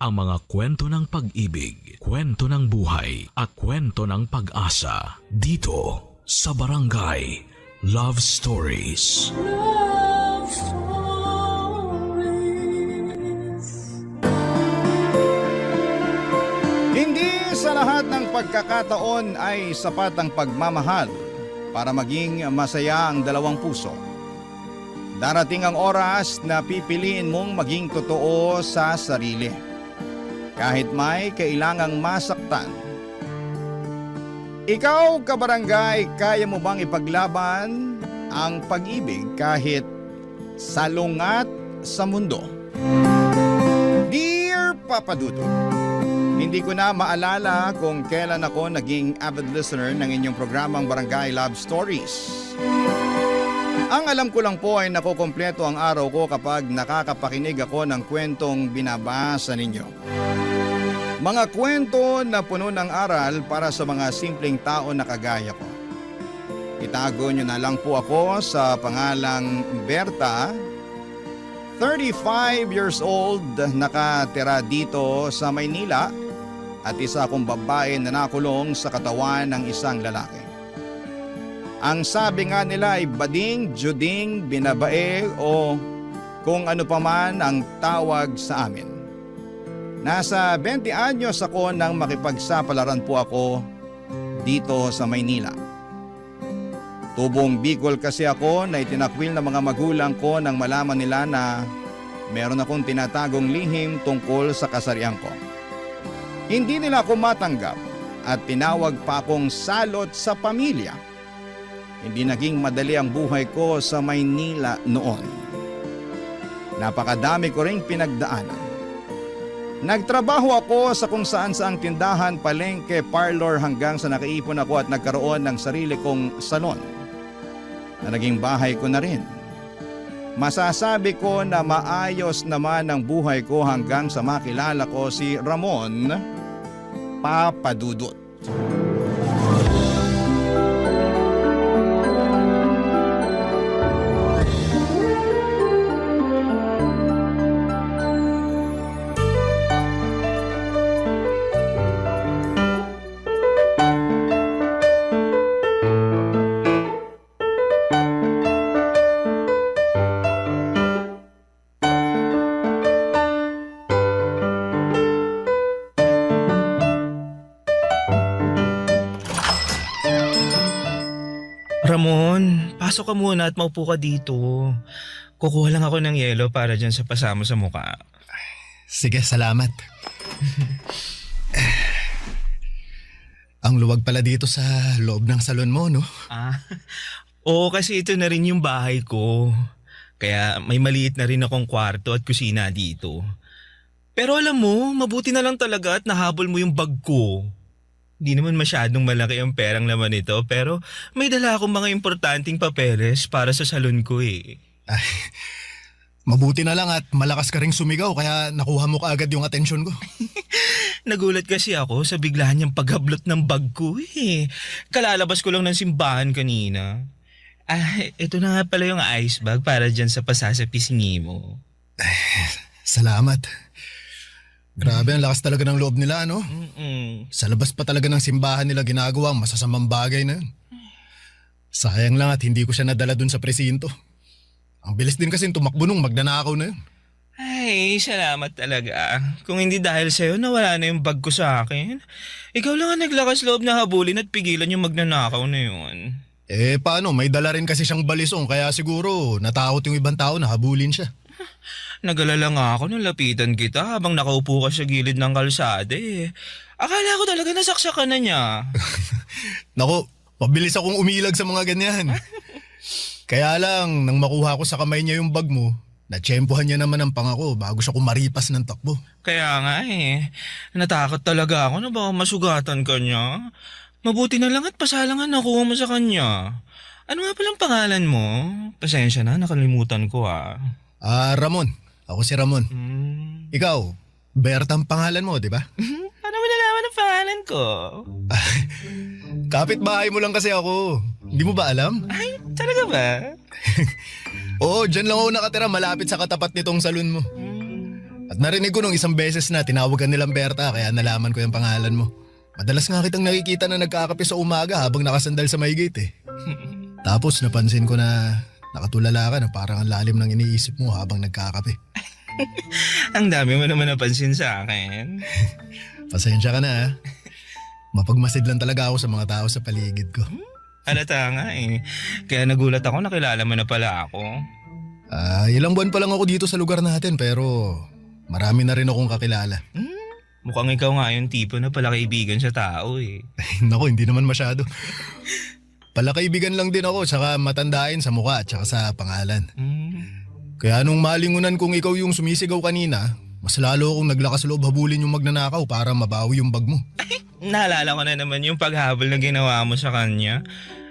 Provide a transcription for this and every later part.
ang mga kwento ng pag-ibig, kwento ng buhay at kwento ng pag-asa dito sa Barangay Love Stories. Love Stories. Hindi sa lahat ng pagkakataon ay sapat ang pagmamahal para maging masaya ang dalawang puso. Darating ang oras na pipiliin mong maging totoo sa sarili. Kahit may kailangang masaktan. Ikaw, kabarangay, kaya mo bang ipaglaban ang pag-ibig kahit salungat sa mundo? Dear Papa Dudut, hindi ko na maalala kung kailan ako naging avid listener ng inyong programang Barangay Love Stories. Ang alam ko lang po ay nakukumpleto ang araw ko kapag nakakapakinig ako ng kwentong binabasa ninyo. Mga kwento na puno ng aral para sa mga simpleng tao na kagaya ko. Itago nyo na lang po ako sa pangalang Berta, 35 years old, nakatira dito sa Maynila at isa akong babae na nakulong sa katawan ng isang lalaki. Ang sabi nga nila ay bading, juding, binabae o kung ano pa man ang tawag sa amin. Nasa 20 anyos ako nang makipagsapalaran po ako dito sa Maynila. Tubong Bicol kasi ako na itinakwil ng mga magulang ko nang malaman nila na meron akong tinatagong lihim tungkol sa kasarian ko. Hindi nila ako matanggap at tinawag pa akong salot sa pamilya. Hindi naging madali ang buhay ko sa Maynila noon. Napakadami ko ring pinagdaanan. Nagtrabaho ako sa kung saan saang tindahan, palengke, parlor hanggang sa nakaipon ako at nagkaroon ng sarili kong salon na naging bahay ko na rin. Masasabi ko na maayos naman ang buhay ko hanggang sa makilala ko si Ramon Papa Dudut. Ramon, pasok ka muna at maupo ka dito. Kukuha lang ako ng yelo para dyan sa pasamo sa mukha. Sige, salamat. Ang luwag pala dito sa loob ng salon mo, no? Oo, kasi ito na rin yung bahay ko. Kaya may maliit na rin akong kwarto at kusina dito. Pero alam mo, mabuti na lang talaga at nahabol mo yung bag ko. Hindi naman masyadong malaki ang perang laman nito, pero may dala akong mga importanteng papeles para sa salon ko eh. Ay, mabuti na lang at malakas ka ring sumigaw kaya nakuha mo kaagad yung atensyon ko. Nagulat kasi ako sa biglaan niyang paghablot ng bag ko eh. Kalalabas ko lang ng simbahan kanina. Ito na nga pala yung ice bag para dyan sa pasa sa pisngi mo. Salamat. Grabe, ang lakas talaga ng loob nila, no? Sa labas pa talaga ng simbahan nila ginagawa ang masasamang bagay na yun. Sayang lang at hindi ko siya nadala dun sa presinto. Ang bilis din kasi tumakbo nung magnanakaw na yun. Ay, salamat talaga. Kung hindi dahil sa'yo, nawala na yung bag ko sa akin. Ikaw lang ang naglakas loob na habulin at pigilan yung magnanakaw na yun. Paano? May dala rin kasi siyang balisong kaya siguro natakot yung ibang tao na habulin siya. Nagalala nga ako nung lapitan kita habang nakaupo ka sa gilid ng kalsada eh. Akala ko talaga nasaksakan na niya. Nako, pabilis akong umilag sa mga ganyan. Kaya lang, nang makuha ko sa kamay niya yung bag mo, natsyempohan niya naman ang pangako bago siya kumaripas ng takbo. Kaya nga eh, natakot talaga ako na baka masugatan ka niya. Mabuti na lang at pasalangan nakuha mo sa kanya. Ano nga palang pangalan mo? Pasensya na, nakalimutan ko ah. Ramon. Ako si Ramon. Ikaw, Berta ang pangalan mo, di ba? Paano mo nalaman ang pangalan ko? Kapit-bahay mo lang kasi ako. Hindi mo ba alam? Ay, talaga ba? Oo, dyan lang ako nakatira malapit sa katapat nitong salon mo. At narinig ko nung isang beses na tinawag ka nilang Berta kaya nalaman ko yung pangalan mo. Madalas nga kitang nakikita na nagkakape sa umaga habang nakasandal sa may gate eh. Tapos napansin ko na nakatulala ka na parang ang lalim ng iniisip mo habang nagkakape. Ang dami mo naman napansin sa akin. Pasensya ka na ha. Mapagmasid lang talaga ako sa mga tao sa paligid ko. Halata nga eh. Kaya nagulat ako, nakilala mo na pala ako. Ilang buwan pa lang ako dito sa lugar natin pero marami na rin akong kakilala. Mukhang ikaw nga yung tipo na pala kaibigan sa tao eh. Naku, hindi naman masyado. Palakaibigan lang din ako tsaka matandain sa mukha at tsaka sa pangalan. Kaya nung malingunan kong ikaw yung sumisigaw kanina, mas lalo akong naglakas loob habulin yung magnanakaw para mabawi yung bag mo. Naalala ko na naman yung paghabol na ginawa mo sa kanya.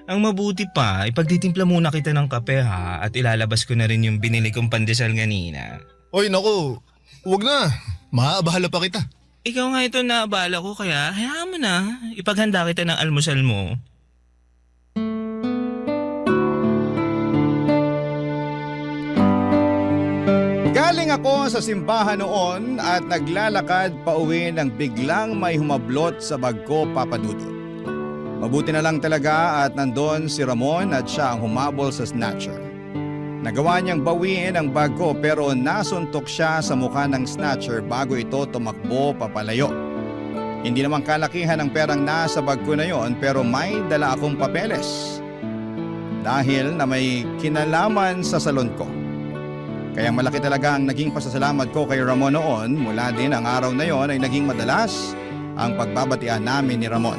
Ang mabuti pa, ipagtitimpla muna kita ng kape ha at ilalabas ko na rin yung binili kong pandesal kanina. Oy naku, huwag na. Maabahala pa kita. Ikaw nga ito naabala ko kaya hayaan mo na. Ipaghanda kita ng almusal mo. Galing ako sa simbahan noon at naglalakad pauwi nang biglang may humablot sa bag ko, Papa Dudut. Mabuti na lang talaga at nandun si Ramon at siya ang humabol sa snatcher. Nagawa niyang bawiin ang bag ko pero nasuntok siya sa mukha ng snatcher bago ito tumakbo papalayo. Hindi naman kalakihan ang perang nasa bag ko na yon pero may dala akong papeles. Dahil na may kinalaman sa salon ko. Kaya malaki talaga ang naging pasasalamat ko kay Ramon noon. Mula din ang araw na yon ay naging madalas ang pagbabatian namin ni Ramon.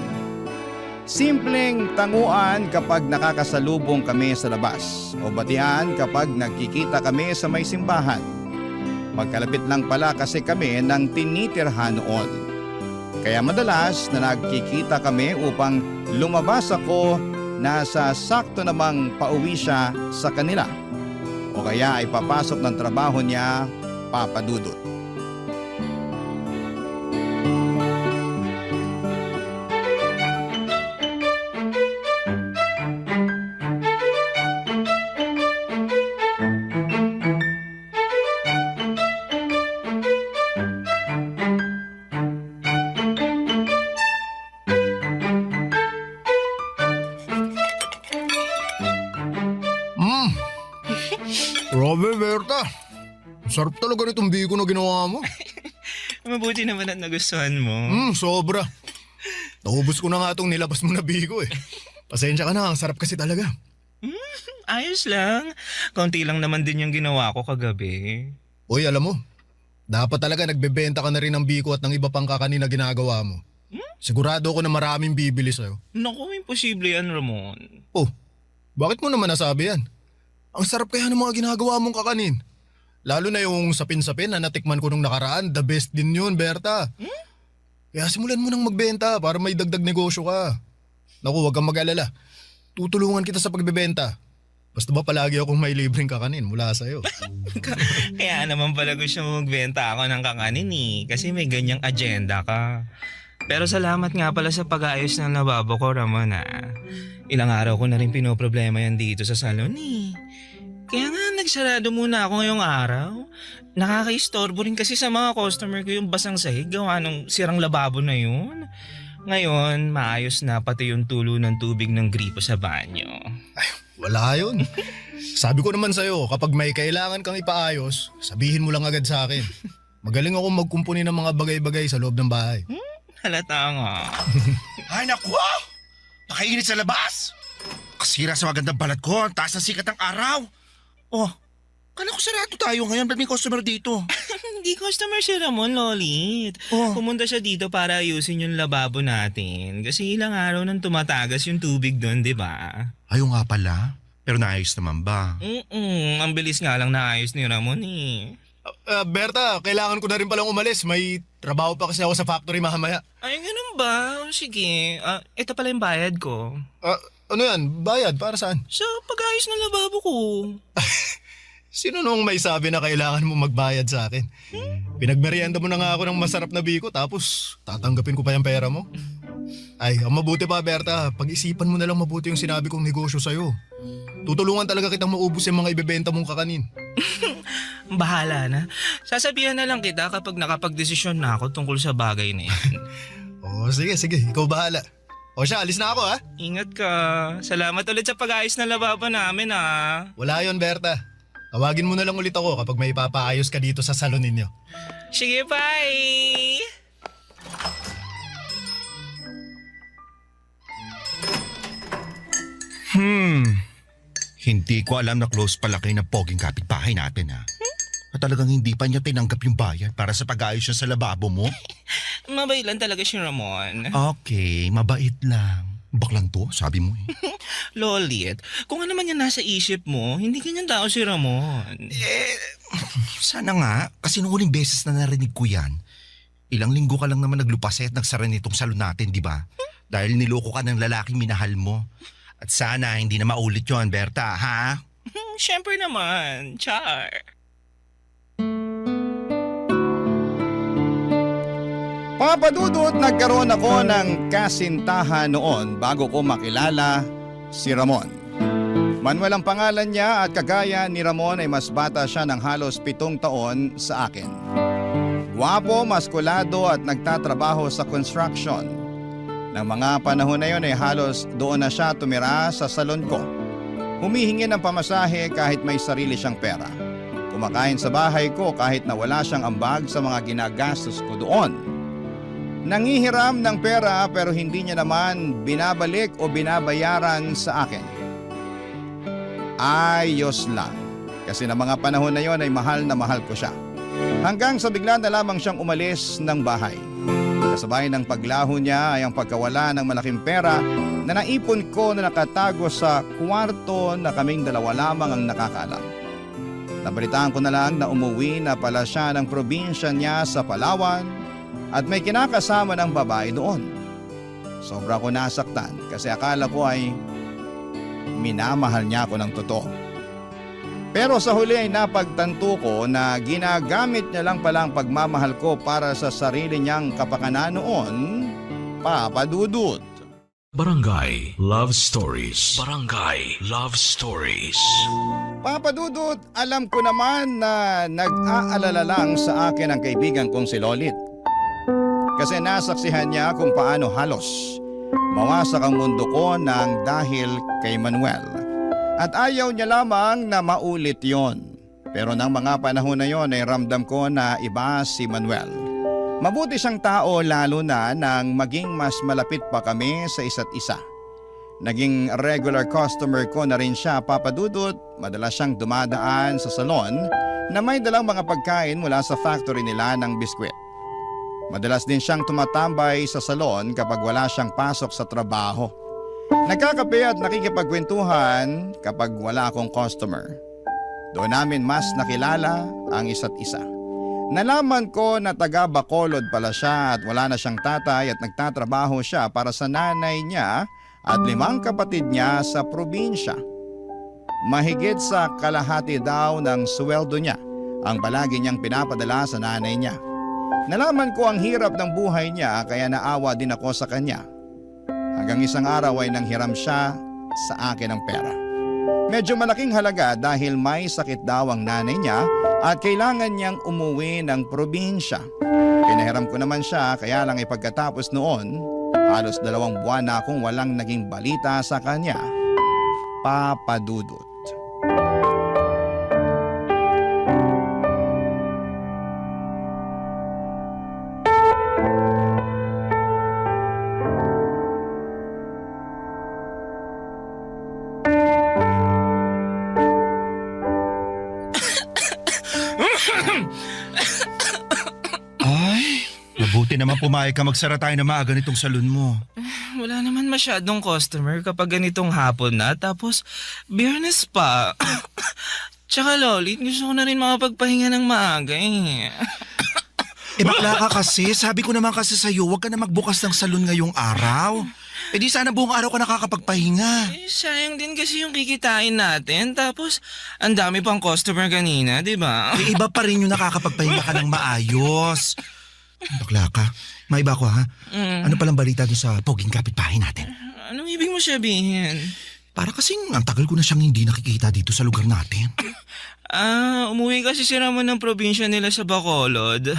Simpleng tanguan kapag nakakasalubong kami sa labas o batian kapag nagkikita kami sa may simbahan. Magkalapit lang pala kasi kami ng tinitirhan noon. Kaya madalas na nagkikita kami upang lumabas ako na sa sakto namang pauwi siya sa kanila. O kaya ay papasok ng trabaho niya, Papa Dudut. Grabe, Berta. Sarap talaga nitong biko na ginawa mo. Mabuti naman at nagustuhan mo. Sobra. Naubos ko na nga itong nilabas mo na biko eh. Pasensya ka na, ang sarap kasi talaga. Ayos lang. Kaunti lang naman din yung ginawa ko kagabi. Uy, alam mo, dapat talaga nagbebenta ka na rin ng biko at ng iba pang kakanin na ginagawa mo. Sigurado ako na maraming bibili sa'yo. Naku, imposible yan, Ramon. Oh, bakit mo naman nasabi yan? Ang sarap kaya ng mga ginagawa mong kakanin. Lalo na yung sapin-sapin na natikman ko nung nakaraan, the best din yun, Berta. Kaya simulan mo nang magbenta para may dagdag negosyo ka. Naku, huwag kang mag-alala. Tutulungan kita sa pagbebenta. Basta ba palagi akong may libreng kakanin mula sa'yo. Kaya naman pala gusto mo magbenta ako ng kakanin eh. Kasi may ganyang agenda ka. Pero salamat nga pala sa pag-aayos ng lababo ko, Ramon ah. Ilang araw ko na rin pinoproblema yan dito sa salon eh. Kaya nga nagsarado muna ako ngayong araw. Nakaka-istorbo rin kasi sa mga customer ko yung basang sahig gawa ng sirang lababo na yun. Ngayon, maayos na pati yung tulo ng tubig ng gripo sa banyo. Ay, wala yun. Sabi ko naman sa'yo, kapag may kailangan kang ipaayos, sabihin mo lang agad sa akin. Magaling akong magkumpuni ng mga bagay-bagay sa loob ng bahay. Halata nga. Ay naku! Nakainit sa labas! Kasira sa magandang balat ko, ang taas ng sikat ng araw. Oh, kala ko sarado tayo ngayon, ba't may customer dito? Hindi customer si Ramon, Lolit. Oh. Pumunta siya dito para ayusin yung lababo natin. Kasi ilang araw nang tumatagas yung tubig doon, di ba? Ayaw nga pala, pero naayos naman ba? Ang bilis nga lang naayos ni Ramon eh. Berta, kailangan ko na rin palang umalis. May trabaho pa kasi ako sa factory mamaya. Ay, ganun ba? Sige, ito pala yung bayad ko. Ano yan? Bayad? Para saan? Sa pag-ayos ng lababo ko. Sino nung may sabi na kailangan mo magbayad sa akin? Pinagmerienda mo na nga ako ng masarap na biko tapos tatanggapin ko pa yung pera mo? Ay, ang mabuti pa, Berta. Pag-isipan mo na lang mabuti yung sinabi kong negosyo sa'yo. Tutulungan talaga kitang maubos yung mga ibebenta mong kakanin. Bahala na. Sasabihan na lang kita kapag nakapag-desisyon na ako tungkol sa bagay na yan. Sige. Ikaw bahala. O siya, alis na ako ha. Ingat ka. Salamat ulit sa pag-ayos ng lababo namin Wala yon, Berta. Tawagin mo na lang ulit ako kapag may ipapaayos ka dito sa salon ninyo. Sige, bye! Hindi ko alam na close pala kayo ng poging kapitbahay natin ha. At talagang hindi pa niya tinanggap yung bayad para sa pag-ayos niya sa lababo mo? Mabait lang talaga si Ramon. Okay, mabait lang. Baklang to, sabi mo eh. Lolit, kung ano man yan nasa isip mo, hindi ganyan tao si Ramon. Sana nga, kasi nung huling beses na narinig ko yan, ilang linggo ka lang naman naglupase at nagsara nitong salon natin, di ba? Dahil niloko ka ng lalaking minahal mo. At sana hindi na maulit yon, Berta, ha? Siyempre naman, char. Papadudot, nagkaroon ako ng kasintahan noon bago ko makilala si Ramon. Manuel ang pangalan niya at kagaya ni Ramon ay mas bata siya ng halos 7 taon sa akin. Guwapo, maskulado at nagtatrabaho sa construction. Nang mga panahon na yon ay halos doon na siya tumira sa salon ko. Humihingi ng pamasahe kahit may sarili siyang pera. Kumakain sa bahay ko kahit na wala siyang ambag sa mga ginagastos ko doon. Nangihiram ng pera pero hindi niya naman binabalik o binabayaran sa akin. Ayos lang. Kasi na mga panahon na yon ay mahal na mahal ko siya. Hanggang sa bigla na lamang siyang umalis ng bahay. Kasabay ng paglaho niya ay ang pagkawala ng malaking pera na naipon ko na nakatago sa kwarto na kaming dalawa lamang ang nakakaalam. Nabalitaan ko na lang na umuwi na pala siya ng probinsya niya sa Palawan at may kinakasama ng babae doon. Sobra ko nasaktan kasi akala ko ay minamahal niya ako ng totoo. Pero sa huli ay napagtanto ko na ginagamit niya lang pala ang pagmamahal ko para sa sarili niyang kapakanan noon, Papadudot. Barangay Love Stories. Barangay Love Stories. Papadudot, alam ko naman na nag-aalala lang sa akin ang kaibigan kong si Lolit. Kasi nasaksihan niya kung paano halos mawasak ang mundo ko nang dahil kay Manuel. At ayaw niya lamang na maulit yon. Pero nang mga panahon na yon ay ramdam ko na iba si Manuel. Mabuti siyang tao lalo na nang maging mas malapit pa kami sa isa't isa. Naging regular customer ko na rin siya, Papadudot. Madalas siyang dumadaan sa salon na may dalang mga pagkain mula sa factory nila ng biskwit. Madalas din siyang tumatambay sa salon kapag wala siyang pasok sa trabaho. Nagkakape at nakikipagkwentuhan kapag wala akong customer. Doon namin mas nakilala ang isa't isa. Nalaman ko na taga Bacolod pala siya at wala na siyang tatay at nagtatrabaho siya para sa nanay niya at 5 kapatid niya sa probinsya. Mahigit sa kalahati daw ng sweldo niya ang palagi niyang pinapadala sa nanay niya. Nalaman ko ang hirap ng buhay niya kaya naawa din ako sa kanya. Hanggang isang araw ay nanghiram siya sa akin ng pera. Medyo malaking halaga dahil may sakit daw ang nanay niya at kailangan niyang umuwi ng probinsya. Pinahiram ko naman siya kaya lang ay pagkatapos noon, halos 2 buwan na akong walang naging balita sa kanya. Papadudot. Ay, mabuti naman pumayag ka magsara tayo na maaga nitong salon mo. Wala naman masyadong customer kapag ganitong hapon na, tapos biyernes pa. Tsaka Lolit, gusto ko na rin makapagpahinga ng maaga eh. Bakla ka kasi. Sabi ko naman kasi sa'yo, huwag ka na magbukas ng salon ngayong araw. Eh di sana buong araw ka nakakapagpahinga. Sayang din kasi yung kikitain natin, tapos ang dami pang customer kanina, di ba? Eh iba pa rin yung nakakapagpahinga ka ng maayos. Bakla ka. Maiba ko ha. Ano palang balita doon sa poging kapitbahay natin? Anong ibig mo sabihin? Para kasing ang tagal ko na siyang hindi nakikita dito sa lugar natin. Umuwi kasi si Ramon ng probinsya nila sa Bacolod.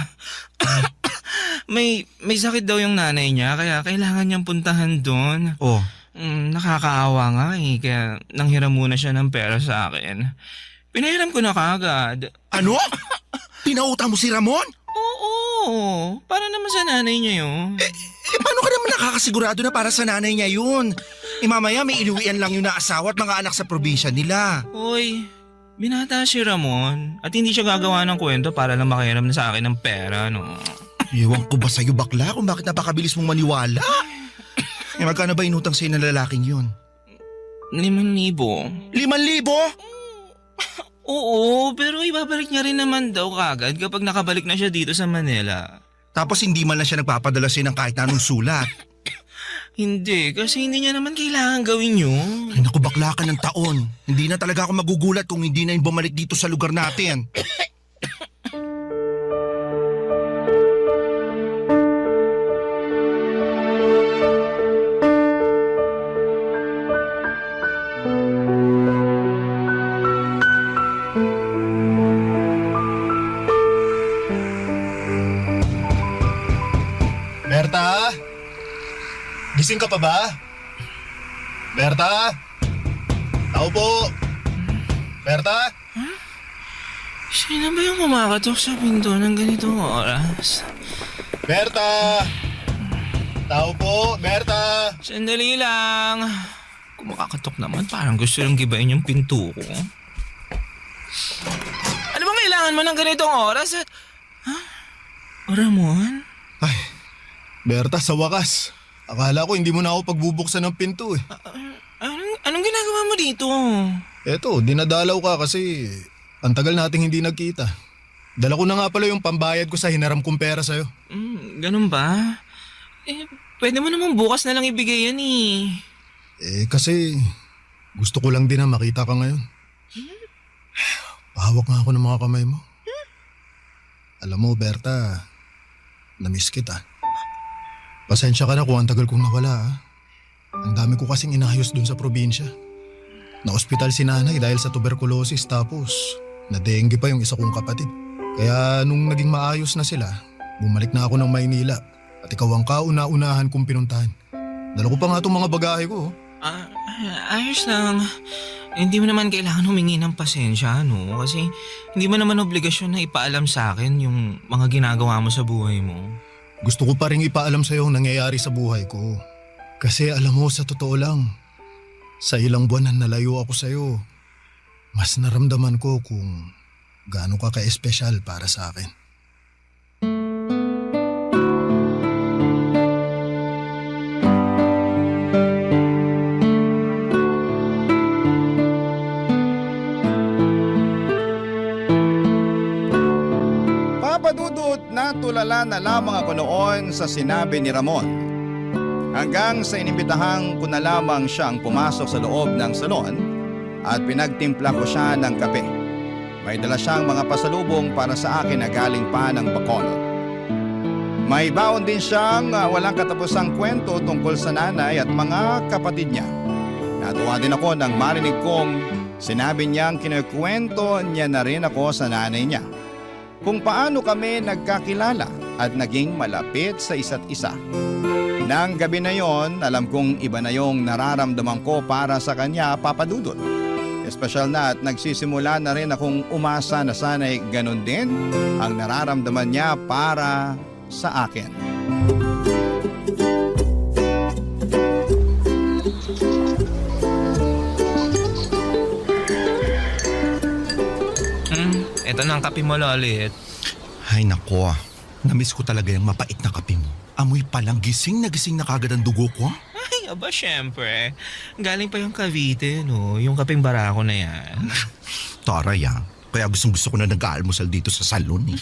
may sakit daw yung nanay niya kaya kailangan niyang puntahan doon. Oh, Nakakaawa nga eh, kaya nanghiram muna siya ng pera sa akin. Pinahiram ko na kaagad. ano? Pinautang mo si Ramon? Oo, para naman sa nanay niya yun. Paano ka naman nakakasigurado na para sa nanay niya yun? Mamaya may inuwian lang yung na asawa at mga anak sa probinsya nila. Hoy, binata si Ramon at hindi siya gagawa ng kwento para lang makahiram na sa akin ng pera, no? Ewan ko ba sa'yo bakla kung bakit napakabilis mong maniwala? Magkano ba inutang sa'yo ng lalaking yun? 5,000. 5,000? Oo, pero ibabalik niya rin naman daw kagad kapag nakabalik na siya dito sa Manila. Tapos hindi man lang siya nagpapadala sa'yo ng kahit anong sulat. Hindi, kasi hindi niya naman kailangan gawin yun. Ay naku, bakla ka ng taon. Hindi na talaga ako magugulat kung hindi na yung bumalik dito sa lugar natin. Berta? Gising ka pa ba? Berta? Tao po? Berta? Sino ba yung kumakatok sa pinto ng ganitong oras? Berta? Tao po? Berta? Sandali lang. Kumakatok naman, parang gusto lang gibain yung pinto ko. Ano bang kailangan mo ng ganitong oras? Ramon? Ay, Berta, sa wakas. Akala ko hindi mo na ako pagbubuksan ng pinto eh. Anong ginagawa mo dito? Eto, dinadalaw ka kasi ang tagal nating hindi nagkita. Dala ko na nga pala yung pambayad ko sa hinaram kong pera sa'yo. Ganun ba? Pwede mo naman bukas na lang ibigay yan eh. Kasi gusto ko lang din na makita ka ngayon. Pahawak nga ako ng mga kamay mo. Alam mo, Berta, na-miss kita. Pasensya ka na kung ang tagal kong nawala. Ang dami ko kasing inayos dun sa probinsya. Na-ospital si nanay dahil sa tuberculosis tapos na-dengue pa yung isa kong kapatid. Kaya nung naging maayos na sila, bumalik na ako ng Maynila at ikaw ang kauna-unahan kong pinuntahan. Dala ko pa nga itong mga bagahe ko. Ayos lang. Hindi mo naman kailangan humingi ng pasensya, no? Kasi hindi mo naman obligasyon na ipaalam sa akin yung mga ginagawa mo sa buhay mo. Gusto ko pa rin ipaalam sa'yo ang nangyayari sa buhay ko. Kasi alam mo, sa totoo lang, sa ilang buwan na nalayo ako sa'yo, mas naramdaman ko kung gaano ka ka-espesyal para sa akin. Papadudot na tulala na lamang ako noon sa sinabi ni Ramon. Hanggang sa inimbitahang ko na lamang siyang pumasok sa loob ng salon at pinagtimpla ko siya ng kape. May dala siyang mga pasalubong para sa akin na galing pa ng Bacolod. May baon din siyang walang katapusang kwento tungkol sa nanay at mga kapatid niya. Natuwa din ako nang marinig kong sinabi niyang kinukwento niya na rin ako sa nanay niya. Kung paano kami nagkakilala at naging malapit sa isa't isa. Nang gabi na yon, alam kong iba na yung nararamdaman ko para sa kanya, Papadudot. Espesyal na at nagsisimula na rin akong umasa na sana'y ganun din ang nararamdaman niya para sa akin. Ito na ang kape mo, Lolit. Ay nako, namiss ko talaga yung mapait na kape mo. Amoy palang gising na kagad ang dugo ko. Ay, aba, syempre. Galing pa yung Cavite, no? Yung kapeng barako na yan. Taray ah, kaya gusto ko na nag-aalmusal dito sa salon eh.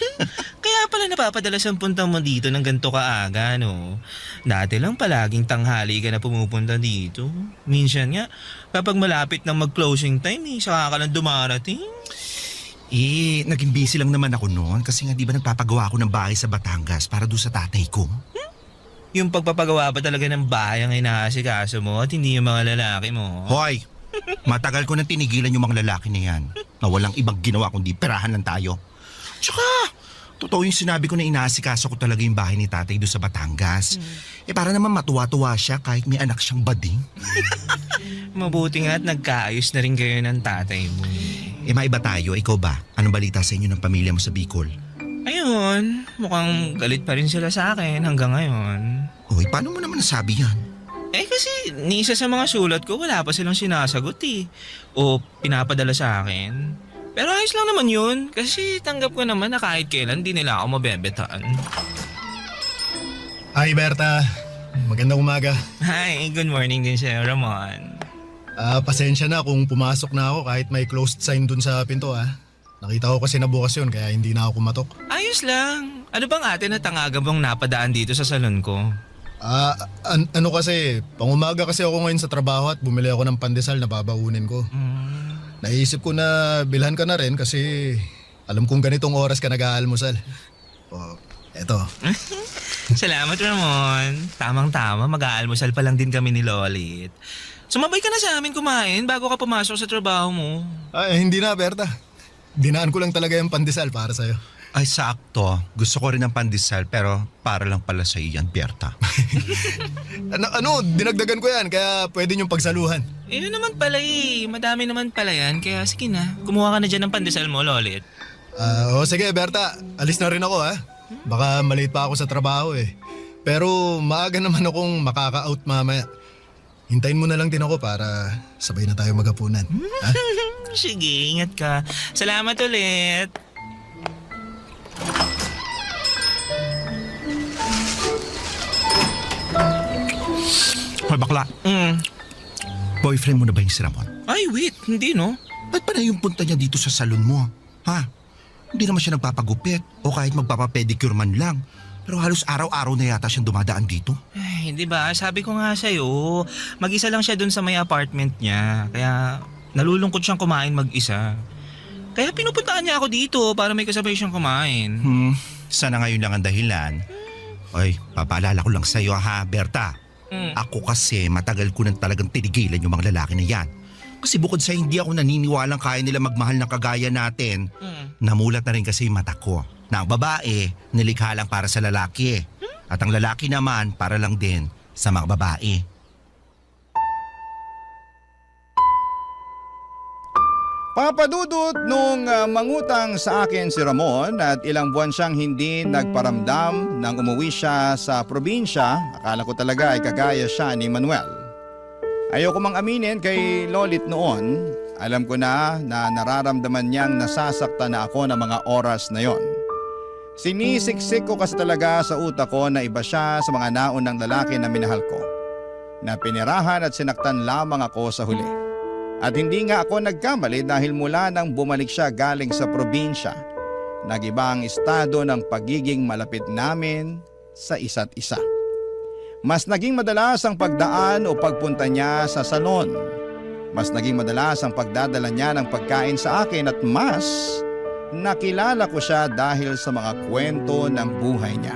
Kaya pala napapadalas ang punta mo dito ng ganito kaaga, no? Dati lang palaging tanghali ka na pumupunta dito. Minsan nga, kapag malapit ng mag-closing time, saka ka lang dumarating. Naging busy lang naman ako noon kasi nga di ba nagpapagawa ako ng bahay sa Batangas para doon sa tatay ko. Yung pagpapagawa ba talaga ng bahay ang inaasikaso mo at hindi yung mga lalaki mo? Hoy, Matagal ko nang tinigilan yung mga lalaki na yan na walang ibang ginawa kundi perahan lang tayo. Tsaka, totoo yung sinabi ko na inaasikaso ko talaga yung bahay ni tatay doon sa Batangas. Para naman matuwa-tuwa siya kahit may anak siyang bading. Mabuti nga at nagkaayos na rin kayo ng tatay mo. Maiba tayo, ikaw ba? Anong balita sa inyo ng pamilya mo sa Bicol? Ayun, mukhang galit pa rin sila sa akin hanggang ngayon. Hoy, paano mo naman nasabi yan? Kasi ni isa sa mga sulat ko wala pa silang sinasagot o pinapadala sa akin. Pero ayos lang naman yun kasi tanggap ko naman na kahit kailan di nila ako mabebetaan. Hi Berta, magandang umaga. Hi, good morning din sa'yo, Ramon. Pasensya na kung pumasok na ako kahit may closed sign dun sa pinto Nakita ko kasi nabukas yun kaya hindi na ako kumatok. Ayos lang. Ano bang ate na tangaga bang napadaan dito sa salon ko? Ano kasi, pangumaga kasi ako ngayon sa trabaho at bumili ako ng pandesal na babaunin ko. Naisip ko na bilhan ka na rin kasi alam kong ganitong oras ka nag-aalmusal. Eto. Salamat, Ramon. Tamang-tama, mag-aalmusal pa lang din kami ni Lolit. Sumabay ka na sa amin kumain bago ka pumasok sa trabaho mo. Hindi na, Berta. Dinaan ko lang talaga yung pandesal para sa'yo. Ay, sakto. Gusto ko rin ng pandesal pero para lang pala sa iyan, Berta. Dinagdagan ko yan kaya pwede niyong pagsaluhan. Yun naman pala madami naman pala yan. Kaya sige na, kumuha ka na dyan ng pandesal mo, Lolit. Sige, Berta. Alis na rin ako Baka maliit pa ako sa trabaho Pero maaga naman akong makaka-out mamaya. Hintayin mo na lang din ako para sabay na tayo maghapunan. Sige, ingat ka. Salamat ulit. Hoy, bakla. Boyfriend mo na ba yung si Ramon? Ay, wait. Hindi, no? Ba't pa na yung punta niya dito sa salon mo? Ha? Hindi naman siya nagpapagupit o kahit magpapapedicure man lang. Pero halos araw-araw na yata siyang dumadaan dito. Ay, hindi ba? Sabi ko nga sa'yo, mag-isa lang siya dun sa may apartment niya. Kaya nalulungkot siyang kumain mag-isa. Kaya pinupuntaan niya ako dito para may kasabay siyang kumain. Sana ngayon lang ang dahilan. Oy, papaalala ko lang sa'yo Berta. Ako kasi matagal ko nang talagang tinigilan yung mga lalaki na yan. Kasi bukod sa hindi ako naniniwalang kaya nila magmahal ng kagaya natin, namulat na rin kasi yung mata ko na ang babae nilikha lang para sa lalaki at ang lalaki naman para lang din sa mga babae. Papadudot nung mangutang sa akin si Ramon at ilang buwan siyang hindi nagparamdam nang umuwi siya sa probinsya, akala ko talaga ay kagaya siya ni Manuel. Ayoko mang aminin kay Lolit noon, alam ko na nararamdaman niyang nasasaktan na ako ng mga oras na yon. Sinisiksik ko kasi talaga sa utak ko na iba siya sa mga naunang lalaki na minahal ko, na pinirahan at sinaktan lamang ako sa huli. At hindi nga ako nagkamali dahil mula nang bumalik siya galing sa probinsya, nag-iba ang estado ng pagiging malapit namin sa isa't isa. Mas naging madalas ang pagdaan o pagpunta niya sa salon. Mas naging madalas ang pagdadala niya ng pagkain sa akin at mas nakilala ko siya dahil sa mga kwento ng buhay niya.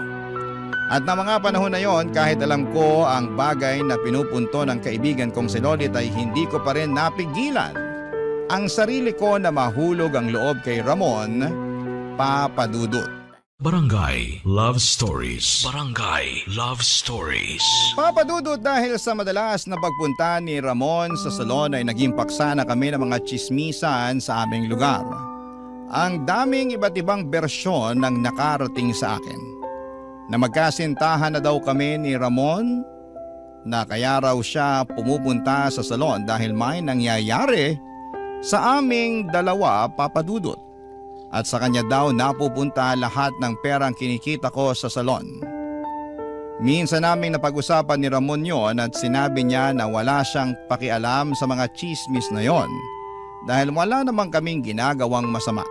At na mga panahon na yon, kahit alam ko ang bagay na pinupunto ng kaibigan kong si Lolit ay hindi ko pa rin napigilan ang sarili ko na mahulog ang loob kay Ramon, Papadudot. Barangay Love Stories. Barangay Love Stories. Papadudot, dahil sa madalas na pagpunta ni Ramon sa salon ay naging paksa na kami ng mga tsismisan sa aming lugar. Ang daming iba't ibang bersyon ng nakarating sa akin. Na magkasintahan na daw kami ni Ramon, na kaya raw siya pumupunta sa salon dahil may nangyayari sa aming dalawa, Papadudot. At sa kanya daw napupunta lahat ng perang kinikita ko sa salon. Minsan naming napag-usapan ni Ramon yon at sinabi niya na wala siyang pakialam sa mga chismis na yon dahil wala namang kaming ginagawang masama.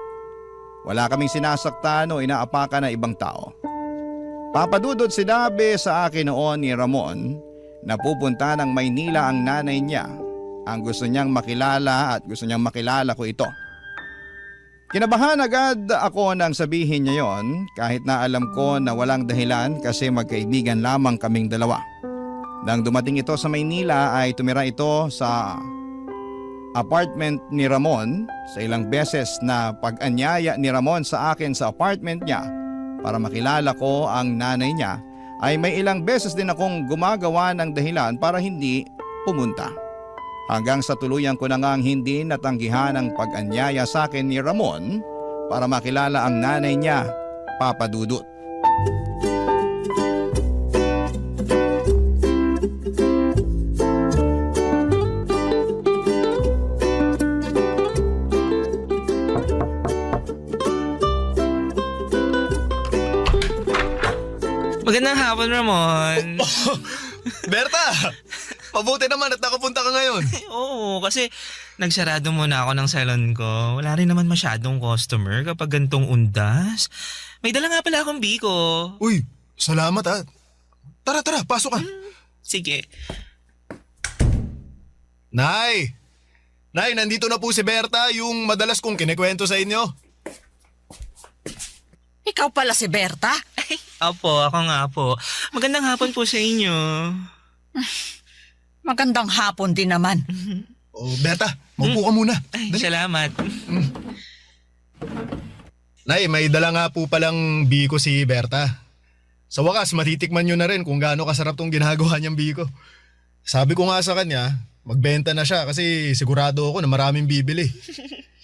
Wala kaming sinasaktan o inaapakan ng ibang tao. Papadudot, sinabi sa akin noon ni Ramon na pupunta ng Maynila ang nanay niya. Ang gusto niyang makilala at gusto niyang makilala ko ito. Kinabahan agad ako nang sabihin niya yon kahit na alam ko na walang dahilan kasi magkaibigan lamang kaming dalawa. Nang dumating ito sa Maynila ay tumira ito sa apartment ni Ramon, sa ilang beses na pag-anyaya ni Ramon sa akin sa apartment niya para makilala ko ang nanay niya, ay may ilang beses din akong gumagawa ng dahilan para hindi pumunta. Hanggang sa tuluyan ko na ngang hindi natanggihan ang pag-anyaya sa akin ni Ramon para makilala ang nanay niya, Papa Dudut. Magandang hapon, Ramon. Berta! Mabuti naman at nakapunta ka ngayon. Oo, kasi nagsarado muna ako ng salon ko. Wala rin naman masyadong customer kapag gantong undas. May dala nga pala akong biko. Uy, salamat ah. Tara, pasok ka. Sige. Nay! Nay, nandito na po si Berta, yung madalas kong kinikwento sa inyo. Ikaw pala si Berta? Ay, opo, ako nga po. Magandang hapon po sa inyo. Magandang hapon din naman. Oh, Berta, maupo ka muna. Ay, Dali. salamat. Nay, may dala nga po palang biko si Berta. Sa wakas, matitikman nyo na rin kung gaano kasarap tong ginagawa niyang biko. Sabi ko nga sa kanya, magbenta na siya kasi sigurado ako na maraming bibili.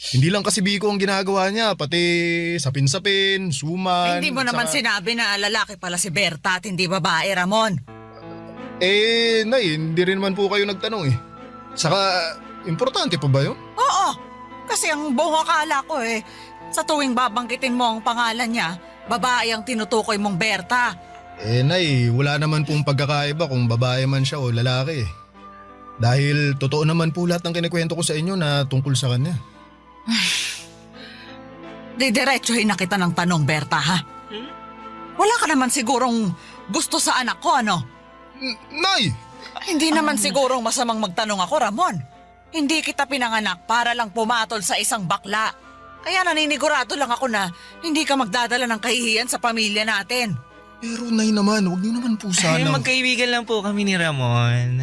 Hindi lang kasi biko ang ginagawa niya, pati sapin-sapin, suman. Hindi mo naman sinabi na lalaki pala si Berta at hindi babae, Ramon. Nay, hindi rin naman po kayo nagtanong eh. Saka, importante pa ba yun? Oo, kasi ang buong akala ko sa tuwing babanggitin mo ang pangalan niya, babae ang tinutukoy mong Berta. Nay, wala naman pong pagkakaiba kung babae man siya o lalaki eh. Dahil totoo naman po lahat ng kinikwento ko sa inyo na tungkol sa kanya. Didiretsuhin na kita ng tanong, Berta, ha? Wala ka naman sigurong gusto sa anak ko, ano? Nay! Hindi naman sigurong masamang magtanong ako, Ramon. Hindi kita pinanganak para lang pumatol sa isang bakla. Kaya naninigurado lang ako na hindi ka magdadala ng kahihiyan sa pamilya natin. Pero Nay naman, huwag niyo naman po Ay, sana. magkaibigan lang po kami ni Ramon.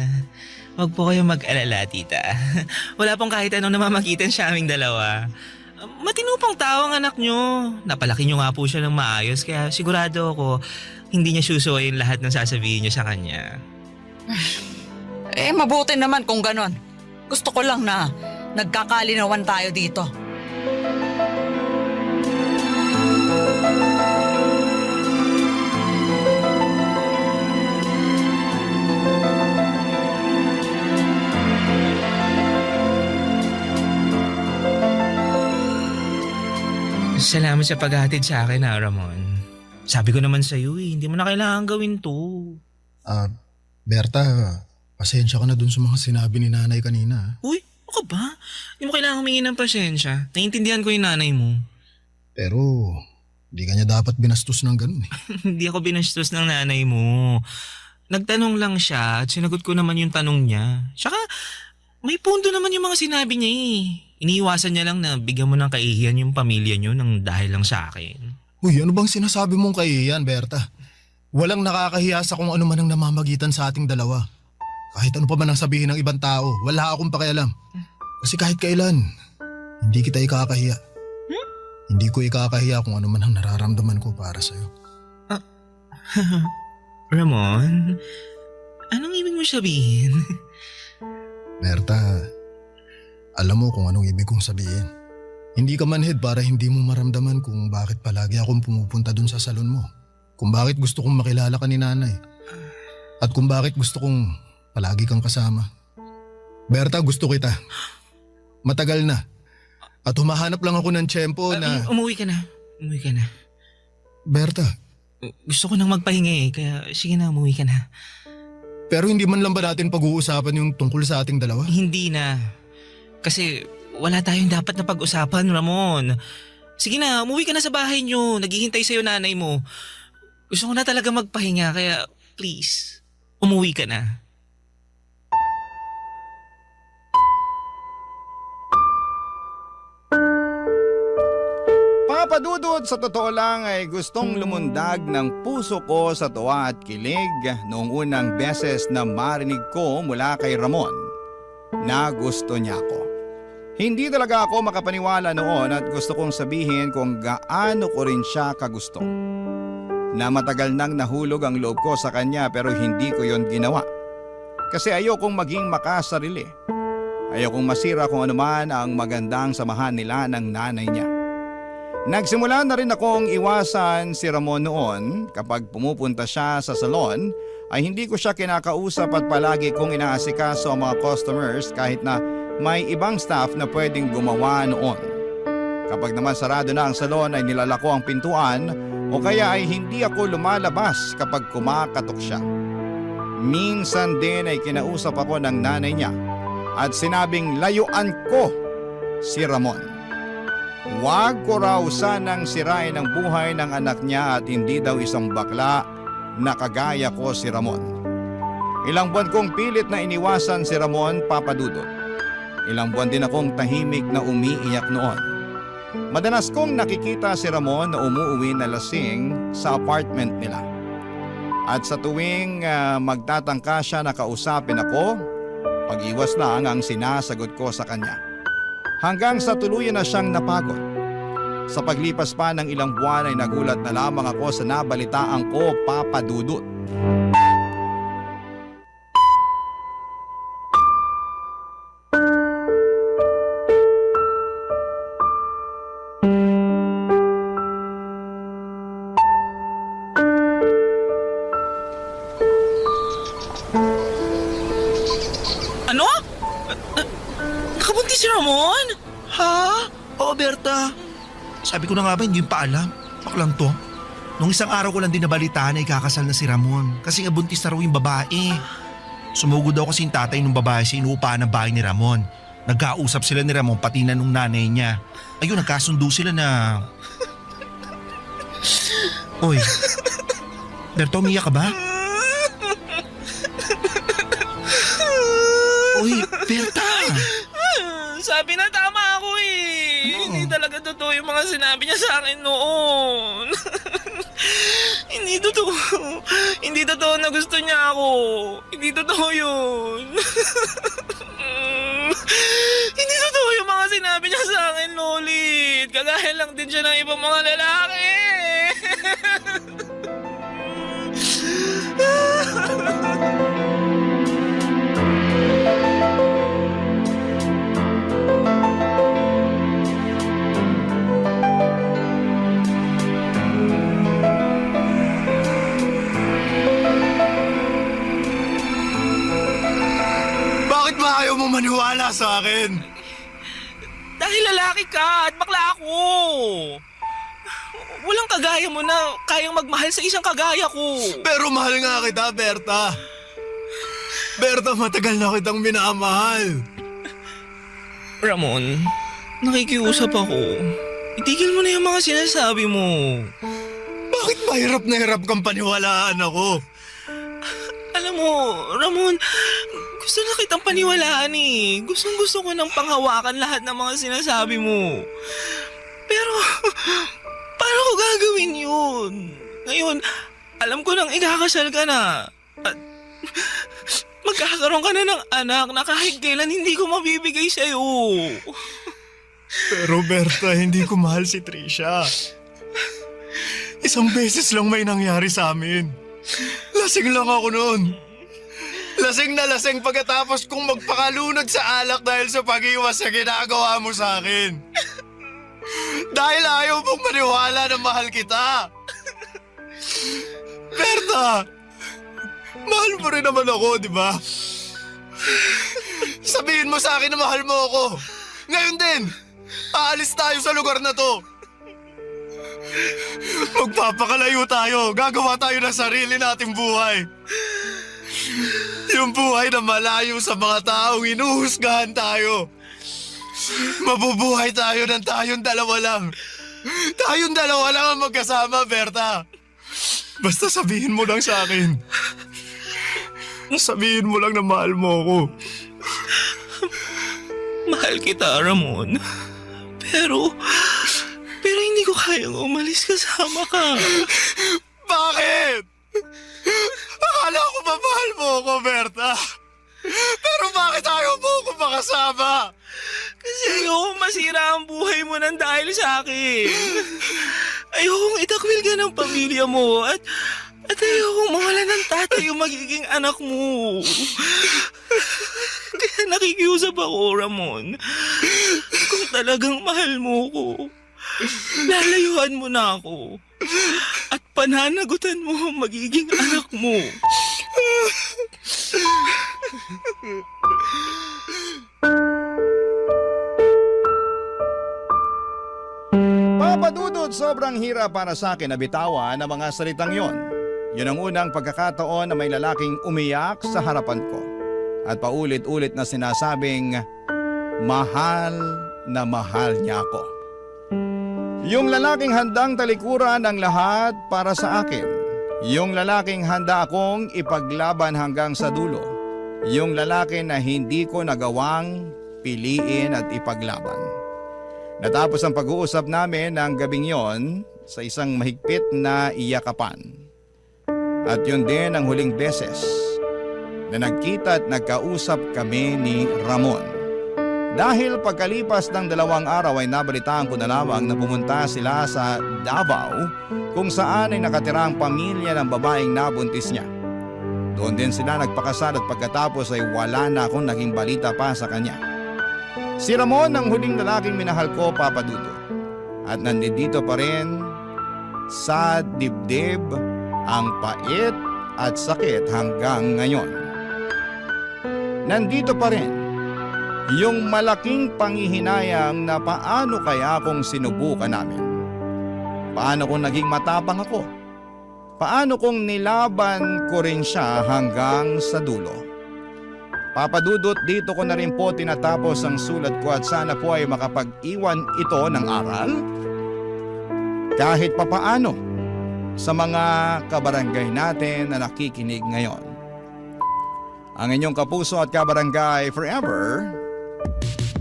Huwag po kayong mag-alala, tita. Wala pong kahit anong namamagitan sa aming dalawa. Matinupang tao ang anak nyo. Napalaki nyo nga po siya ng maayos kaya sigurado ako hindi niya susuwayin lahat ng sasabihin niyo sa kanya. Mabuti naman kung ganon. Gusto ko lang na nagkakalinawan tayo dito. Salamat sa paghatid sa akin, Ramon. Sabi ko naman sa iyo hindi mo na kailangan gawin to. Berta, pasensya ka na dun sa mga sinabi ni nanay kanina. Uy, ano ka ba? Hindi mo kailangan humingi ng pasensya. Naiintindihan ko yung nanay mo. Pero, di ka niya dapat binastos ng ganun eh. Hindi ako binastos ng nanay mo. Nagtanong lang siya at sinagot ko naman yung tanong niya. Tsaka, may punto naman yung mga sinabi niya eh. Iniiwasan niya lang na bigyan mo ng kaihiyan yung pamilya niyo nang dahil lang sa akin. Uy, ano bang sinasabi mong kaiyan, Berta? Walang nakakahiya sa kung ano man ang namamagitan sa ating dalawa. Kahit ano pa man ang sabihin ng ibang tao, wala akong pakialam. Kasi kahit kailan, hindi kita ikakahiya. Hindi ko ikakahiya kung ano man ang nararamdaman ko para sa'yo. Ramon, anong ibig mo sabihin? Berta, alam mo kung anong ibig kong sabihin. Hindi ka manhid para hindi mo maramdaman kung bakit palagi akong pumupunta dun sa salon mo. Kung bakit gusto kong makilala ka ni nanay. At kung bakit gusto kong palagi kang kasama. Berta, gusto kita. Matagal na. At humahanap lang ako ng tiyempo na... Umuwi ka na. Umuwi ka na. Berta, Gusto ko nang magpahinga kaya sige na, umuwi ka na. pero hindi man lang ba natin pag-uusapan yung tungkol sa ating dalawa? Hindi na. Kasi wala tayong dapat na pag-usapan, Ramon. Sige na, umuwi ka na sa bahay niyo. Naghihintay sa'yo nanay mo. Gusto ko na talaga magpahinga kaya please, umuwi ka na. Papa Dudut, sa totoo lang ay gustong lumundag ng puso ko sa tuwa at kilig noong unang beses na marinig ko mula kay Ramon na gusto niya ako. Hindi talaga ako makapaniwala noon at gusto kong sabihin kung gaano ko rin siya kagusto. Na matagal nang nahulog ang loob ko sa kanya pero hindi ko yon ginawa. Kasi ayokong maging makasarili. Ayokong masira kung anuman ang magandang samahan nila ng nanay niya. Nagsimula na rin akong iwasan si Ramon noon. Kapag pumupunta siya sa salon ay hindi ko siya kinakausap at palagi kong inaasikaso ang mga customers kahit na may ibang staff na pwedeng gumawa noon. Kapag naman sarado na ang salon ay nilalako ang pintuan o kaya ay hindi ako lumalabas kapag kumakatok siya. Minsan din ay kinausap ako ng nanay niya at sinabing layuan ko si Ramon. Huwag ko raw sanang sirain ang buhay ng anak niya at hindi daw isang bakla na kagaya ko si Ramon. Ilang buwan kong pilit na iniwasan si Ramon, Papa Dudut. Ilang buwan din akong tahimik na umiiyak noon. Madalas kong nakikita si Ramon na umuuwi na lasing sa apartment nila. At sa tuwing magtatangka siya na kausapin ako, pag-iwas lang ang sinasagot ko sa kanya. Hanggang sa tuluyan na siyang napagod. Sa paglipas pa ng ilang buwan ay nagulat na lamang ako sa nabalitaan ko, Papa Dudut. Ano? Nakabuntis si Ramon? Ha? Oo, Berta. Sabi ko na nga ba, hindi yung paalam. Baklang to. Nung isang araw ko lang din nabalitaan na ikakasal na si Ramon kasi nga buntis na raw yung babae. Sumugod daw kasi yung tatay ng babae sa inuupahan ng bahay ni Ramon. Nagkausap sila ni Ramon pati na nung nanay niya. Ayun, nagkasundo sila na... Oy, Berta, umiyak ka ba? Uy, Berta! Sabi na tama ako eh. Hindi talaga totoo yung mga sinabi niya sa akin noon. Hindi totoo. Hindi totoo na gusto niya ako. Hindi totoo yun. Hindi totoo yung mga sinabi niya sa akin, Lolit. Kagaya lang din siya ng ibang mga lalaki. Bakit ba ayaw mo maniwala sa akin? Dahil lalaki ka at bakla ako. Walang kagaya mo na kayang magmahal sa isang kagaya ko. Pero mahal nga kita, Berta. Berta, matagal na kitang minamahal. Ramon, nakikiusap ako. Itigil mo na yung mga sinasabi mo. Bakit mahirap na hirap kang paniwalaan ako? Alam mo, Ramon, gusto na kitang paniwalaan eh. Gustong-gusto ko nang panghawakan lahat ng mga sinasabi mo. Pero, paano ko gagawin yun? Ngayon, alam ko nang ikakasal ka na. At magkakaroon ka na ng anak na kahit kailan hindi ko mabibigay sa'yo. Pero Berta, hindi ko mahal si Trisha. Isang beses lang may nangyari sa amin. Lasing lang ako noon. Lasing na lasing pagkatapos kong magpakalunod sa alak dahil sa pag-iwas sa ginagawa mo sa akin. Dahil ayaw mong maniwala na mahal kita. Berta, mahal mo rin naman ako, di ba? Sabihin mo sa akin na mahal mo ako. Ngayon din, aalis tayo sa lugar na to. Magpapakalayo tayo. Gagawa tayo ng sarili nating buhay. Yung buhay na malayo sa mga taong inuhusgahan tayo. Mabubuhay tayo ng tayong dalawa lang. Tayong dalawa lang ang magkasama, Berta. Basta sabihin mo lang sa akin. Sabihin mo lang na mahal mo ako. Mahal kita, Ramon. Pero hindi ko kayang umalis kasama ka. Bakit? Akala ko ba mahal mo ako, Berta? Pero bakit ayaw mo ako makasama? Kasi Kasi ayokong masira ang buhay mo nang dahil sa akin. Ayokong itakwil ka ng pamilya mo at ayokong mawala ng tatay yung magiging anak mo. Kaya nakikiusap ako, Ramon. Kung talagang mahal mo ko, lalayuan mo na ako. At pananagutan mo ang magiging anak mo. Papadudod, sobrang hirap para sa akin na bitawan ang mga salitang yon. Yun ang unang pagkakataon na may lalaking umiyak sa harapan ko. At paulit-ulit na sinasabing, mahal na mahal niya ako. Yung lalaking handang talikuran ang lahat para sa akin. Yung lalaking handa akong ipaglaban hanggang sa dulo. Yung lalaki na hindi ko nagawang piliin at ipaglaban. Natapos ang pag-uusap namin ng gabing yon sa isang mahigpit na iyakapan. At yun din ang huling beses na nagkita at nagkausap kami ni Ramon. Dahil pagkalipas ng 2 araw ay nabalitaan ko na lamang na pumunta sila sa Davao kung saan ay nakatira ang pamilya ng babaeng nabuntis niya. Doon din sila nagpakasal at pagkatapos ay wala na akong naging balita pa sa kanya. Si Ramon ang huling lalaking minahal ko, Papa Dudut. At nandito pa rin sa dibdib ang pait at sakit hanggang ngayon. Nandito pa rin yung malaking panghihinayang na paano kaya kung sinubukan namin. Paano kung naging matapang ako? Paano kung nilaban ko rin siya hanggang sa dulo? Papadudot, dito ko na rin po tinatapos ang sulat ko at sana po ay makapag-iwan ito ng aral kahit papaano sa mga kabarangay natin na nakikinig ngayon. Ang inyong kapuso at kabarangay forever,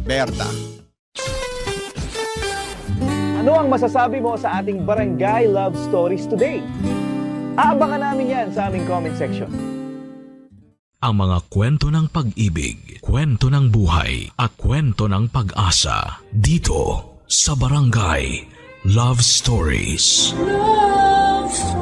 Berta. Ano ang masasabi mo sa ating Barangay Love Stories today? Aabangan namin yan sa aming comment section. Ang mga kwento ng pag-ibig, kwento ng buhay at kwento ng pag-asa dito sa Barangay Love Stories. Love Stories.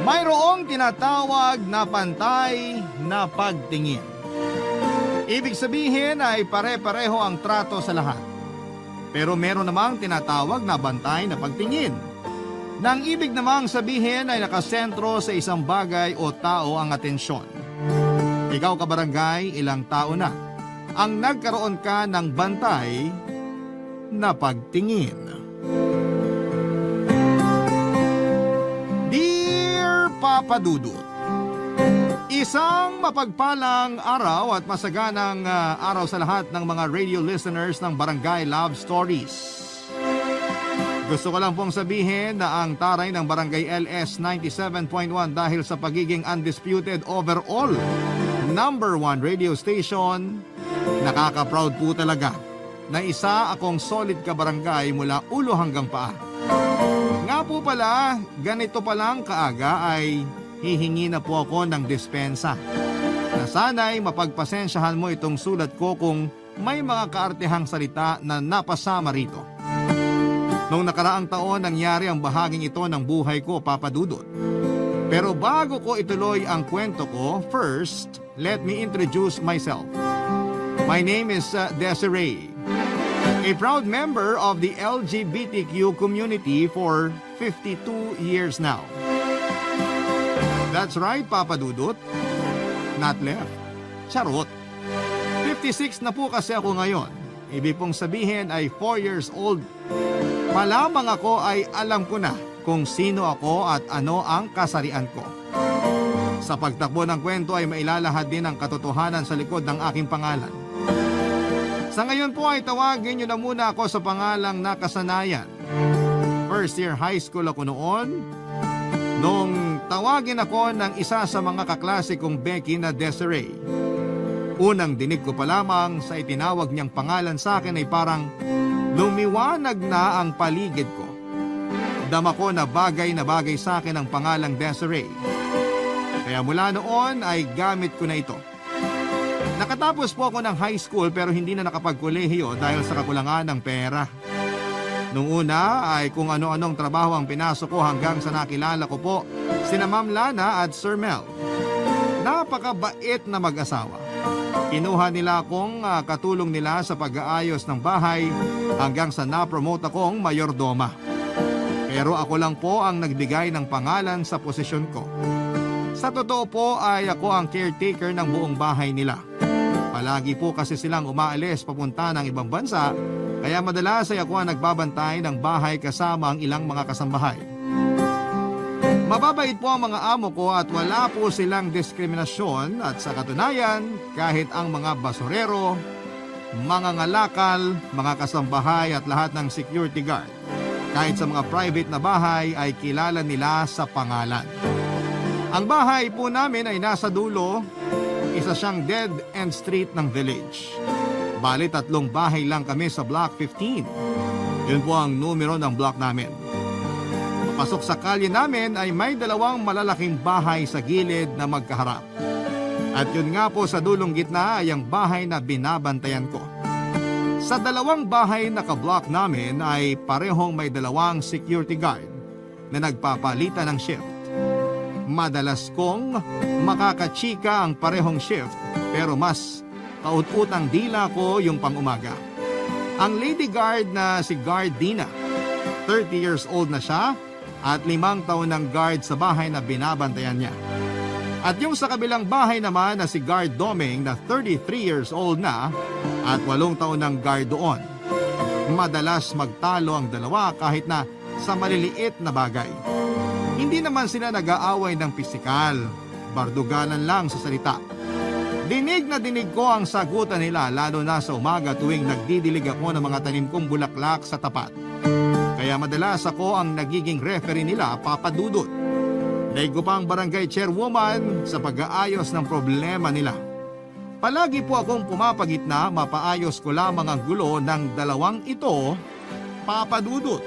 Mayroong tinatawag na pantay na pagtingin. Ibig sabihin ay pare-pareho ang trato sa lahat. Pero meron namang tinatawag na bantay na pagtingin. Nang ibig namang sabihin ay nakasentro sa isang bagay o tao ang atensyon. Ikaw kabarangay, ilang tao na ang nagkaroon ka ng bantay na pagtingin. Dear Papa Dudut, isang mapagpalang araw at masaganang araw sa lahat ng mga radio listeners ng Barangay Love Stories. Gusto ko lang pong sabihin na ang taray ng Barangay LS 97.1 dahil sa pagiging undisputed overall #1 radio station, nakaka-proud po talaga na isa akong solid kabarangay mula ulo hanggang paa. Nga po pala, ganito pa lang kaaga ay hihingi na po ako ng dispensa. Na sana'y mapagpasensyahan mo itong sulat ko kung may mga kaartehang salita na napasama rito. Noong nakaraang taon nangyari ang bahaging ito ng buhay ko, Papa Dudut. Pero bago ko ituloy ang kwento ko, first, let me introduce myself. My name is Desiree, a proud member of the LGBTQ community for 52 years now. That's right, Papa Dudut. Not left. Charot. 56 na po kasi ako ngayon. Ibig pong sabihin ay 4 years old. Malamang ako ay alam ko na kung sino ako at ano ang kasarian ko. Sa pagtakbo ng kwento ay mailalahad din ang katotohanan sa likod ng aking pangalan. Sa ngayon po ay tawagin niyo na muna ako sa pangalang nakasanayan. First year high school ako noon. Nung tawagin ako ng isa sa mga kaklase kong Becky na Desiree. Unang dinig ko pa lamang sa itinawag niyang pangalan sa akin ay parang lumiwanag na ang paligid ko. Dama ko na bagay sa akin ang pangalang Desiree. Kaya mula noon ay gamit ko na ito. Nakatapos po ako ng high school pero hindi na nakapagkolehiyo dahil sa kakulangan ng pera. Noong una ay kung ano-anong trabaho ang pinasok ko hanggang sa nakilala ko po sina Ma'am Lana at Sir Mel. Napakabait na mag-asawa. Kinuha nila akong katulong nila sa pag-aayos ng bahay hanggang sa na-promote akong mayordoma. Pero ako lang po ang nagbigay ng pangalan sa posisyon ko. Sa totoo po ay ako ang caretaker ng buong bahay nila. Palagi po kasi silang umaalis papunta ng ibang bansa, kaya madalas ay ako ang nagbabantay ng bahay kasama ang ilang mga kasambahay. Mababait po ang mga amo ko at wala po silang diskriminasyon at sa katunayan, kahit ang mga basurero, mga ngalakal, mga kasambahay at lahat ng security guard, kahit sa mga private na bahay ay kilala nila sa pangalan. Ang bahay po namin ay nasa dulo, isa siyang dead end street ng village. Bali 3 bahay lang kami sa block 15. Yun po ang numero ng block namin. Papasok sa kalye namin ay may 2 malalaking bahay sa gilid na magkaharap. At yun nga po sa dulong gitna ay ang bahay na binabantayan ko. Sa 2 bahay na ka-block namin ay parehong may 2 security guard na nagpapalitan ng shift. Madalas kong makakachika ang parehong shift pero mas kaut-utang dila ko yung pang-umaga. Ang lady guard na si Guard Dina, 30 years old na siya at 5 taon ng guard sa bahay na binabantayan niya. At yung sa kabilang bahay naman na si Guard Doming na 33 years old na at 8 taon ng guard doon. Madalas magtalo ang dalawa kahit na sa maliliit na bagay. Hindi naman sila nag-aaway ng pisikal, barduganan lang sa salita. Dinig na dinig ko ang sagutan nila lalo na sa umaga tuwing nagdidilig ako ng mga tanim kong bulaklak sa tapat. Kaya madalas ako ang nagiging referee nila, Papa Dudut. Naigo pa ang barangay chairwoman sa pag-aayos ng problema nila. Palagi po akong pumapagitna, mapaayos ko lamang ang gulo ng 2 ito, Papa Dudut.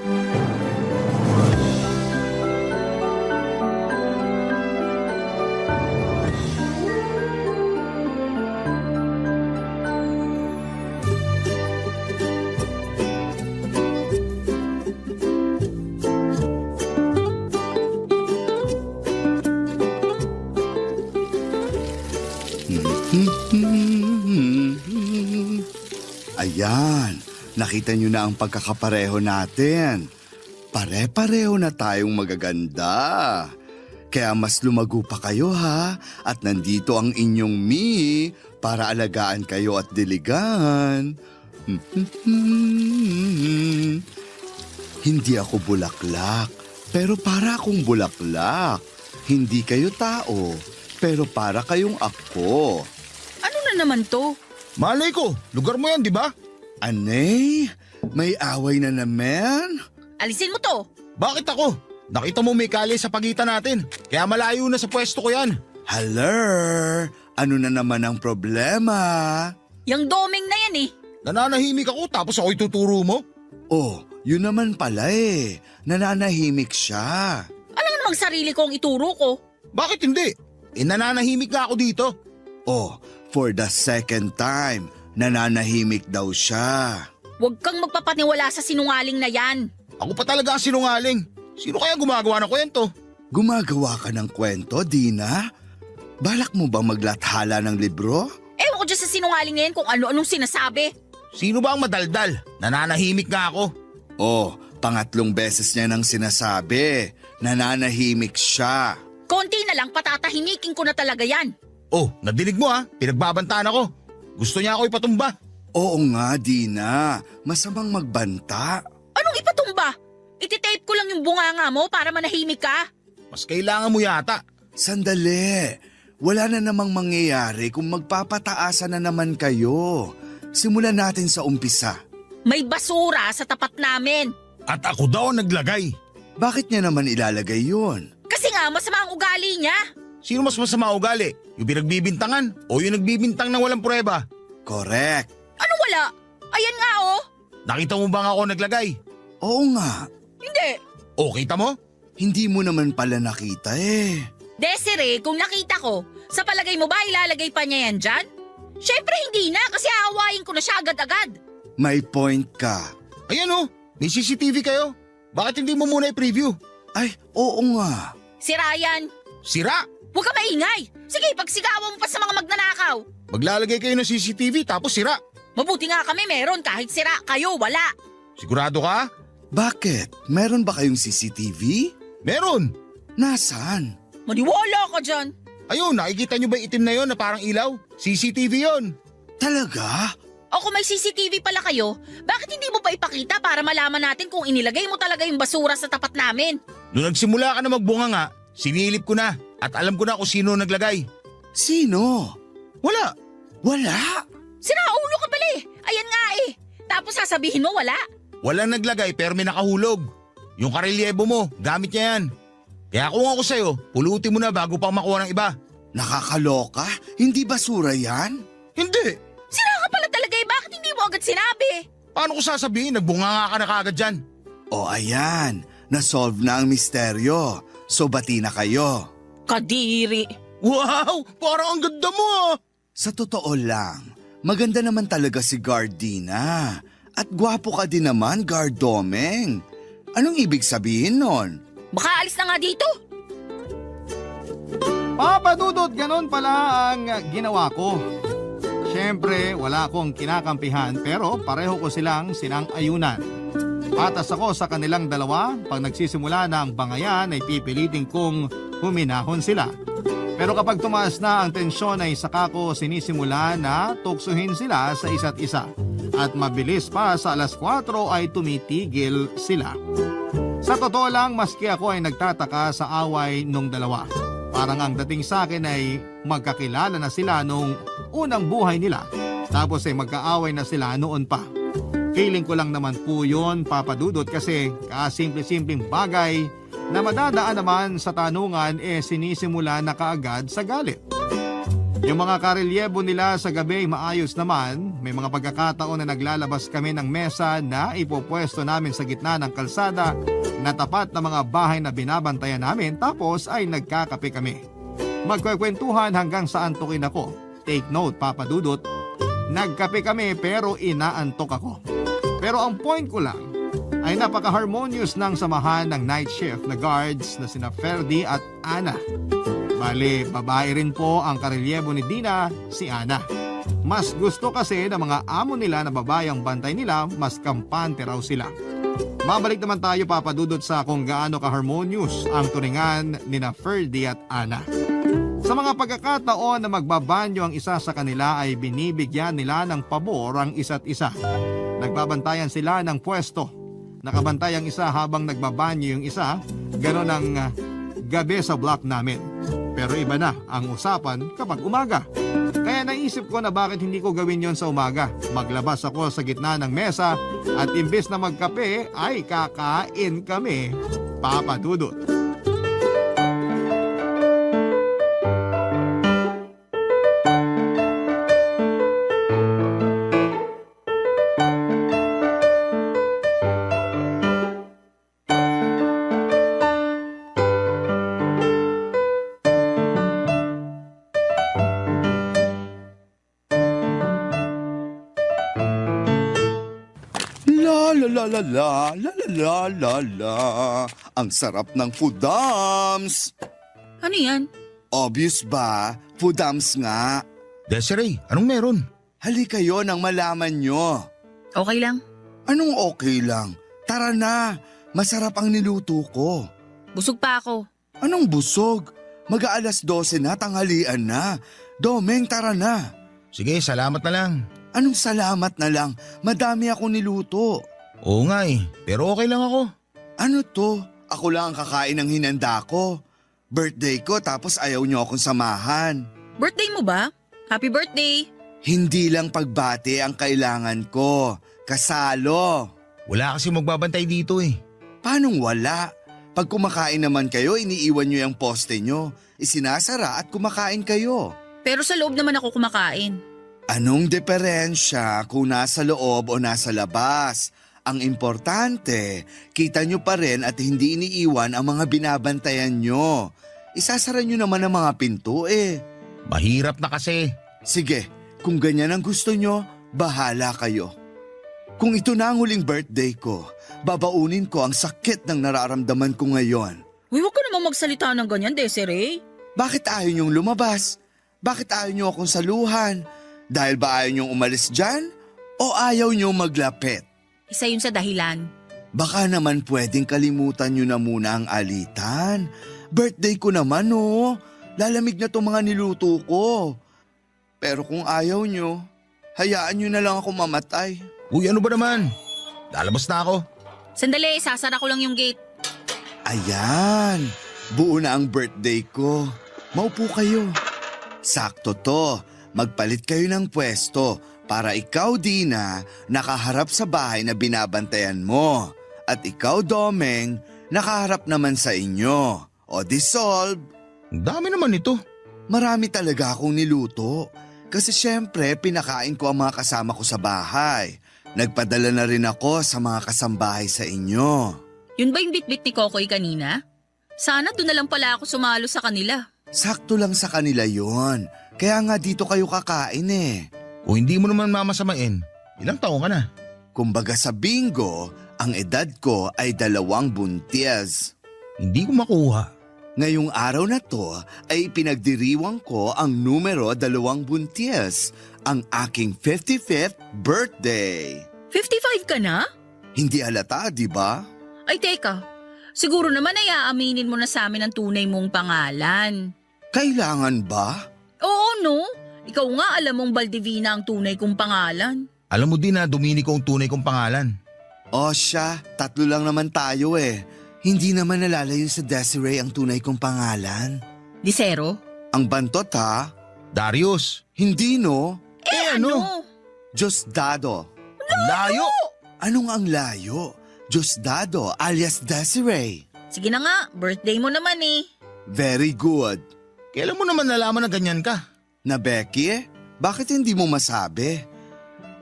Ayan, nakita nyo na ang pagkakapareho natin. Pare-pareho na tayong magaganda. Kaya mas lumago pa kayo ha, at nandito ang inyong Mi para alagaan kayo at diligan. Hindi ako bulaklak, pero para akong bulaklak. Hindi kayo tao, pero para kayong ako. Ano na naman to? Malay ko, lugar mo yan, di ba? Anay, may away na naman? Alisin mo to. Bakit ako? Nakita mo may kali sa pagitan natin. Kaya malayo na sa pwesto ko yan. Hello, ano na naman ang problema? Yang doming na yan eh. Nananahimik ako tapos ako'y tuturo mo? Oh, yun naman pala eh. Nananahimik siya. Alam namang sarili ko ang ituro ko. Bakit hindi? Nananahimik nga ako dito. Oh, for the second time, nananahimik daw siya. Huwag kang magpapaniwala sa sinungaling na yan. Ako pa talaga ang sinungaling. Sino kaya gumagawa ng kwento? Gumagawa ka ng kwento, Dina? Balak mo bang maglathala ng libro? Ewan ko dyan sa sinungaling na yan kung ano-anong sinasabi. Sino ba ang madaldal? Nananahimik nga ako. Oh, 3 beses niya nang sinasabi. Nananahimik siya. Konti na lang patatahimikin ko na talaga yan. Oh, nadinig mo ha? Pinagbabantaan ako. Gusto niya ako ipatumba. Oo nga, Dina. Masamang magbanta. Anong ipatumba? Ititape ko lang yung bunganga mo para manahimik ka. Mas kailangan mo yata. Sandali. Wala na namang mangyayari kung magpapataasan na naman kayo. Simulan natin sa umpisa. May basura sa tapat namin. At ako daw ang naglagay. Bakit niya naman ilalagay yun? Kasi nga masama ang ugali niya. Sino mas masama ugali? Yung pinagbibintangan o yung nagbibintang ng walang pruweba? Correct. Ano wala? Ayan nga oh. Nakita mo ba nga ako naglagay? Oo nga. Hindi. O, kita mo? Hindi mo naman pala nakita eh. Desiree, kung nakita ko, sa palagay mo ba ilalagay pa niya yan dyan? Syempre hindi na kasi aawayin ko na siya agad-agad. May point ka. Ayan oh, may CCTV kayo. Bakit hindi mo muna i-preview? Ay, oo nga. Si Ryan, Sira! huwag ka maingay. Sige, pagsigawan mo pa sa mga magnanakaw. Maglalagay kayo ng CCTV tapos sira. Mabuti nga kami meron kahit sira. Kayo, wala. Sigurado ka? Bakit? Meron ba kayong CCTV? Meron! Nasaan? Maniwala ka dyan. Ayun, nakikita nyo ba yung itim na yon na parang ilaw? CCTV yon. Talaga? O kung may CCTV pala kayo, bakit hindi mo pa ipakita para malaman natin kung inilagay mo talaga yung basura sa tapat namin? Nung nagsimula ka na magbunga nga, sinilip ko na at alam ko na kung sino naglagay. Sino? Wala! Wala? Sira ulo ka pala eh. Ayan nga eh. Tapos sasabihin mo wala. Walang naglagay pero may nakahulog. Yung karelyebo mo, gamit niya yan. Kaya kung ako sa'yo, pulutin mo na bago pang makuha ng iba. Nakakaloka? Hindi basura yan? Hindi! Sira ka pala talaga eh. Bakit hindi mo agad sinabi? Paano ko sasabihin? Nagbunga nga ka na kagad dyan. O ayan, nasolve na ang misteryo. So bati na kayo. Kadiri. Wow! Parang ang ganda mo ah! Sa totoo lang, maganda naman talaga si Gardina. At gwapo ka din naman, Gardomeng. Anong ibig sabihin nun? Baka alis na nga dito. Papa Dudut, ganun pala ang ginawa ko. Siyempre, wala akong kinakampihan pero pareho ko silang sinang-ayunan. Patas ako sa kanilang dalawa, pag nagsisimula na ang bangayan ay pipilitin kong huminahon sila. Pero kapag tumaas na ang tensyon ay saka ko sinisimula na tuksuhin sila sa isa't isa. At mabilis pa sa 4:00 ay tumitigil sila. Sa totoo lang, maski ako ay nagtataka sa away nung dalawa. Parang ang dating sa akin ay magkakilala na sila nung unang buhay nila. Tapos ay magkaaway na sila noon pa. Feeling ko lang naman po yun, Papa Dudut, kasi kasimple-simpleng bagay na madadaan naman sa tanungan sinisimula na kaagad sa galit. Yung mga karelyebo nila sa gabi ay maayos naman. May mga pagkakataon na naglalabas kami ng mesa na ipopwesto namin sa gitna ng kalsada na tapat na mga bahay na binabantayan namin, tapos ay nagkakape kami. Magkwekwentuhan hanggang sa antukin ako. Take note, Papa Dudut, nagkape kami pero inaantok ako. Pero ang point ko lang ay napaka-harmonious ng samahan ng night shift na guards na sina Ferdy at Ana. Bale, babae rin po ang karelyebo ni Dina, si Ana. Mas gusto kasi ng mga amo nila na babae ang bantay nila, mas kampante raw sila. Babalik naman tayo, Papa Dudut, sa kung gaano ka-harmonious ang turingan ni na Ferdy at Ana. Sa mga pagkakataon na magbabanyo ang isa sa kanila ay binibigyan nila ng pabor ang isa't isa. Nagbabantayan sila ng pwesto. Nakabantay ang isa habang nagbabanyo yung isa. Ganon ang gabi sa block namin. Pero iba na ang usapan kapag umaga. Kaya naisip ko na bakit hindi ko gawin yon sa umaga. Maglabas ako sa gitna ng mesa at imbes na magkape ay kakain kami. Papa Dudut. La la la la la la la la. Ang sarap ng Fudams. Ano yan? Obvious ba? Fudams nga. Desiree, anong meron? Hali kayo nang malaman nyo. Okay lang. Anong okay lang? Tara na. Masarap ang niluto ko. Busog pa ako. Anong busog? Mag-aalas 12 na, tanghalian na. Domeng, tara na. Sige, salamat na lang. Anong salamat na lang? Madami akong niluto. Oo nga pero okay lang ako. Ano to? Ako lang ang kakain ng hinanda ko. Birthday ko tapos ayaw niyo akong samahan. Birthday mo ba? Happy birthday! Hindi lang pagbati ang kailangan ko. Kasalo. Wala kasi magbabantay dito Paanong wala? Pag kumakain naman kayo, iniiwan niyo yung poste niyo. Isinasara at kumakain kayo. Pero sa loob naman ako kumakain. Anong diferensya kung nasa loob o nasa labas? Ang importante, kita nyo pa rin at hindi iniiwan ang mga binabantayan nyo. Isasara nyo naman ang mga pinto Mahirap na kasi. Sige, Kung ganyan ang gusto nyo, bahala kayo. Kung ito na ang huling birthday ko, babaunin ko ang sakit ng nararamdaman ko ngayon. Uy, huwag ka naman magsalita ng ganyan, Desiree. Bakit ayaw niyong lumabas? Bakit ayaw niyo akong saluhan? Dahil ba ayaw niyong umalis dyan? O ayaw niyong maglapit? Isa yun sa dahilan. Baka naman pwedeng kalimutan niyo na muna ang alitan. Birthday ko naman oh. Lalamig na itong mga niluto ko. Pero kung ayaw niyo, hayaan niyo na lang ako mamatay. Uy, ano ba naman? Lalabas na ako. Sandali, sasara ko lang yung gate. Ayan, buo na ang birthday ko. Maupo kayo. Sakto to, magpalit kayo ng pwesto para ikaw, Dina, nakaharap sa bahay na binabantayan mo. At ikaw, Domeng, nakaharap naman sa inyo. O dissolve. Ang dami naman ito. Marami talaga akong niluto. Kasi syempre, pinakain ko ang mga kasama ko sa bahay. Nagpadala na rin ako sa mga kasambahay sa inyo. Yun ba yung bitbit ni Kokoy kanina? Sana doon na lang pala ako sumalo sa kanila. Sakto lang sa kanila yon. Kaya nga dito kayo kakain eh. O hindi mo naman mamasamain. Ilang taong ka na? Kumbaga sa bingo, ang edad ko ay 2 buntis. Hindi ko makuha. Ngayong araw na to ay pinagdiriwang ko ang numero 2 buntis, ang aking 55th birthday. 55 ka na? Hindi halata, di ba? Ay teka, siguro naman ay aaminin mo na sa amin ang tunay mong pangalan. Kailangan ba? Oo no, ikaw nga alam mong Valdivina ang tunay kong pangalan. Alam mo din na Dominico ang tunay kong pangalan. O siya, 3 lang naman tayo eh. Hindi naman nalalayo sa Desiree ang tunay kong pangalan. Disero? Ang bantot ha? Darius. Hindi no? Ano? Diosdado. Layo! Anong ang layo? Diosdado alias Desiree. Sige na nga, birthday mo naman eh. Very good. Kailan mo naman nalaman na ganyan ka? Na Becky, bakit hindi mo masabi?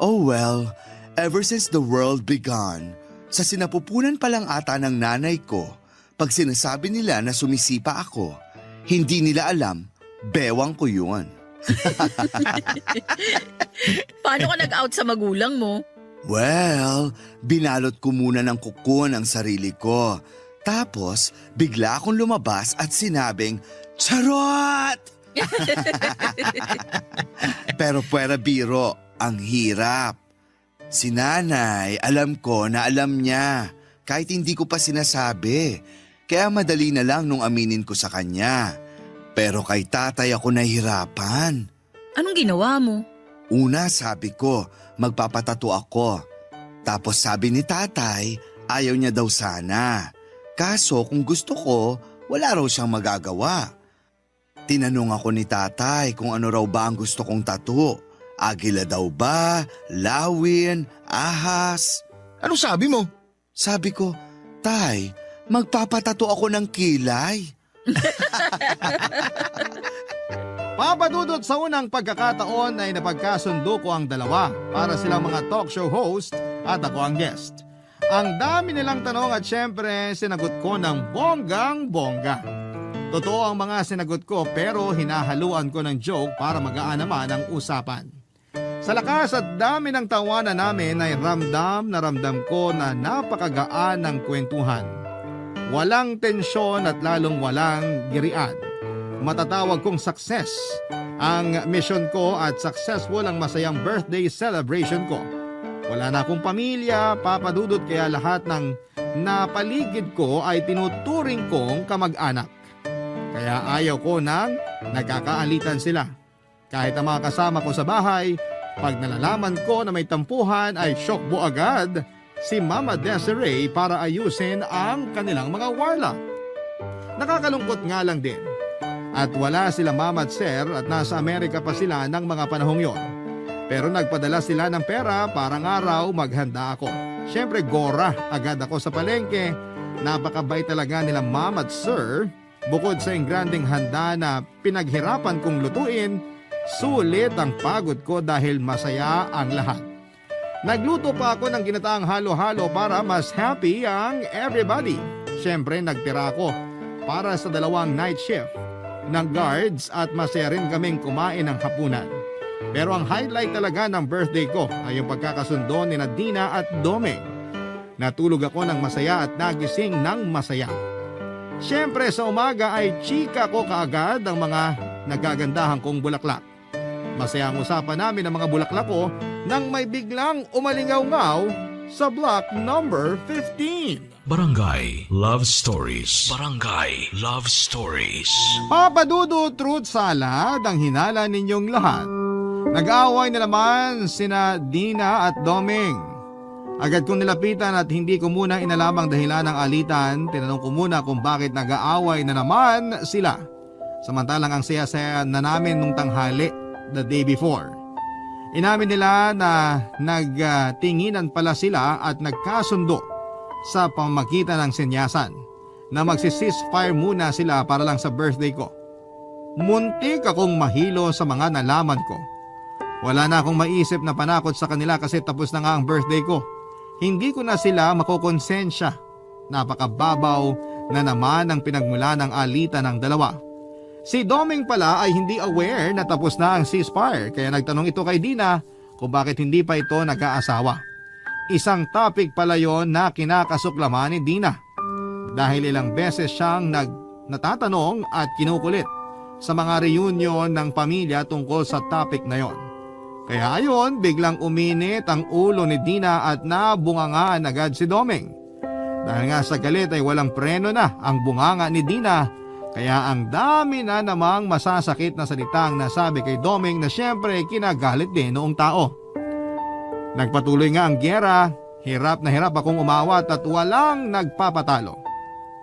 Oh well, ever since the world began, sa sinapupunan pa lang ata ng nanay ko, pag sinasabi nila na sumisipa ako, hindi nila alam, bewang ko yun. Paano ka nag-out sa magulang mo? Well, binalot ko muna ng kukun ang sarili ko. Tapos, bigla akong lumabas at sinabing, charot! Pero puwera biro, ang hirap. Si nanay, alam ko na alam niya, kahit hindi ko pa sinasabi. Kaya madali na lang nung aminin ko sa kanya. Pero kay tatay ako nahihirapan. Anong ginawa mo? Una sabi ko, magpapatato ako. Tapos sabi ni tatay, ayaw niya daw sana. Kaso kung gusto ko, wala raw siyang magagawa. Tinanong ako ni tatay kung ano raw ba ang gusto kong tato. Agila daw ba? Lawin? Ahas? Ano sabi mo? Sabi ko, Tay, magpapatato ako ng kilay. Papadudot sa unang pagkakataon ay napagkasundo ko ang dalawa para silang mga talk show host at ako ang guest. Ang dami nilang tanong at syempre sinagot ko ng bonggang-bongga. Totoo ang mga sinagot ko pero hinahaluan ko ng joke para magaan naman ang usapan. Sa lakas at dami ng tawanan namin ay ramdam na ramdam ko na napakagaan ng kwentuhan. Walang tensyon at lalong walang girian. Matatawag kong success ang mission ko at successful ang masayang birthday celebration ko. Wala na akong pamilya, papadudot kaya lahat ng napaligid ko ay tinuturing kong kamag-anak. Kaya ayaw ko nang nagkakaalitan sila. Kahit ang mga kasama ko sa bahay, pag nalalaman ko na may tampuhan ay syokbo agad si Mama Desiree para ayusin ang kanilang mga warla. Nakakalungkot nga lang din. At wala sila Mama at Sir at nasa Amerika pa sila ng mga panahong yon. Pero nagpadala sila ng pera para araw maghanda ako. Siyempre gora agad ako sa palengke. Napakabait talaga nila Mama at Sir. Bukod sa ingranding handa na pinaghirapan kong lutuin, sulit ang pagod ko dahil masaya ang lahat. Nagluto pa ako ng ginataang halo-halo para mas happy ang everybody. Siyempre nagtira ako para sa 2 night shift ng guards at masaya rin kaming kumain ng hapunan. Pero ang highlight talaga ng birthday ko ay yung pagkakasundo ni Dina at Domeng. Natulog ako ng masaya at nagising ng masaya. Siyempre sa umaga ay chika ko kaagad ang mga nagagandahan kong bulaklak. Masaya ang usapan namin ng mga bulaklak ko nang may biglang umalingaw-ngaw sa block number 15. Barangay Love Stories. Barangay Love Stories. Papa Dudu Truth Salad ang hinala ninyong lahat. Nag-aaway na naman sina Dina at Domeng. Agad kong nilapitan at hindi ko muna inalamang dahilan ng alitan. Tinanong ko muna kung bakit nag-aaway na naman sila. Samantalang ang saya-saya na namin nung tanghali the day before. Inamin nila na nagtinginan pala sila at nagkasundo sa pamagitan ng senyasan na magsi-ceasefire muna sila para lang sa birthday ko. Muntik akong mahilo sa mga nalaman ko. Wala na akong maisip na panakot sa kanila kasi tapos na nga ang birthday ko. Hindi ko na sila makokonsensya. Napakababaw na naman ang pinagmula ng alitan ng dalawa. Si Domeng pala ay hindi aware na tapos na ang ceasefire kaya nagtanong ito kay Dina kung bakit hindi pa ito nag-aasawa. Isang topic pala yon na kinakasuklaman ni Dina dahil ilang beses siyang natatanong at kinukulit sa mga reunion ng pamilya tungkol sa topic na yon. Kaya ayon, biglang uminit ang ulo ni Dina at nabungangaan agad si Domeng. Dahil nga sa galit ay walang preno na ang bunganga ni Dina, kaya ang dami na namang masasakit na salitang nasabi kay Domeng na siyempre kinagalit din noong tao. Nagpatuloy nga ang gyera, hirap na hirap akong umawat at walang nagpapatalo.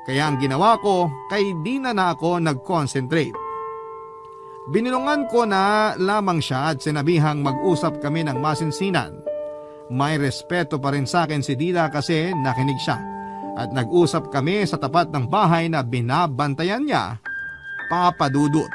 Kaya ang ginawa ko, kay Dina na ako nag-concentrate. Binilungan ko na lamang siya at sinabihang mag-usap kami ng masinsinan. May respeto pa rin sa akin si Dina kasi nakinig siya. At nag-usap kami sa tapat ng bahay na binabantayan niya, Papa Dudut.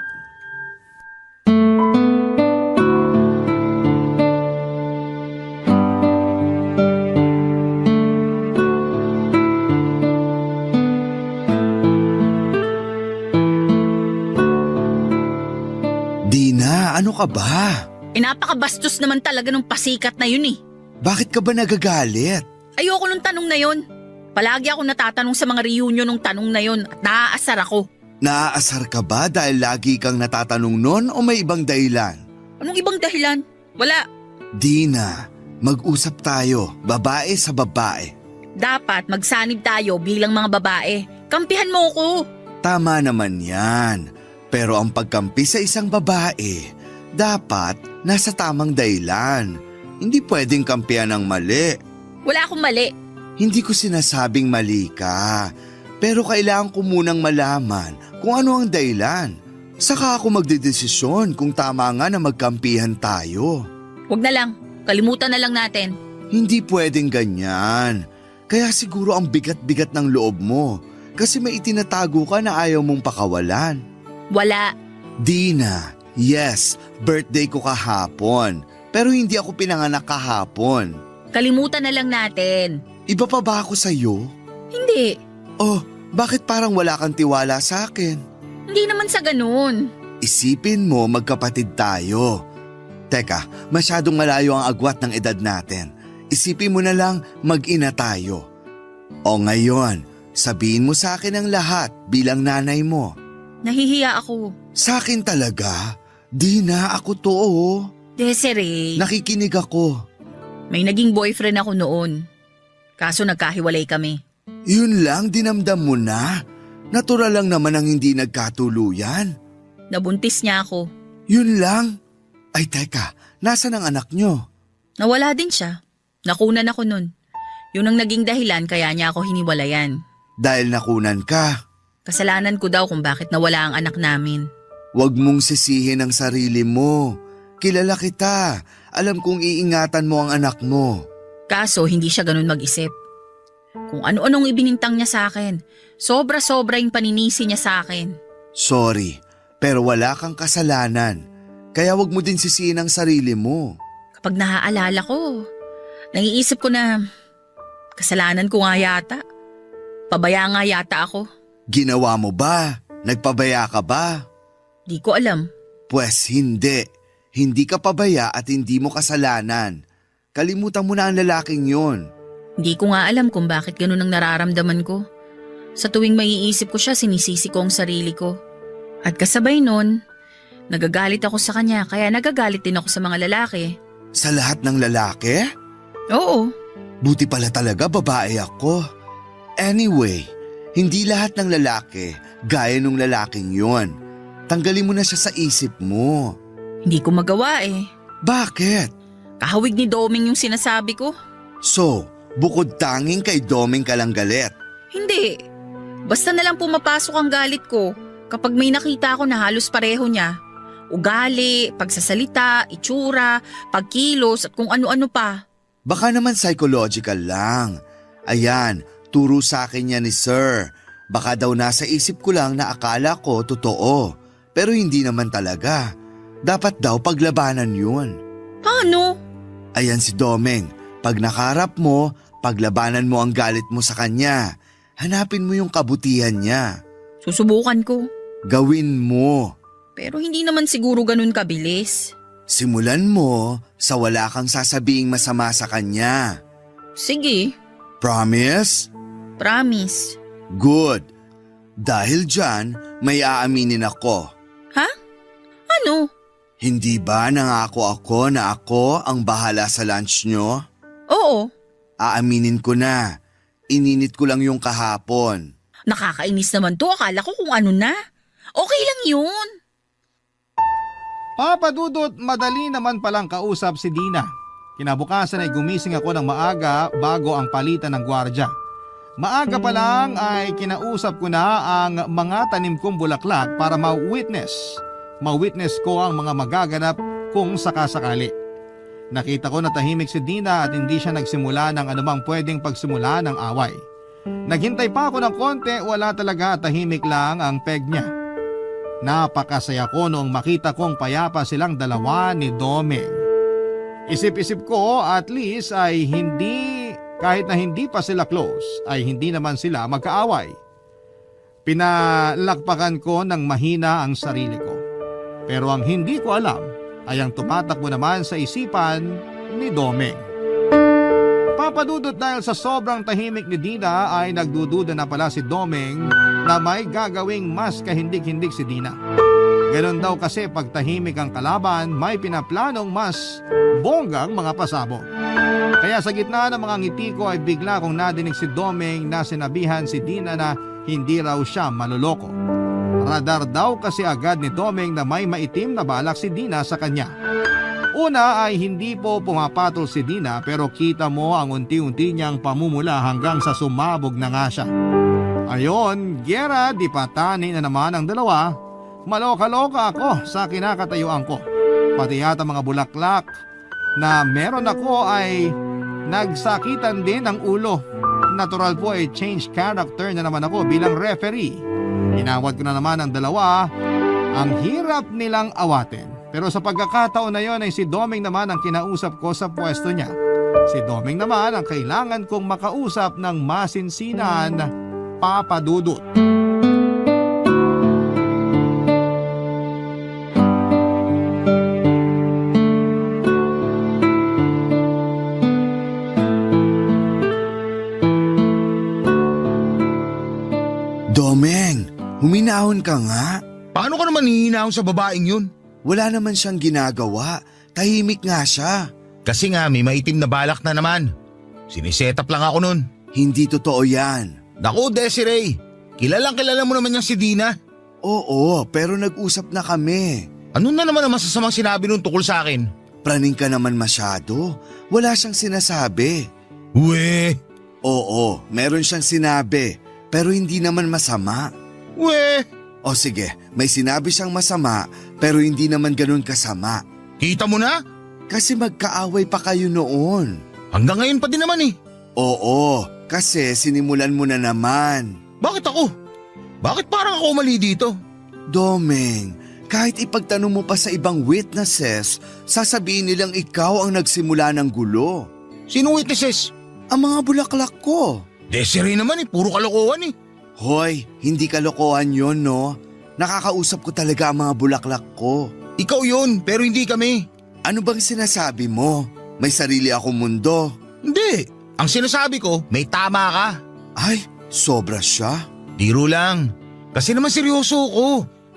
Dina, ano ka ba? Napakabastos naman talaga ng pasikat na yun eh. Bakit ka ba nagagalit? Ayoko nung tanong na yun. Palagi ako natatanong sa mga reunion ng tanong na yun at naaasar ako. Naaasar ka ba dahil lagi kang natatanong nun o may ibang dahilan? Anong ibang dahilan? Wala. Dina, mag-usap tayo, babae sa babae. Dapat magsanib tayo bilang mga babae. Kampihan mo ko. Tama naman yan. Pero ang pagkampi sa isang babae, dapat nasa tamang dahilan. Hindi pwedeng kampihan ng mali. Wala akong mali. Hindi ko sinasabing mali ka. Pero kailangan ko munang malaman kung ano ang dahilan. Saka ako magdedesisyon kung tama nga na magkampihan tayo. Huwag na lang. Kalimutan na lang natin. Hindi pwedeng ganyan. Kaya siguro ang bigat-bigat ng loob mo. Kasi may itinatago ka na ayaw mong pakawalan. Wala. Dina, yes, birthday ko kahapon. Pero hindi ako pinanganak kahapon. Kalimutan na lang natin. Iba pa ba ako sa'yo? Hindi. Oh, bakit parang wala kang tiwala sa akin? Hindi naman sa ganun. Isipin mo magkapatid tayo. Teka, masyadong malayo ang agwat ng edad natin. Isipin mo na lang mag-ina tayo. O ngayon, sabihin mo sa akin ang lahat bilang nanay mo. Nahihiya ako. Sa akin talaga? Dina, ako to oh. Desiree. Nakikinig ako. May naging boyfriend ako noon. Kaso nagkahiwalay kami. Yun lang, dinamdam mo na? Natural lang naman ang hindi nagkatuluyan. Nabuntis niya ako. Yun lang? Ay teka, nasan ang anak nyo? Nawala din siya. Nakunan ako nun. Yun ang naging dahilan kaya niya ako hiniwalayan. Dahil nakunan ka. Kasalanan ko daw kung bakit nawala ang anak namin. Huwag mong sisihin ang sarili mo. Kilala kita. Alam kong iingatan mo ang anak mo. Kaso hindi siya ganun mag-isip. Kung ano-anong ibinintang niya sa akin. Sobra-sobra yung paninisi niya sa akin. Sorry, pero wala kang kasalanan. Kaya huwag mo din sisihin ang sarili mo. Kapag naaalala ko, naiisip ko na kasalanan ko nga yata. Pabaya nga yata ako. Ginawa mo ba? Nagpabaya ka ba? Di ko alam. Pwes hindi. Hindi ka pabaya at hindi mo kasalanan. Kalimutan mo na ang lalaking yon. Hindi ko nga alam kung bakit ganun ang nararamdaman ko. Sa tuwing maiisip ko siya, sinisisi ko ang sarili ko. At kasabay nun, nagagalit ako sa kanya kaya nagagalit din ako sa mga lalaki. Sa lahat ng lalaki? Oo, Buti pala talaga babae ako. Anyway, hindi lahat ng lalaki gaya nung lalaking yon. Tanggalin mo na siya sa isip mo. hindi ko magawa eh. Bakit? Kahawig ni Doming yung sinasabi ko. So, bukod tanging kay Doming ka lang galit. Hindi. Basta na lang pumapasok ang galit ko kapag may nakita ako na halos pareho niya. Ugali, pagsasalita, itsura, pagkilos at kung ano-ano pa. Baka naman psychological lang. Ayan, turo sa akin niya ni Sir. Baka daw nasa isip ko lang na akala ko totoo. Pero hindi naman talaga. Dapat daw paglabanan yun. Paano? Ayan si Domeng. Pag nakaharap mo, paglabanan mo ang galit mo sa kanya. Hanapin mo yung kabutihan niya. Susubukan ko. Gawin mo. Pero hindi naman siguro ganun kabilis. Simulan mo sa wala kang sasabing masama sa kanya. Sige, Promise? promise. Good. Dahil dyan, may aaminin ako. Ha? Ano? Hindi ba nangako ako na ako ang bahala sa lunch nyo? Oo, Aaminin ko na. Ininit ko lang yung kahapon. nakakainis naman to. Akala ko kung ano na. Okay lang yun. Papa Dudut, madali naman palang kausap si Dina. Kinabukasan ay gumising ako ng maaga bago ang palitan ng gwardya. Maaga pa lang ay kinausap ko na ang mga tanim kong bulaklak para ma-witness ko ang mga magaganap kung sakasakali. Nakita ko na tahimik si Dina at hindi siya nagsimula ng anumang pwedeng pagsimula ng away. Naghintay pa ako ng konti, wala talaga, tahimik lang ang peg niya. Napakasaya ko noong makita kong payapa silang dalawa ni Domeng. Isip-isip ko at least ay kahit na hindi pa sila close, ay hindi naman sila magkaaway. Pinalakpakan ko ng mahina ang sarili ko. Pero ang hindi ko alam ay ang tumatakbo naman sa isipan ni Domeng. Papadudot dahil sa sobrang tahimik ni Dina ay nagdududa na pala si Domeng na may gagawing mas kahindig-hindig si Dina. Ganon daw kasi pag tahimik ang kalaban, may pinaplanong mas bonggang mga pasabog. Kaya sa gitna ng mga ngiti ko ay bigla kong nadinig si Domeng na sinabihan si Dina na hindi raw siya maluloko. Radar daw kasi agad ni Domeng na may maitim na balak si Dina sa kanya. Una ay hindi po pumapatol si Dina pero kita mo ang unti-unti niyang pamumula hanggang sa sumabog na nga siya. Ayon, gera di patani na naman ang dalawa. Maloka-loka ako sa kinakatayuan ko. Pati yata mga bulaklak na meron ako ay nagsakitan din ng ulo. Natural po ay change character na naman ako bilang referee. Inawat ko na naman ang dalawa. Ang hirap nilang awatin. Pero sa pagkakataon na yon ay si Domeng naman ang kinausap ko sa pwesto niya. Si Domeng naman ang kailangan kong makausap ng masinsinan, Papa Dudut. Domeng, huminahon ka nga. Paano ka naman hihinahon sa babaeng yun? Wala naman siyang ginagawa. Tahimik nga siya. Kasi nga may maitim na balak na naman. Sinisetap lang ako nun. Hindi totoo yan. Naku Desiree, kilala mo naman yung si Dina. Oo, pero nag-usap na kami. Ano na naman ang masasamang sinabi nun tukol sa akin? Praning ka naman masyado. Wala siyang sinasabi. We, Oo, meron siyang sinabi. Pero hindi naman masama. we, O sige, may sinabi siyang masama pero hindi naman ganun kasama. kita mo na? Kasi magkaaway pa kayo noon. Hanggang ngayon pa din naman eh. Oo, kasi sinimulan mo na naman. Bakit ako? Bakit parang ako mali dito? Domeng, kahit ipagtanong mo pa sa ibang witnesses, sasabihin nilang ikaw ang nagsimula ng gulo. Sino witnesses? Ang mga bulaklak ko. Desiree naman eh, puro kalokohan eh. Hoy, hindi kalokohan yon no? Nakakausap ko talaga ang mga bulaklak ko. Ikaw yun, pero hindi kami. Ano bang sinasabi mo? May sarili akong mundo. Hindi. Ang sinasabi ko, may tama ka. Ay, sobra siya. Biro lang. Kasi naman seryoso ko.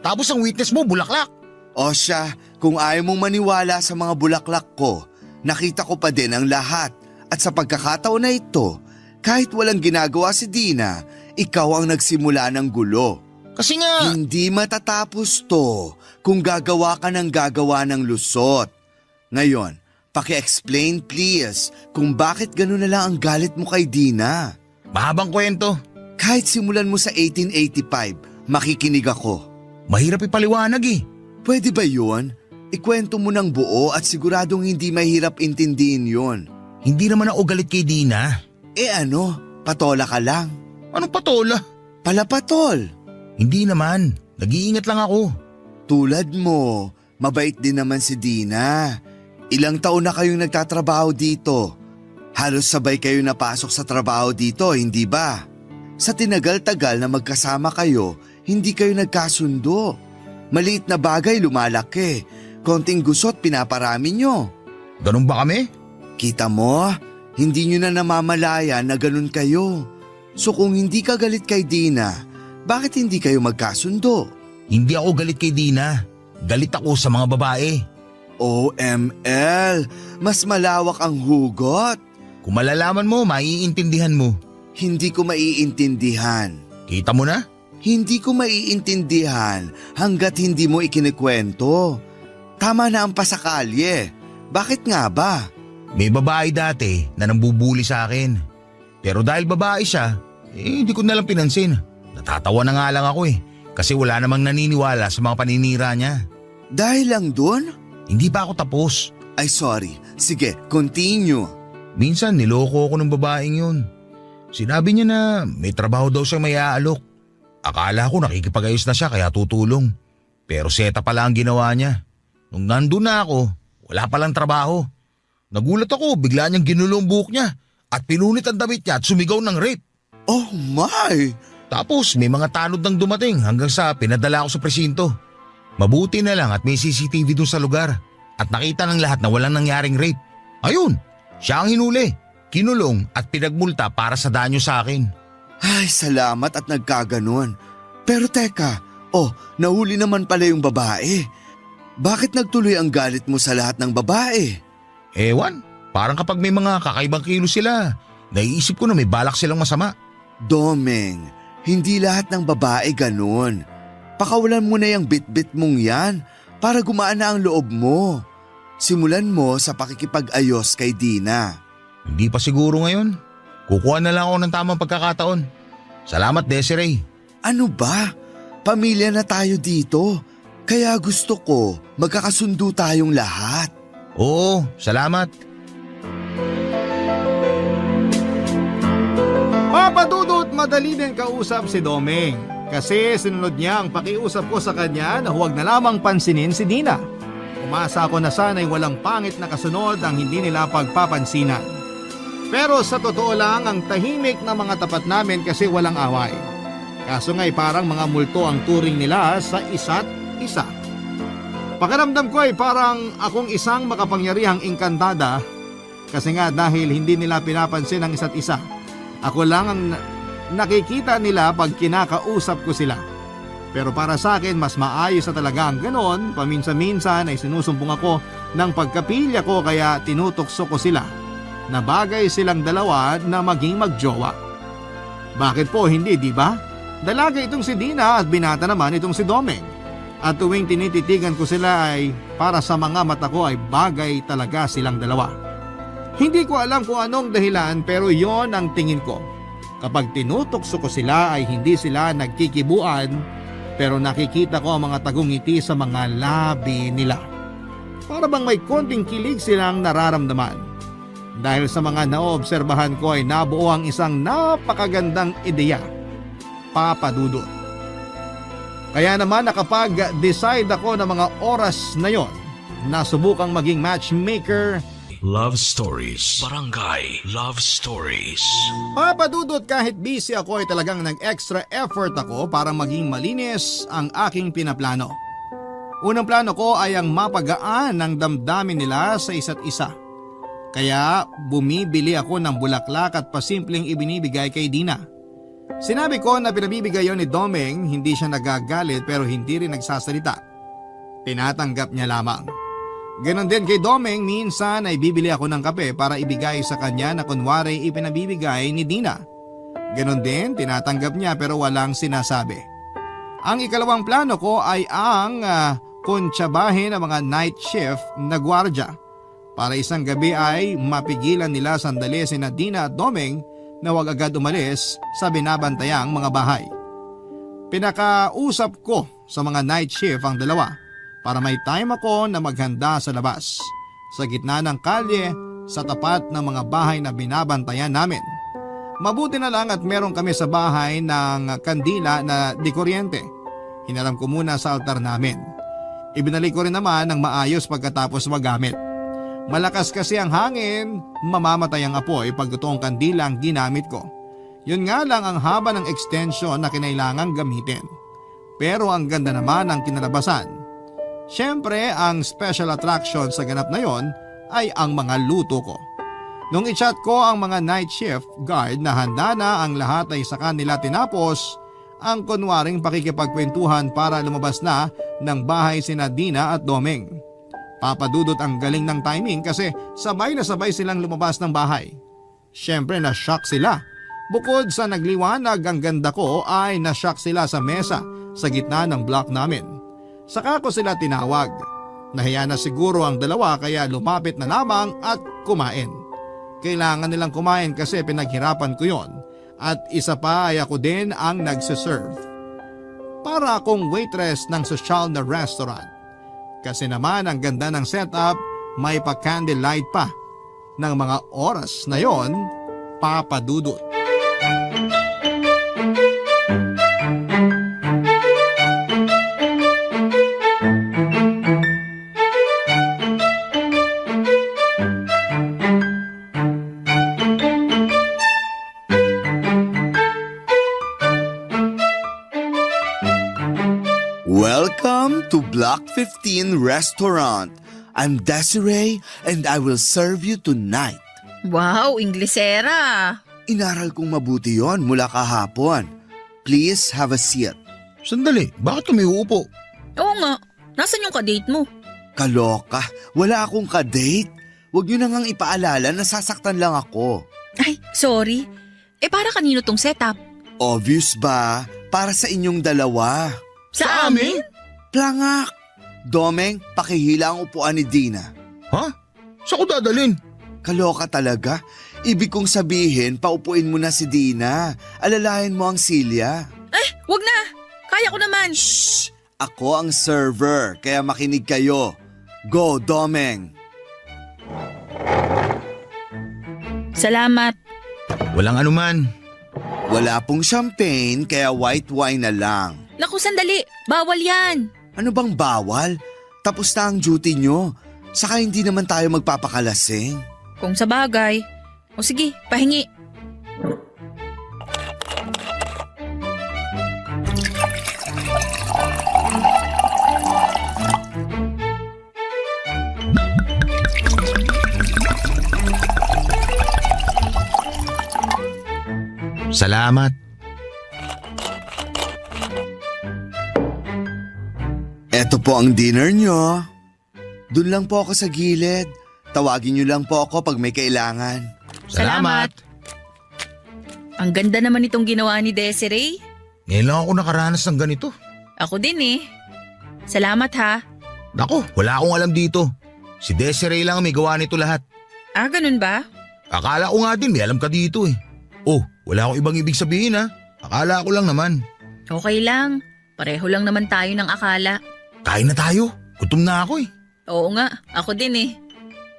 Tapos ang witness mo, bulaklak. O siya, kung ayaw mong maniwala sa mga bulaklak ko, nakita ko pa din ang lahat. At sa pagkakataon na ito, kahit walang ginagawa si Dina, ikaw ang nagsimula ng gulo. Kasi nga… Hindi matatapos to kung gagawa ka ng gagawa ng lusot. Ngayon, paki-explain please kung bakit gano'n na lang ang galit mo kay Dina. Mahabang kwento. Kahit simulan mo sa 1885, makikinig ako. Mahirap ipaliwanag eh. Pwede ba yun? Ikwento mo ng buo at siguradong hindi mahirap intindihin yun. Hindi naman ako galit kay Dina. Eh ano, patola ka lang. Anong patola? Palapatol. Hindi naman. Nag-iingat lang ako. Tulad mo, mabait din naman si Dina. Ilang taon na kayong nagtatrabaho dito. Halos sabay kayo napasok sa trabaho dito, hindi ba? Sa tinagal-tagal na magkasama kayo, hindi kayo nagkasundo. Maliit na bagay lumalaki. Konting gusot pinaparami nyo. Ganun ba kami? Kita mo, hindi nyo na namamalaya na ganun kayo. So kung hindi ka galit kay Dina, bakit hindi kayo magkasundo? Hindi ako galit kay Dina. Galit ako sa mga babae. OML, mas malawak ang hugot. Kung malalaman mo, maiintindihan mo. Hindi ko maiintindihan. Kita mo na? Hindi ko maiintindihan hanggat hindi mo ikinikwento. Tama na ang pasakalye. Bakit nga ba? May babae dati na nambubuli sa akin. Pero dahil babae siya, hindi ko nalang pinansin. Natatawa na nga lang ako kasi wala namang naniniwala sa mga paninira niya. Dahil lang dun? Hindi pa ako tapos. Ay sorry, sige, continue. Minsan niloko ako ng babaeng yun. Sinabi niya na may trabaho daw siyang may aalok. Akala ko nakikipag-ayos na siya kaya tutulong. Pero seta pala ang ginawa niya. Nung nandun na ako, wala palang trabaho. Nagulat ako, bigla niyang ginulo ang buhok niya at pinunit ang damit niya at sumigaw ng rape. Oh my! Tapos may mga tanod nang dumating hanggang sa pinadala ako sa presinto. Mabuti na lang at may CCTV dun sa lugar at nakita ng lahat na walang nangyaring rape. Ayun, siya ang hinuli, kinulong at pinagmulta para sa danyo sa akin. Ay, salamat at nagkaganon. Pero teka, nahuli naman pala yung babae. Bakit nagtuloy ang galit mo sa lahat ng babae? Ewan, parang kapag may mga kakaibang kilo sila, naiisip ko na may balak silang masama. Domeng, hindi lahat ng babae ganun. Pakawalan mo na yung bit-bit mong yan para gumaan na ang loob mo. Simulan mo sa pakikipag-ayos kay Dina. Hindi pa siguro ngayon. Kukuha na lang ako ng tamang pagkakataon. Salamat, Desiree. Ano ba? Pamilya na tayo dito. Kaya gusto ko magkakasundo tayong lahat. Oo, salamat. Papadudot madali din kausap si Domeng. Kasi sinunod niya ang pakiusap ko sa kanya na huwag na lamang pansinin si Dina. Umasa ako na sana'y walang pangit na kasunod ang hindi nila pagpapansinan. Pero sa totoo lang ang tahimik na mga tapat namin kasi walang away. Kaso nga'y parang mga multo ang turing nila sa isa't isa. Pakiramdam ko ay parang akong isang makapangyarihang engkantada kasi nga dahil hindi nila pinapansin ang isa't isa. Ako lang ang nakikita nila pag kinakausap ko sila. Pero para sa akin mas maayos na talaga ang ganon. Paminsan-minsan ay sinusumbong ako ng pagkapilya ko kaya tinutokso ko sila na bagay silang dalawa na maging magjowa. Bakit po hindi, di ba? Dalaga itong si Dina at binata naman itong si Domeng. At tuwing tinititigan ko sila ay para sa mga mata ko ay bagay talaga silang dalawa. Hindi ko alam kung anong dahilan pero yon ang tingin ko. Kapag tinutokso ko sila ay hindi sila nagkikibuan pero nakikita ko ang mga tagungiti sa mga labi nila. Para bang may konting kilig silang nararamdaman. Dahil sa mga naoobserbahan ko ay nabuo ang isang napakagandang ideya. Papadudot. Kaya naman nakapag-decide ako ng mga oras na yon na subukang maging matchmaker. Love Stories. Barangay Love Stories. Papadudot kahit busy ako ay talagang nag-extra effort ako para maging malinis ang aking pinaplano. Unang plano ko ay ang mapagaan ng damdamin nila sa isa't isa. Kaya bumibili ako ng bulaklak at pasimpleng ibinibigay kay Dina. Sinabi ko na pinabibigay yon ni Domeng, hindi siya nagagalit pero hindi rin nagsasalita. Tinatanggap niya lamang. Ganon din kay Domeng, minsan ay bibili ako ng kape para ibigay sa kanya na kunwari ipinabibigay ni Dina. Ganon din, tinatanggap niya pero walang sinasabi. Ang ikalawang plano ko ay ang kuntsabahin ng mga night shift na gwardya para isang gabi ay mapigilan nila sandali sina Dina at Domeng na huwag agad umalis sa binabantayang mga bahay. Pinakausap ko sa mga night shift ang dalawa para may time ako na maghanda sa labas, sa gitna ng kalye, sa tapat ng mga bahay na binabantayan namin. Mabuti na lang at meron kami sa bahay ng kandila na di kuryente. Hinaram ko muna sa altar namin. Ibinalik ko rin naman ng maayos pagkatapos magamit. Malakas kasi ang hangin, mamamatay ang apoy pag totoong kandila ang ginamit ko. Yun nga lang ang haba ng extension na kinailangang gamitin. Pero ang ganda naman ang kinalabasan. Siyempre, ang special attraction sa ganap na yon ay ang mga luto ko. Nung i-chat ko ang mga night shift guard na handa na ang lahat ay sa kanila tinapos ang kunwaring pakikipagkwentuhan para lumabas na ng bahay sina Dina at Domeng. Papadudot ang galing ng timing kasi sabay na sabay silang lumabas ng bahay. Siyempre na-shock sila. Bukod sa nagliwanag ang ganda ko ay na-shock sila sa mesa sa gitna ng block namin. Saka ko sila tinawag. Nahiya na siguro ang dalawa kaya lumapit na lamang at kumain. Kailangan nilang kumain kasi pinaghirapan ko yon at isa pa ay ako din ang nagsiserve. Para akong waitress ng sosyal na restaurant. Kasi naman ang ganda ng setup, may pa-candlelight pa. Ng mga oras na yon, papadudot. Welcome to Block 15 Restaurant. I'm Desiree and I will serve you tonight. Wow, Inglesera. Inaral kong mabuti yon mula kahapon. Please have a seat. Sandali, bakit kami uupo? Oo nga, nasan yung kadate mo? Kaloka, wala akong kadate. Huwag niyo na ngang ipaalala na sasaktan lang ako. Ay, sorry. Para kanino tong setup? Obvious ba? Para sa inyong dalawa. Sa amin? Plangak! Domeng, pakihila ang upuan ni Dina. Ha? Saan ko dadalhin? Kaloka talaga. Ibig kong sabihin, paupuin mo na si Dina. Alalayan mo ang silya. Wag na. Kaya ko naman. Shh! Ako ang server, kaya makinig kayo. Go, Domeng! Salamat. Walang anuman. Wala pong champagne, kaya white wine na lang. Naku, sandali. Bawal yan. Ano bang bawal? Tapos na ang duty nyo. Saka hindi naman tayo magpapakalasing. Kung sa bagay. O sige, pahingi. Salamat. Eto po ang dinner nyo. Doon lang po ako sa gilid. Tawagin nyo lang po ako pag may kailangan. Salamat. Ang ganda naman itong ginawa ni Desiree. Ngayon lang ako nakaranas ng ganito. Ako din eh. Salamat ha. Nako, wala akong alam dito. Si Desiree lang ang may gawa nito lahat. Ganun ba? Akala ko nga din may alam ka dito eh. Oh, wala akong ibang ibig sabihin ha. Akala ko lang naman. Okay lang. Pareho lang naman tayo ng akala. Kain na tayo. Gutom na ako eh. Oo nga, ako din eh.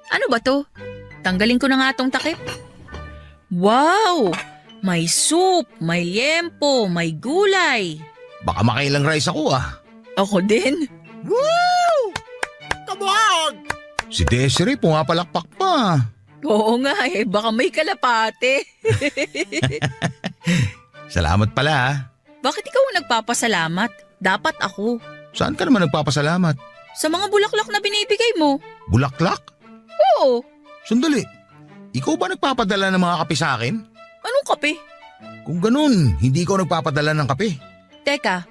Ano ba to? Tanggalin ko na nga tong takip. Wow! May soup, may liempo, may gulay. Baka makailang rice ako ah. Ako din. Woo! Come on! Si Desiree pumapalakpak pa. Oo nga eh, baka may kalapate. Salamat pala ah. Bakit ikaw ang nagpapasalamat? Dapat ako. Saan ka naman nagpapasalamat? Sa mga bulaklak na binibigay mo. Bulaklak? Oo. Sandali. Ikaw ba nagpapadala ng mga kape sa akin? Anong kape? Kung ganun, hindi ko nagpapadala ng kape. Teka,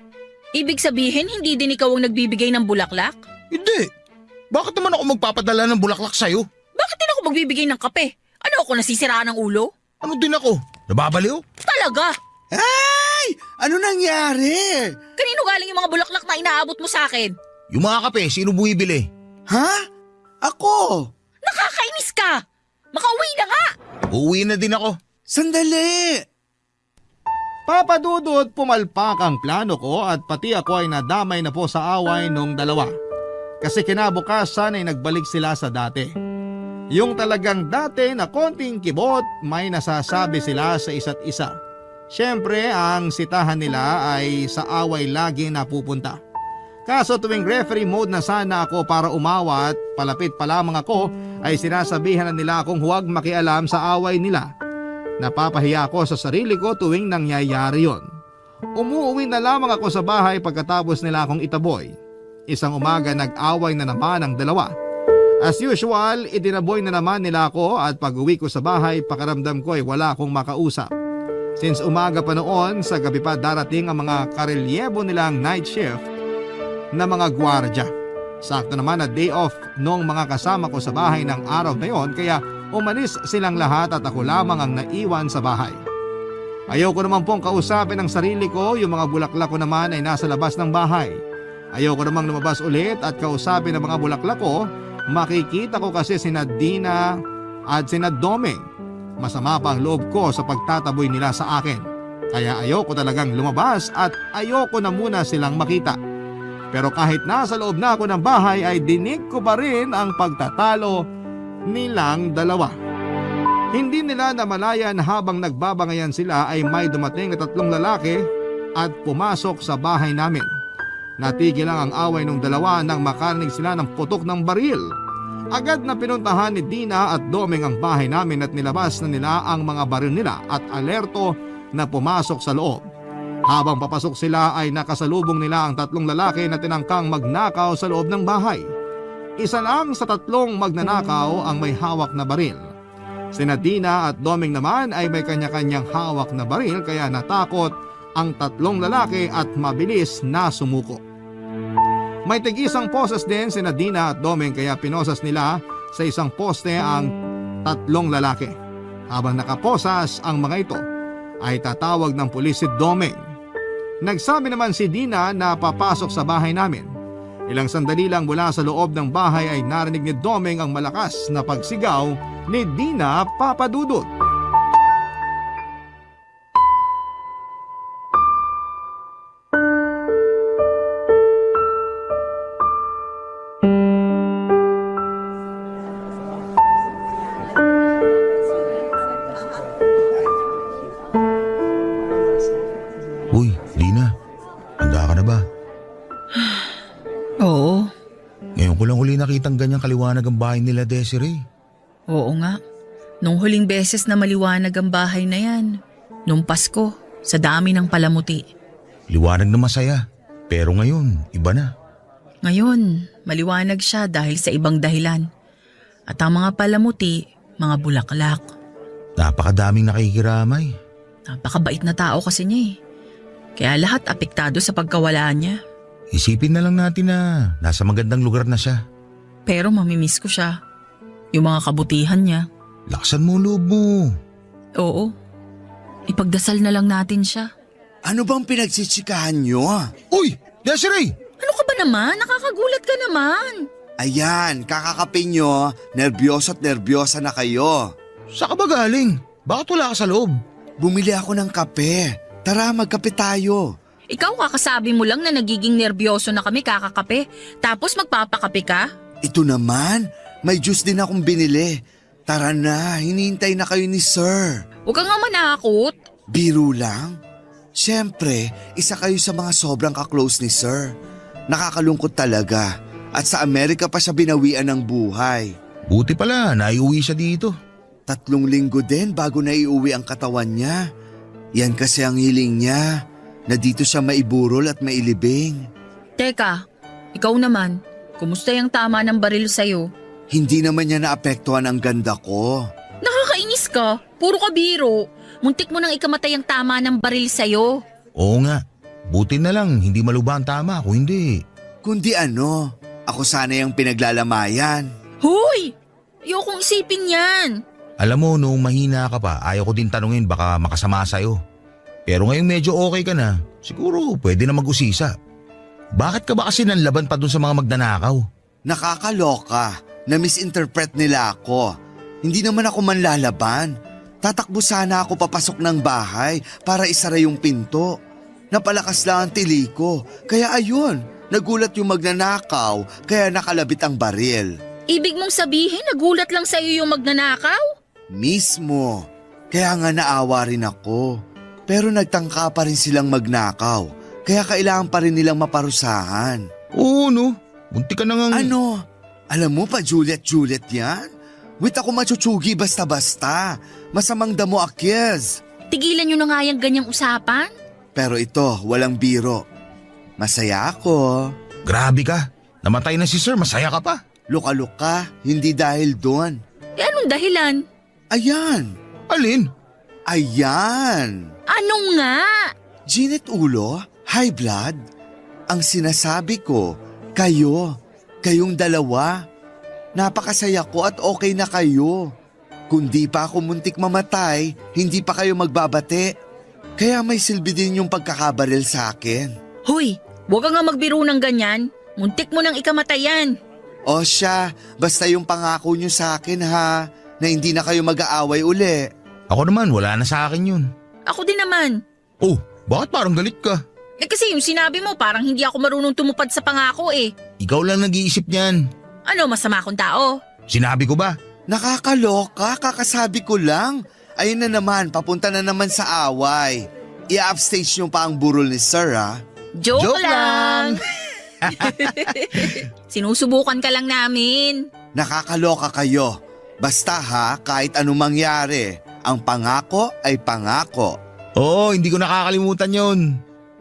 ibig sabihin hindi din ikaw ang nagbibigay ng bulaklak? Hindi. Bakit naman ako magpapadala ng bulaklak sa'yo? Bakit din ako magbibigay ng kape? Ano ako, nasisiraan ng ulo? Ano din ako? Nababaliw? Talaga? Ay! Ano nangyari? Kanino galing yung mga bulaklak na inaabot mo sa akin? Yung mga kape, sino bumibili? Ha? Ako? Nakakainis ka! Makauwi na nga! Uuwi na din ako. Sandali! Papa Dudut, pumalpak ang plano ko at pati ako ay nadamay na po sa away nung dalawa. Kasi kinabukasan ay nagbalik sila sa dati. Yung talagang dati na konting kibot, may nasasabi sila sa isa't isa. Siyempre, ang sitahan nila ay sa away lagi napupunta. Kaso tuwing referee mode na sana ako para umawa at palapit pa lamang ako, ay sinasabihan na nila akong huwag makialam sa away nila. Napapahiya ako sa sarili ko tuwing nangyayari yon. Umuuwi na lamang ako sa bahay pagkatapos nila akong itaboy. Isang umaga nag-away na naman ang dalawa. As usual, itinaboy na naman nila ako at pag-uwi ko sa bahay, pakaramdam ko ay wala akong makausap. Since umaga pa noon, sa gabi pa darating ang mga karelyebo nilang night shift na mga gwardya. Sakto naman na day off nung mga kasama ko sa bahay ng araw na yon, kaya umalis silang lahat at ako lamang ang naiwan sa bahay. Ayoko naman pong kausapin ang sarili ko, yung mga bulaklak ko naman ay nasa labas ng bahay. Ayoko namang lumabas ulit at kausapin ang mga bulaklak ko. Makikita ko kasi sina Dina at sina Domeng. Masama pa ang loob ko sa pagtataboy nila sa akin. Kaya ayoko talagang lumabas at ayoko na muna silang makita. Pero kahit nasa loob na ako ng bahay ay dinig ko pa rin ang pagtatalo nilang dalawa. Hindi nila namalayan habang nagbabangayan sila ay may dumating na 3 lalaki at pumasok sa bahay namin. Natigil lang ang away ng dalawa nang makarinig sila ng putok ng baril. Agad na pinuntahan ni Dina at Domeng ang bahay namin at nilabas na nila ang mga baril nila at alerto na pumasok sa loob. Habang papasok sila ay nakasalubong nila ang 3 lalaki na tinangkang magnakaw sa loob ng bahay. Isa lang sa 3 magnanakaw ang may hawak na baril. Sina Dina at Domeng naman ay may kanya-kanyang hawak na baril kaya natakot ang 3 lalaki at mabilis na sumuko. May tig-isang poses din sina Dina at Domeng kaya pinosas nila sa isang poste ang 3 lalaki. Habang nakaposas ang mga ito ay tatawag ng pulis si Domeng. Nagsabi naman si Dina na papasok sa bahay namin. Ilang sandali lang mula sa loob ng bahay ay narinig ni Domeng ang malakas na pagsigaw ni Dina Papadudut. Uy, Dina. Handa ka na ba? Oo. Ngayon ko lang uli nakitang ganyang kaliwanag ang bahay nila, Desiree. Oo nga. Nung huling beses na maliwanag ang bahay na yan, nung Pasko, sa dami ng palamuti. Liwanag na masaya. Pero ngayon, iba na. Ngayon, maliwanag siya dahil sa ibang dahilan. At ang mga palamuti, mga bulaklak. Napakadaming nakikiramay. Napakabait na tao kasi niya eh. Kaya lahat apektado sa pagkawala niya. Isipin na lang natin na nasa magandang lugar na siya. Pero mamimiss ko siya. Yung mga kabutihan niya. Laksan mo loob mo. Oo. Ipagdasal na lang natin siya. Ano bang pinagsitsikahan nyo? Uy, Desiree! Ano ka ba naman? Nakakagulat ka naman. Ayan, kakakape nyo, nervyoso at nervyosa na kayo. Saan ka ba galing? Bakit wala ka sa loob? Bumili ako ng kape. Tara, magkape tayo. Ikaw kakasabi mo lang na nagiging nervyoso na kami kakakape. Tapos magpapakape ka? Ito naman, may juice din akong binili. Tara na, hinihintay na kayo ni Sir. Huwag ka nga manakot. Biro lang? Siyempre, isa kayo sa mga sobrang ka-close ni Sir. Nakakalungkot talaga. At sa Amerika pa siya binawian ng buhay. Buti pala, naiuwi siya dito. 3 linggo din bago naiuwi ang katawan niya. Yan kasi ang hiling niya, na dito siya maiburol at mailibing. Teka, ikaw naman, kumusta yung tama ng baril sa'yo? Hindi naman niya naapektuhan ang ganda ko. Nakakainis ka, puro ka biro. Muntik mo nang ikamatay ang tama ng baril sa'yo. Oo nga, buti na lang hindi maluba ang tama kung hindi. Kundi ano, ako sana yung pinaglalamayan. Hoy! Ayokong isipin yan. Alam mo, noong mahina ka pa, ayaw ko din tanungin baka makasama sa'yo. Pero ngayong medyo okay ka na, siguro pwede na mag-usisa. Bakit ka ba kasi nanlaban pa dun sa mga magnanakaw? Nakakaloka, na-misinterpret nila ako. Hindi naman ako manlalaban. Tatakbo sana ako papasok ng bahay para isara yung pinto. Napalakas lang ang tili ko, kaya ayun, nagulat yung magnanakaw kaya nakalabit ang baril. Ibig mong sabihin, nagulat lang sa'yo yung magnanakaw? Mismo, kaya nga naawa rin ako. Pero nagtangka pa rin silang magnakaw. Kaya kailangan pa rin nilang maparusahan. Oo no, bunti ka na nga. Ano? Alam mo pa Juliet yan? Wait ako machuchugi basta-basta. Masamang damo akiz. Tigilan nyo na nga yung ganyang usapan? Pero ito, walang biro. Masaya ako. Grabe ka, namatay na si Sir, masaya ka pa. Luka-luka, hindi dahil doon. Eh anong dahilan? Ayan. Alin? Ayan. Ano nga? Ginit ulo, high blood. Ang sinasabi ko, kayong dalawa. Napakasaya ko at okay na kayo. Kung di pa ako muntik mamatay, hindi pa kayo magbabate. Kaya may silbi din yung pagkakabaril sa akin. Hoy, huwag ka nga magbiro ng ganyan. Muntik mo nang ikamatayan. O siya, basta yung pangako nyo sa akin ha, na hindi na kayo mag-aaway uli. Ako naman, wala na sa akin yun. Ako din naman. Oh, bakit parang galit ka? Eh kasi yung sinabi mo parang hindi ako marunong tumupad sa pangako eh. Ikaw lang nag-iisip niyan. Ano, masama akong tao? Sinabi ko ba? Nakakaloka, kakasabi ko lang. Ayun na naman, papunta na naman sa away. I-upstage nyo pa ang burol ni Sir ha. Joke lang. Sinusubukan ka lang namin. Nakakaloka kayo. Basta ha, kahit anong mangyari, ang pangako ay pangako. Oo, hindi ko nakakalimutan yun.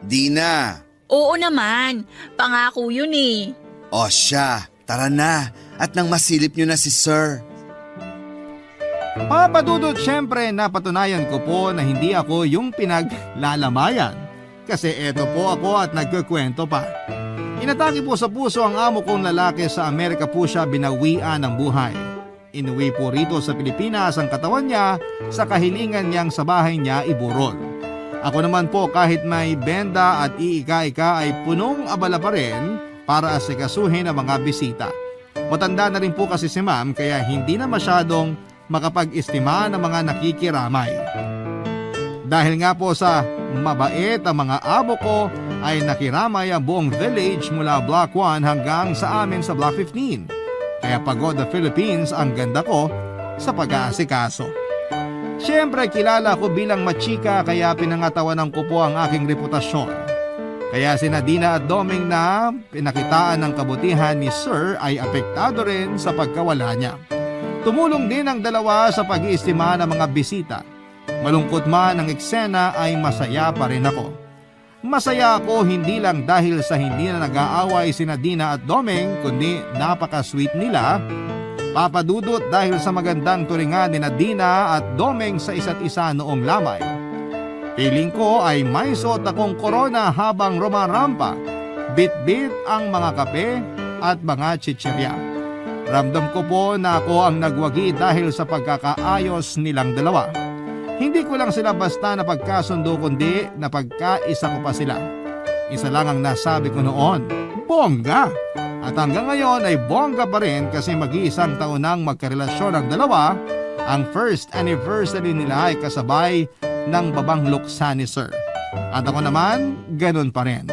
Di na. Oo naman, pangako yun eh. O siya, tara na. At nang masilip nyo na si Sir. Papadudot, syempre napatunayan ko po na hindi ako yung pinaglalamayan. Kasi eto po ako at nagkukwento pa. Inatake po sa puso ang amo kong lalaki sa Amerika po siya binawian ng buhay. Inuwi po rito sa Pilipinas ang katawan niya sa kahilingan niyang sa bahay niya iburol. Ako naman po kahit may benda at iika-ika ay punong abala pa rin para asikasuhin ang mga bisita. Matanda na rin po kasi si ma'am kaya hindi na masyadong makapag-estima ng mga nakikiramay. Dahil nga po sa mabait ang mga abo ko ay nakiramay ang buong village mula Block 1 hanggang sa amin sa Block 15. Kaya pagod the Philippines ang ganda ko sa pag-aasikaso. Siyempre kilala ko bilang machika kaya pinangatawanan ko po ang aking reputasyon. Kaya si Nadina at Doming na pinakitaan ng kabutihan ni Sir ay apektado rin sa pagkawala niya. Tumulong din ang dalawa sa pag-iistima ng mga bisita. Malungkot man ang eksena ay masaya pa rin ako. Masaya ako hindi lang dahil sa hindi na nag-aaway si Nadina at Doming kundi napaka-sweet nila. Papadudot dahil sa magandang turingan ni Nadina at Doming sa isa't isa noong lamay. Piling ko ay may suot akong korona habang rumarampa. Bit-bit ang mga kape at mga chichirya. Ramdam ko po na ako ang nagwagi dahil sa pagkakaayos nilang dalawa. Hindi ko lang sila basta napagkasundo kundi napagkaisa ko pa sila. Isa lang ang nasabi ko noon, bongga! At hanggang ngayon ay bongga pa rin kasi mag-iisang taon nang magkarelasyon ang dalawa. Ang first anniversary nila ay kasabay ng babang luksa ni Sir. At ako naman, ganun pa rin.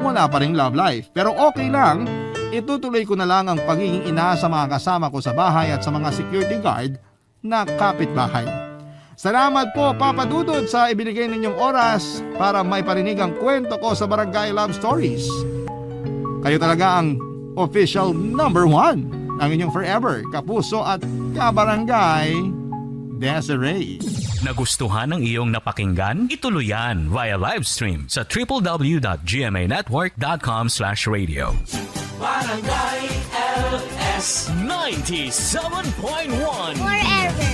Wala pa rin love life pero okay lang. Itutuloy ko na lang ang pagiging ina sa mga kasama ko sa bahay at sa mga security guard na kapitbahay. Salamat po Papa Dudut sa ibinigay ninyong oras para may parinig ang kwento ko sa Barangay Love Stories. Kayo talaga ang official number 1 ng inyong forever, kapuso at kabarangay Desiree. Nagustuhan ng iyong napakinggan? Ituloy yan via live stream sa www.gmanetwork.com/radio. Barangay LS 97.1 Forever.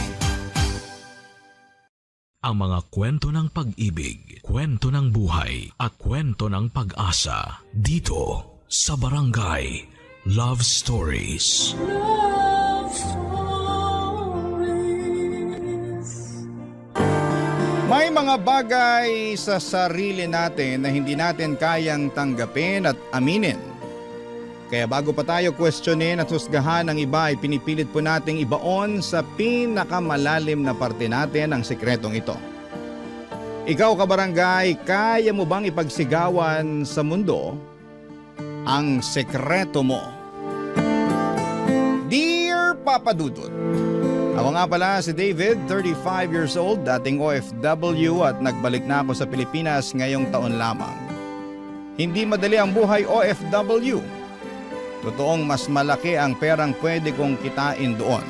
Ang mga kwento ng pag-ibig, kwento ng buhay at kwento ng pag-asa dito sa Barangay Love Stories. Love stories. May mga bagay sa sarili natin na hindi natin kayang tanggapin at aminin. Kaya bago pa tayo questionin at husgahan ng iba ay pinipilit po nating ibaon sa pinakamalalim na parte natin ang sikretong ito. Ikaw kabarangay, kaya mo bang ipagsigawan sa mundo ang sekreto mo? Dear Papa Dudut, ako nga pala si David, 35 years old, dating OFW at nagbalik na ako sa Pilipinas ngayong taon lamang. Hindi madali ang buhay OFW. Totoong mas malaki ang perang pwede kong kitain doon.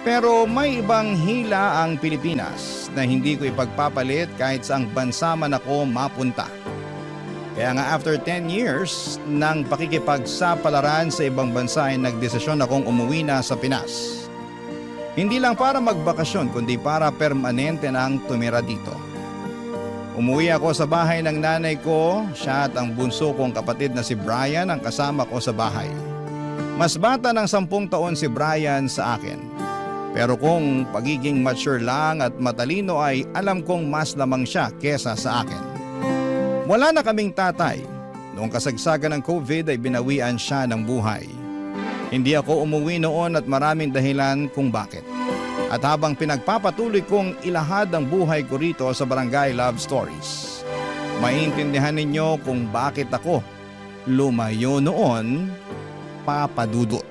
Pero may ibang hila ang Pilipinas na hindi ko ipagpapalit kahit saang bansa man ako mapunta. Kaya nga after 10 years ng pakikipagsapalaran sa ibang bansa ay nagdesisyon akong umuwi na sa Pinas. Hindi lang para magbakasyon kundi para permanente nang tumira dito. Umuwi ako sa bahay ng nanay ko, siya at ang bunso kong kapatid na si Brian ang kasama ko sa bahay. Mas bata ng 10 taon si Brian sa akin. Pero kung pagiging mature lang at matalino ay alam kong mas lamang siya kesa sa akin. Wala na kaming tatay. Noong kasagsagan ng COVID ay binawian siya ng buhay. Hindi ako umuwi noon at maraming dahilan kung bakit. At habang pinagpapatuloy kong ilahad ang buhay ko rito sa Barangay Love Stories, maintindihan ninyo kung bakit ako lumayo noon, Papa Dudut.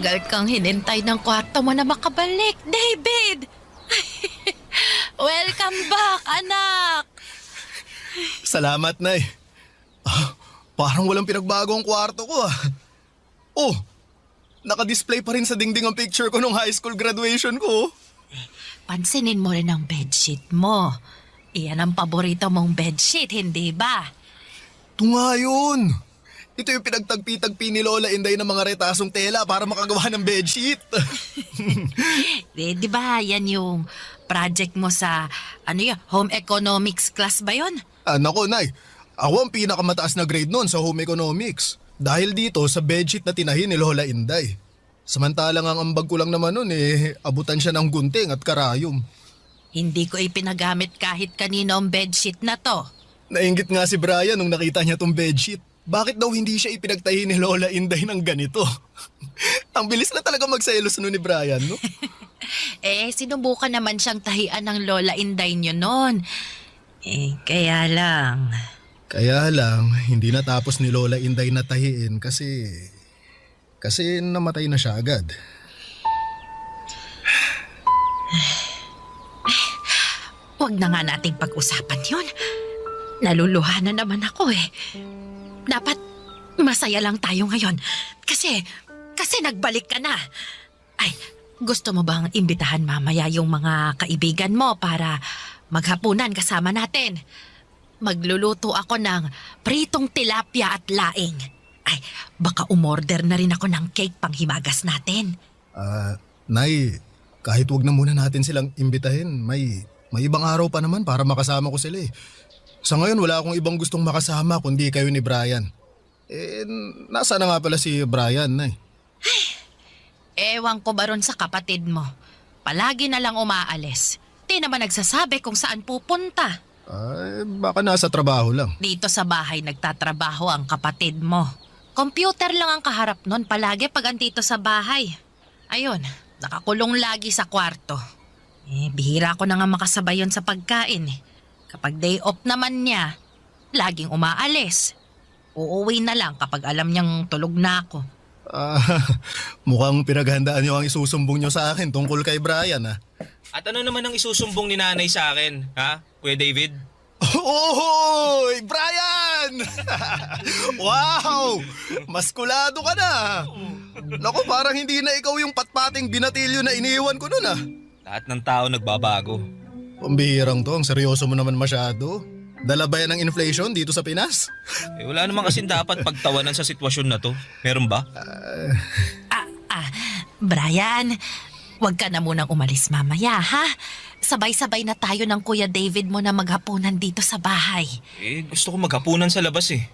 Tagal kang hinintay ng kwarto mo na makabalik, David! Welcome back, anak! Salamat, Nay. Parang walang pinagbago ang kwarto ko ah. Oh, naka-display pa rin sa dingding ang picture ko nung high school graduation ko. Pansinin mo rin ang bedsheet mo. Iyan ang paborito mong bedsheet, hindi ba? Ito nga yun. Ito yung pinagtagpi-tagpi ni Lola Inday ng mga retasong tela para makagawa ng bedsheet. Di ba yan yung project mo sa, home economics class ba yun? Nako, Nay. Ako ang pinakamataas na grade noon sa home economics. Dahil dito sa bedsheet na tinahin ni Lola Inday. Samantalang ang ambag ko lang naman noon abutan siya ng gunting at karayom. Hindi ko ipinagamit kahit kanino ang bedsheet na to. Nainggit nga si Brian nung nakita niya tong bedsheet. Bakit daw hindi siya ipinagtahi ni Lola Inday ng ganito? Ang bilis na talaga magselos ni Brian, no? Sinubukan naman siyang tahian ng Lola Inday niyo noon. Kaya lang... Kaya lang, hindi natapos ni Lola Inday na tahiin kasi namatay na siya agad. Huwag na nga nating pag-usapan yun. Naluluha na naman ako Dapat masaya lang tayo ngayon. Kasi nagbalik ka na. Ay, gusto mo bang imbitahan mamaya yung mga kaibigan mo para maghapunan kasama natin? Magluluto ako ng pritong tilapia at laing. Ay, baka umorder na rin ako ng cake panghimagas natin. Nay, kahit wag na muna natin silang imbitahin, may ibang araw pa naman para makasama ko sila Sa ngayon wala akong ibang gustong makasama kundi kayo ni Brian. Nasa na nga pala si Brian, Nay? Ewan ko ba ron sa kapatid mo? Palagi na lang umaalis. Di naman nagsasabi kung saan pupunta. Baka nasa trabaho lang. Dito sa bahay nagtatrabaho ang kapatid mo. Computer lang ang kaharap nun palagi pag andito sa bahay. Ayun, Nakakulong lagi sa kwarto. Bihira ko na nga makasabay yon sa pagkain. Kapag day off naman niya, laging umaalis. Uuwi na lang kapag alam niyang tulog na ako. Mukhang pinaghandaan niyo ang isusumbong niyo sa akin tungkol kay Brian, ha? At ano naman ang isusumbong ni nanay sa akin, ha? Kuya David? Ohoy! Brian! Wow! Maskulado ka na! Naku, parang hindi na ikaw yung patpating binatilyo na iniwan ko nun, ah. Lahat ng tao nagbabago. Pambihirang to, ang seryoso mo naman masyado. Dala ba yan ng inflation dito sa Pinas? Wala naman kasing dapat pagtawanan sa sitwasyon na to. Meron ba? Brian, huwag ka na munang umalis mamaya, ha? Sabay-sabay na tayo ng Kuya David mo na maghapunan dito sa bahay. Gusto ko maghapunan sa labas eh.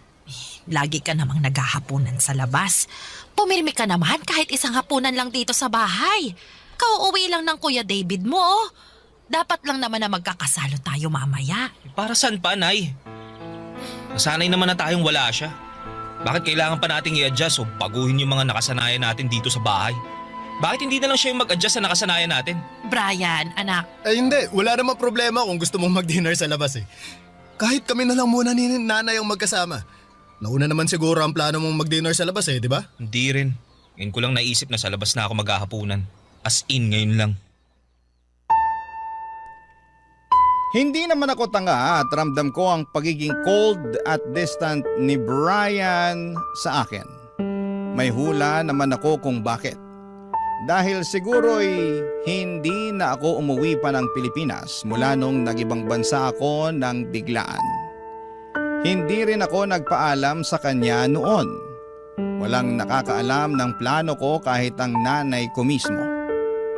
Lagi ka namang naghahapunan sa labas. Pumirmi ka naman kahit isang hapunan lang dito sa bahay. Kauuwi lang ng Kuya David mo, oh. Dapat lang naman na magkakasalo tayo mamaya. Para saan pa, Nay? Nasanay naman na tayong wala siya. Bakit kailangan pa nating i-adjust o baguhin yung mga nakasanayan natin dito sa bahay? Bakit hindi na lang siya yung mag-adjust sa nakasanayan natin? Brian, anak. Hindi. Wala namang problema kung gusto mong mag-dinner sa labas, eh. Kahit kami na lang muna ni nanay ang magkasama. Nauna naman siguro ang plano mong mag-dinner sa labas, eh, di ba? Hindi rin. Ngayon ko lang naisip na sa labas na ako maghahapunan. As in, ngayon lang. Hindi naman ako tanga at ramdam ko ang pagiging cold at distant ni Brian sa akin. May hula naman ako kung bakit. Dahil siguro'y hindi na ako umuwi pa ng Pilipinas mula nung nag-ibang bansa ako ng biglaan. Hindi rin ako nagpaalam sa kanya noon. Walang nakakaalam ng plano ko kahit ang nanay ko mismo.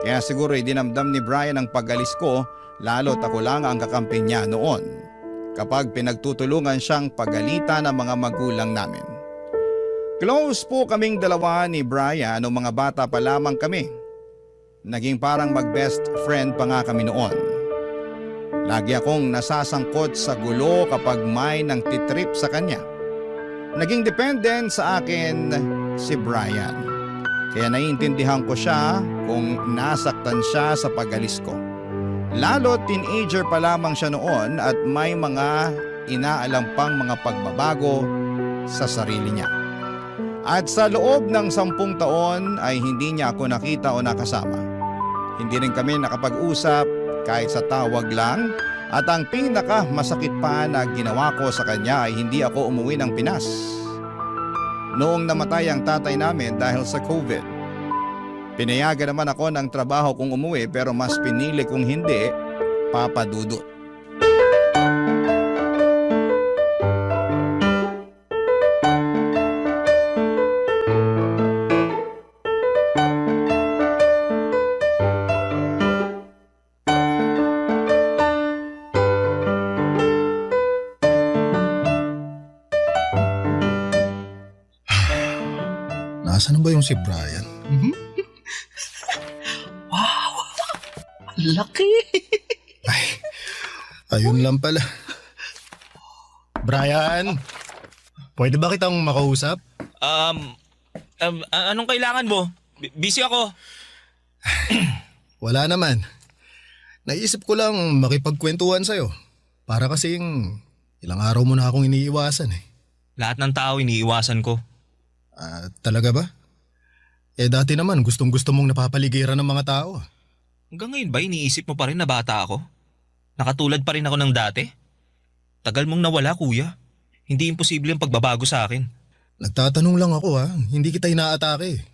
Kaya siguro'y dinamdam ni Brian ang pag-alis ko, lalo't ako lang ang kakampi niya noon kapag pinagtutulungan siyang pagalitan ng mga magulang namin. Close po kaming dalawa ni Brian nung mga bata pa lamang kami. Naging parang mag-best friend pa nga kami noon. Lagi akong nasasangkot sa gulo kapag may nang titrip sa kanya. Naging dependent sa akin si Brian. Kaya naiintindihan ko siya kung nasaktan siya sa pag-alis ko. Lalo teenager pa lamang siya noon at may mga inaalam pang mga pagbabago sa sarili niya. At sa loob ng 10 taon ay hindi niya ako nakita o nakasama. Hindi rin kami nakapag-usap kahit sa tawag lang at ang pinaka masakit pa na ginawa ko sa kanya ay hindi ako umuwi ng Pinas. Noong namatay ang tatay namin dahil sa COVID. Pinayagan naman ako ng trabaho kung umuwi pero mas pinili kong hindi, Papa Dudut. Nasaan na ba yung si Brian? Wow! Laki! Ayun lang pala. Brian, pwede ba kitang makausap? Anong kailangan mo? Busy ako. Wala naman. Naisip ko lang makipagkwentuhan sa'yo. Para kasing ilang araw mo na akong iniiwasan eh. Lahat ng tao iniiwasan ko. Talaga ba? Dati naman gustong mong napapaligiran ng mga tao. Hanggang ngayon ba iniisip mo pa rin na bata ako? Nakatulad pa rin ako ng dati? Tagal mong nawala, kuya. Hindi imposible ang pagbabago sa akin. Nagtatanong lang ako, ha. Hindi kita inaatake.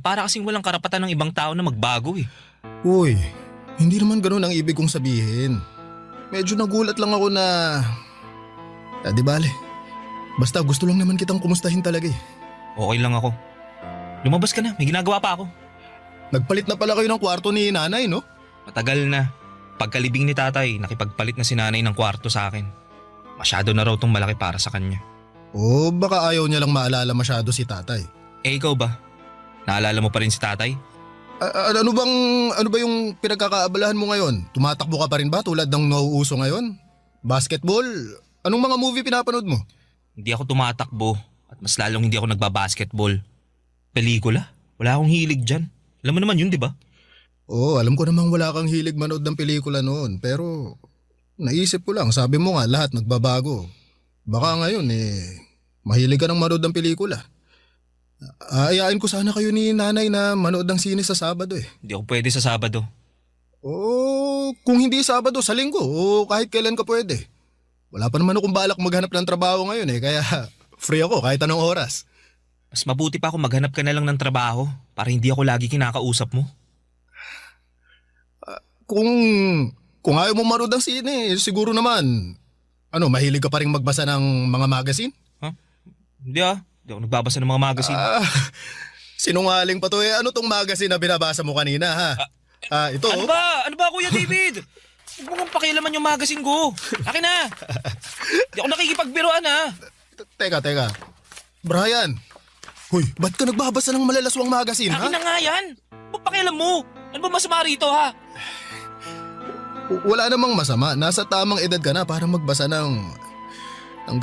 Para kasing walang karapatan ng ibang tao na magbago eh. Uy, hindi naman ganun ang ibig kong sabihin. Medyo nagulat lang ako na... di bale. Basta gusto lang naman kitang kumustahin talaga eh. Okay lang ako. Lumabas ka na, may ginagawa pa ako. Nagpalit na pala kayo ng kwarto ni nanay, no? Matagal na. Pagkalibing ni tatay, nakipagpalit na si nanay ng kwarto sa akin. Masyado na raw tong malaki para sa kanya. Baka ayaw niya lang maalala masyado si tatay. Ikaw ba? Naalala mo pa rin si tatay? Ano ba yung pinagkakaabalahan mo ngayon? Tumatakbo ka pa rin ba tulad ng nauuso ngayon? Basketball? Anong mga movie pinapanood mo? Hindi ako tumatakbo at mas lalong hindi ako nagbabasketball. Pelikula? Wala akong hilig dyan. Alam mo naman yun, di ba? Oo, alam ko namang wala kang hilig manood ng pelikula noon, pero naisip ko lang, sabi mo nga lahat nagbabago. Baka ngayon mahilig ka ng manood ng pelikula. Aayain ko sana kayo ni nanay na manood ng sine sa Sabado eh. Hindi ako pwede sa Sabado. Oo, kung hindi Sabado, sa Linggo o kahit kailan ka pwede. Wala pa naman akong balak maghanap ng trabaho ngayon kaya free ako kahit anong oras. Mas mabuti pa ako maghanap ka na lang ng trabaho para hindi ako lagi kinakausap mo. Kung ayaw mo manood ng sine, siguro naman, mahilig ka pa rin magbasa ng mga magazine? Hindi Hindi ako nagbabasa ng mga magazine. Sinungaling pa to Ano tong magazine na binabasa mo kanina ha? Ito Ano ba Kuya David? Huwag mo kang pakialaman yung magazine ko. Akin na. Hindi ako nakikipagbiroan ha. Teka. Brian. Hoy, ba't ka nagbabasa ng malalaswang magazine ha? Akin na nga yan. Huwag pakialam mo. Ano ba masama rito ha? Wala namang masama. Nasa tamang edad ka na para magbasa ng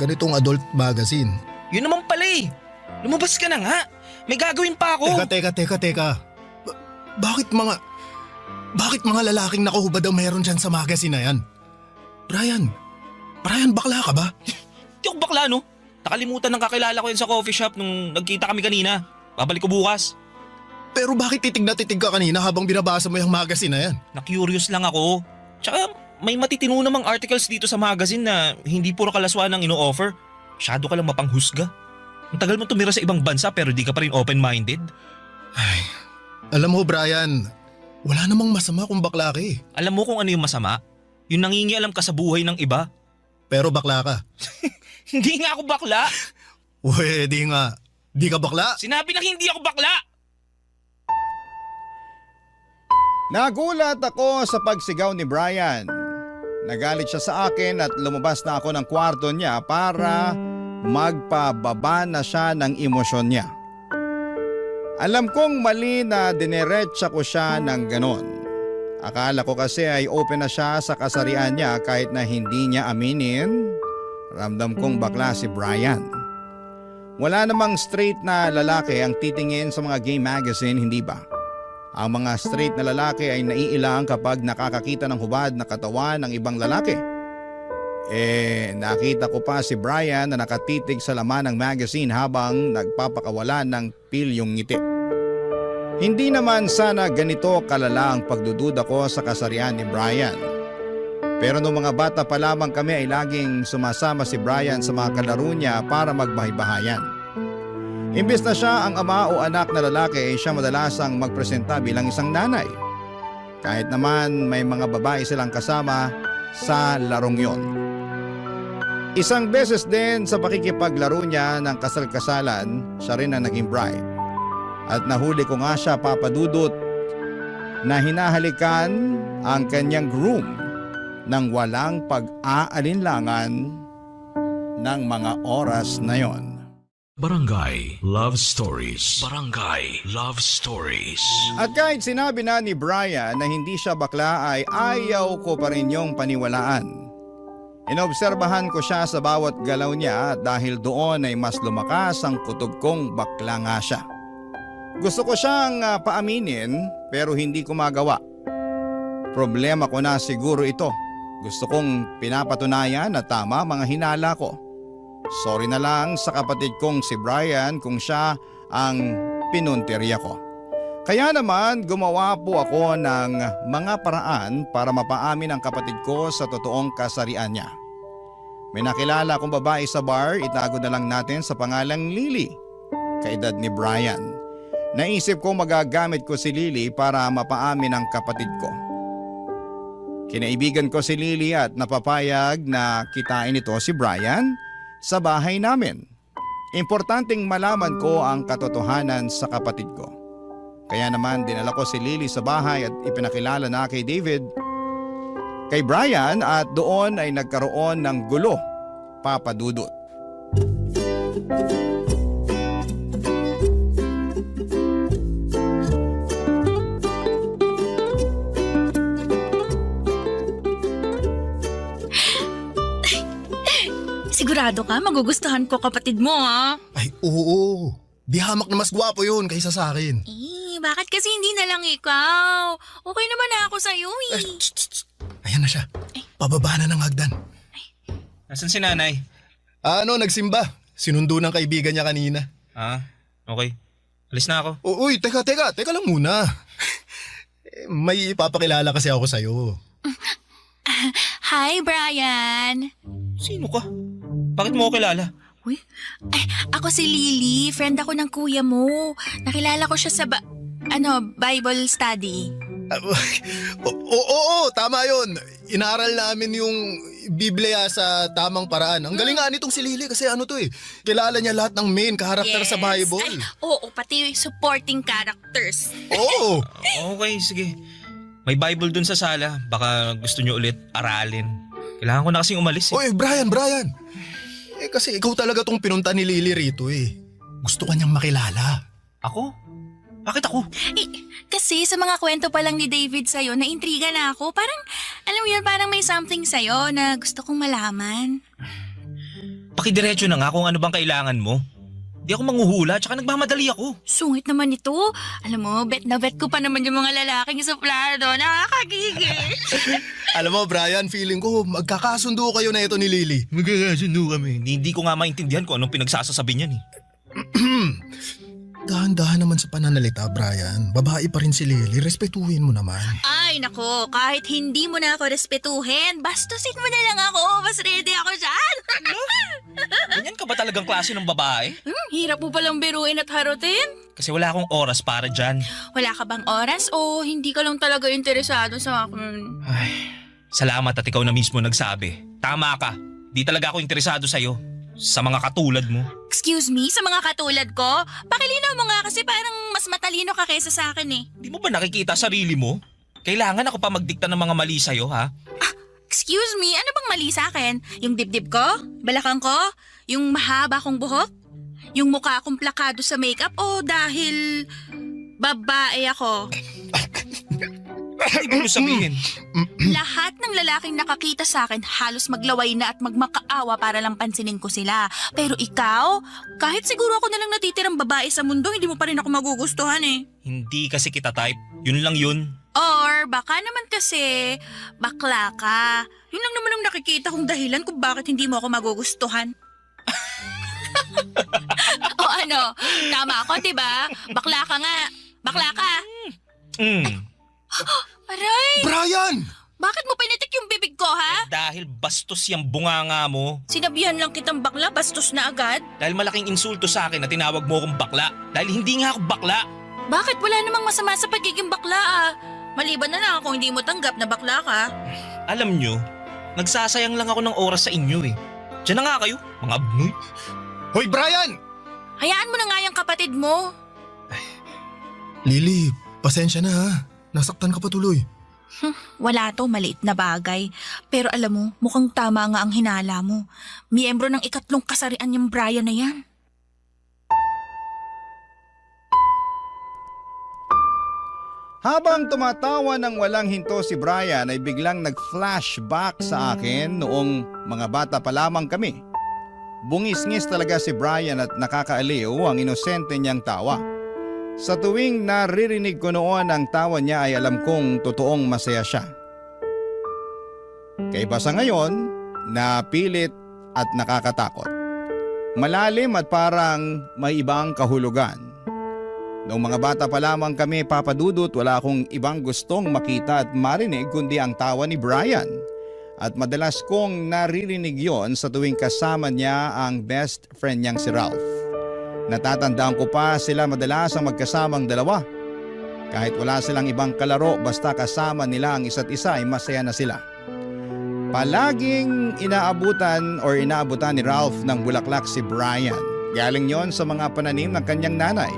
ganitong adult magazine. Yun naman pala Lumabas ka na nga. May gagawin pa ako. Teka. Bakit mga lalaking nakahubad ang meron dyan sa magazine na yan? Brian, bakla ka ba? Hindi ako bakla no. Nakalimutan ng kakilala ko yan sa coffee shop nung nagkita kami kanina. Babalik ko bukas. Pero bakit titig na titig ka kanina habang binabasa mo yung magazine na yan? Na-curious lang ako. Tsaka may matitino namang articles dito sa magazine na hindi puro kalaswaan ang ino-offer. Masyado ka lang mapanghusga. Ang tagal mo tumira sa ibang bansa pero di ka pa rin open-minded. Ay, alam mo Brian, wala namang masama kung bakla ka Alam mo kung ano yung masama? Yung nangingialam ka sa buhay ng iba. Pero bakla ka. Hindi nga ako bakla. Uwe, di nga. Di ka bakla? Sinabi na hindi ako bakla. Nagulat ako sa pagsigaw ni Brian. Nagalit siya sa akin at lumabas na ako ng kwarto niya para magpababa na siya ng emosyon niya. Alam kong mali na dineretsa ko siya ng ganon. Akala ko kasi ay open na siya sa kasarian niya kahit na hindi niya aminin. Ramdam kong bakla si Brian. Wala namang straight na lalaki ang titingin sa mga gay magazine, hindi ba? Ang mga straight na lalaki ay naiilang kapag nakakakita ng hubad na katawan ng ibang lalaki. Nakita ko pa si Brian na nakatitig sa laman ng magazine habang nagpapakawala ng pilyong ngiti. Hindi naman sana ganito kalala ang pagdududa ko sa kasarian ni Brian. Pero noong mga bata pa lamang kami ay laging sumasama si Brian sa mga kalaro niya para magbahay-bahayan. Imbes na siya ang ama o anak na lalaki ay siya madalasang magpresenta bilang isang nanay. Kahit naman may mga babae silang kasama sa larong yon. Isang beses din sa pakikipaglaro niya ng kasal-kasalan, siya rin ang naging bride. At nahuli ko nga siya, Papa Dudut, na hinahalikan ang kanyang groom nang walang pag-aalinlangan ng mga oras na yon. Barangay Love Stories. Barangay Love Stories. At kahit sinabi na ni Brian na hindi siya bakla ay ayaw ko pa rin yung paniwalaan. Inobserbahan ko siya sa bawat galaw niya at dahil doon ay mas lumakas ang kutob kong bakla nga siya. Gusto ko siyang paaminin pero hindi ko magawa. Problema ko na siguro ito. Gusto kong pinapatunayan na tama mga hinala ko. Sorry na lang sa kapatid kong si Brian kung siya ang pinuntirya ko. Kaya naman gumawa po ako ng mga paraan para mapaamin ang kapatid ko sa totoong kasarian niya. May nakilala akong babae sa bar, itago na lang natin sa pangalang Lily, kaedad ni Brian. Naisip ko magagamit ko si Lily para mapaamin ang kapatid ko. Kinaibigan ko si Lily at napapayag na kitain ito si Brian sa bahay namin. Importanteng malaman ko ang katotohanan sa kapatid ko. Kaya naman dinala ko si Lily sa bahay at ipinakilala na kay David, kay Brian at doon ay nagkaroon ng gulo, Papa Dudut. Sigurado ka, magugustuhan ko kapatid mo ha? Ay, oo. Di hamak na mas gwapo yun kaysa sa akin. Bakit kasi hindi na lang ikaw? Okay naman na ako sa'yo Ayan na siya. Pababa na ng hagdan. Nasaan si nanay? Nagsimba. Sinundo ng kaibigan niya kanina. Okay. Alis na ako. Uy, teka lang muna. May ipapakilala kasi ako sa'yo. Hi, Brian. Sino ka? Bakit mo ako kilala? Ako si Lily. Friend ako ng kuya mo. Nakilala ko siya sa Bible study. Oo, tama yun. Inaaral namin yung Biblia sa tamang paraan. Ang galing nga nitong si Lily kasi kilala niya lahat ng main character sa Bible. Oo, pati supporting characters. Oo. Okay, sige. May Bible dun sa sala. Baka gusto nyo ulit aralin. Kailangan ko na kasing umalis. Oy, Brian. Kasi ikaw talaga tong pinunta ni Lily rito Gusto ka niyang makilala. Ako? Bakit ako? Kasi sa mga kwento pa lang ni David sa'yo, naintriga na ako. Parang, alam mo yun, parang may something sa'yo na gusto kong malaman. Pakidiretso na nga kung ano bang kailangan mo. Di ako manghuhula, tsaka nagmamadali ako. Sungit naman ito. Alam mo, bet na bet ko pa naman yung mga lalaking suplado. Nakakagigil. Alam mo, Brian, feeling ko magkakasundo kayo na ito ni Lily. Magkakasundo kami. Hindi ko nga maintindihan kung anong pinagsasasabi niyan Dahan-dahan naman sa pananalita, Brian. Babae pa rin si Lily. Respetuhin mo naman. Ay, nako. Kahit hindi mo na ako respetuhin, bastusin mo na lang ako. Mas ready ako dyan. Ganyan ka ba talagang klase ng babae? Hirap mo palang biruin at harutin. Kasi wala akong oras para dyan. Wala ka bang oras o hindi ka lang talaga interesado sa akin? Ay, salamat at ikaw na mismo nagsabi. Tama ka. Di talaga ako interesado sa'yo. Sa mga katulad mo. Excuse me, sa mga katulad ko? Pakilinaw mo nga kasi parang mas matalino ka kaysa sa akin Di mo ba nakikita sarili mo? Kailangan ako pa magdikta ng mga mali sa'yo, ha? Excuse me, ano bang mali sa akin? Yung dibdib ko? Balakang ko? Yung mahaba kong buhok? Yung mukha akong plakado sa makeup? O dahil babae ako? Ibig mo sabihin? Lahat ng lalaking nakakita sa akin halos maglaway na at magmakaawa para lang pansinin ko sila. Pero ikaw, kahit siguro ako na lang natitirang babae sa mundo, hindi mo pa rin ako magugustuhan Hindi kasi kita type. Yun lang yun. Or baka naman kasi bakla ka. Yun lang naman ang nakikita kong dahilan kung bakit hindi mo ako magugustuhan. O ano, tama ako, diba? Bakla ka nga. Bakla ka. Aray! Brian! Bakit mo pinitik yung bibig ko, ha? Dahil bastos yung bunganga mo. Sinabihan lang kitang bakla, bastos na agad. Dahil malaking insulto sa akin na tinawag mo akong bakla. Dahil hindi nga ako bakla. Bakit wala namang masama sa pagiging bakla, Maliban na lang kung hindi mo tanggap na bakla ka. Alam nyo, nagsasayang lang ako ng oras sa inyo Diyan na nga kayo, mga abnoy. Hoy, Brian! Hayaan mo na nga yung kapatid mo. Lily, pasensya na ha. Nasaktan ka pa tuloy. Wala to, maliit na bagay. Pero alam mo, mukhang tama nga ang hinala mo. Miyembro ng 3 kasarian yung Brian na yan. Habang tumatawa ng walang hinto si Brian ay biglang nag-flashback sa akin noong mga bata pa lamang kami. Bungis-ngis talaga si Brian at nakakaaliw ang inosente niyang tawa. Sa tuwing naririnig ko noon ang tawa niya ay alam kong totoong masaya siya. Kaiba sa ngayon, napilit at nakakatakot. Malalim at parang may ibang kahulugan. Noong mga bata pa lamang kami, Papa Dudut, wala akong ibang gustong makita at marinig kundi ang tawa ni Brian. At madalas kong naririnig yon sa tuwing kasama niya ang best friend niyang si Ralph. Natatandaan ko pa sila madalas ang magkasamang dalawa. Kahit wala silang ibang kalaro, basta kasama nila ang isa't isa ay masaya na sila. Palaging inaabutan ni Ralph ng bulaklak si Brian. Galing yon sa mga pananim ng kanyang nanay.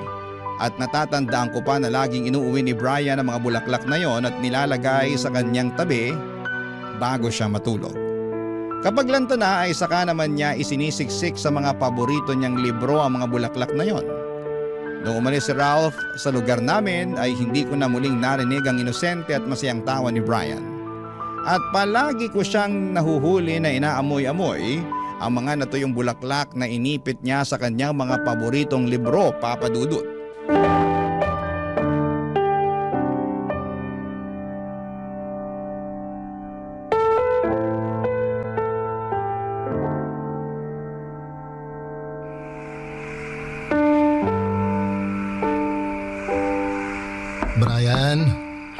At natatandaan ko pa na laging inuuwi ni Brian ang mga bulaklak na yon at nilalagay sa kanyang tabi bago siya matulog. Kapag lanta na ay saka naman niya isinisiksik sa mga paborito niyang libro ang mga bulaklak na yon. Noong umalis si Ralph sa lugar namin ay hindi ko na muling narinig ang inosente at masayang tawa ni Brian. At palagi ko siyang nahuhuli na inaamoy-amoy ang mga natuyong bulaklak na inipit niya sa kanyang mga paboritong libro, Papa Dudut. Brian,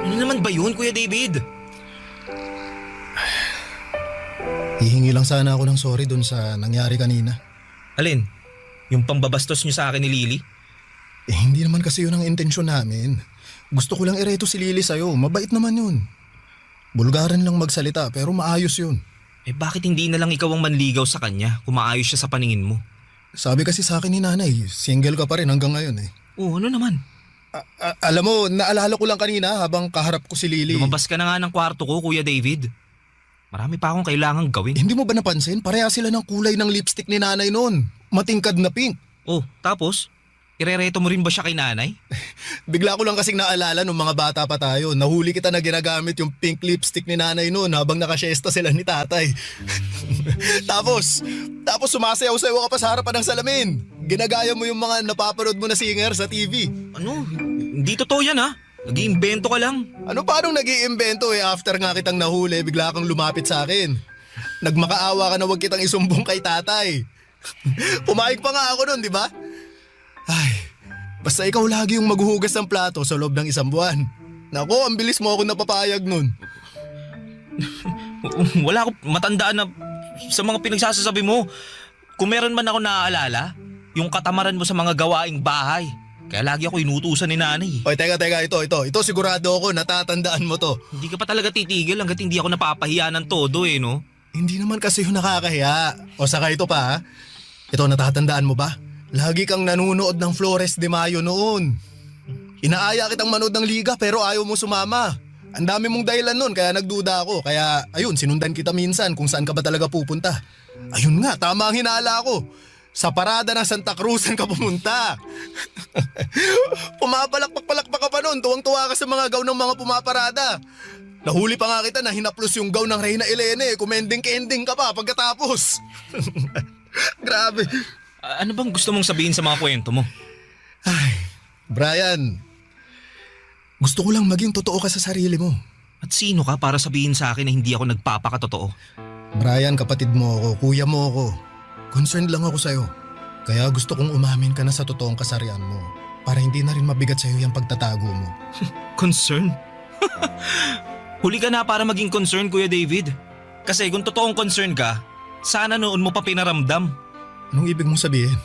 Ano naman ba yun, Kuya David? hihingi lang sana ako ng sorry dun sa nangyari kanina. Alin? Yung pambabastos niyo sa akin ni Lily? Hindi naman kasi yun ang intensyon namin. Gusto ko lang ireto si Lily sa'yo. Mabait naman yun. Bulgaran lang magsalita pero maayos yun. Bakit hindi na lang ikaw ang manligaw sa kanya kung maayos siya sa paningin mo? Sabi kasi sa akin ni nanay, single ka pa rin hanggang ngayon eh. Oo, ano naman? Alam mo, naalala ko lang kanina habang kaharap ko si Lily. Lumabas ka na nga ng kwarto ko, Kuya David. Marami pa akong kailangang gawin. Hindi mo ba napansin? Pareha sila ng kulay ng lipstick ni nanay noon. Matingkad na pink. Oh, tapos? Irereto mo rin ba siya kay nanay? Bigla ko lang kasing naalala nung mga bata pa tayo. Nahuli kita na ginagamit yung pink lipstick ni nanay noon habang nakasiesta sila ni tatay. tapos sumasayaw-sayaw ka pa sa harapan ng salamin. Ginagaya mo yung mga napapanood mo na singer sa TV. Ano? Hindi totoo yan ha? Nag-iimbento ka lang. Ano paanong nag-iimbento after nga kitang nahuli, bigla kang lumapit sa akin. Nagmakaawa ka na wag kitang isumbong kay tatay. Pumayag pa nga ako nun, di ba? Ay, basta ikaw lagi yung maghuhugas ng plato sa loob ng 1 buwan. Nako, ang bilis mo ako napapayag nun. Wala akong matandaan na sa mga pinagsasasabi mo. Kung meron man ako naaalala, yung katamaran mo sa mga gawaing bahay. Kaya lagi ako inutusan ni nanay. Oy, teka, ito sigurado ako, natatandaan mo to. Hindi ka pa talaga titigil hanggat hindi ako napapahiya ng todo no? Hindi naman kasi yung nakakahiya. O saka ito pa, ha? Ito natatandaan mo ba? Lagi kang nanunood ng Flores de Mayo noon. Inaaya kitang manood ng liga pero ayaw mo sumama. Ang dami mong dahilan noon kaya nagduda ako. Kaya ayun, sinundan kita minsan kung saan ka ba talaga pupunta. Ayun nga, tama ang hinala ko. Sa parada ng Santa Cruzan ka pumunta. Pumapalakpak-palakpak ka pa noon. Tuwang-tuwa ka sa mga gown ng mga pumaparada. Nahuli pa nga kita na hinaplos yung gown ng Reyna Elene. Kumending-kending ka pa pagkatapos. Grabe. Ano bang gusto mong sabihin sa mga kwento mo? Ay, Brian. Gusto ko lang maging totoo ka sa sarili mo. At sino ka para sabihin sa akin na hindi ako nagpapakatotoo? Brian, kapatid mo ako, kuya mo ako. Concerned lang ako sa'yo. Kaya gusto kong umamin ka na sa totoong kasarian mo. Para hindi na rin mabigat sa'yo yung pagtatago mo. Concern? Huli ka na para maging concern, Kuya David. Kasi kung totoong concern ka, sana noon mo pa pinaramdam. Anong ibig mong sabihin?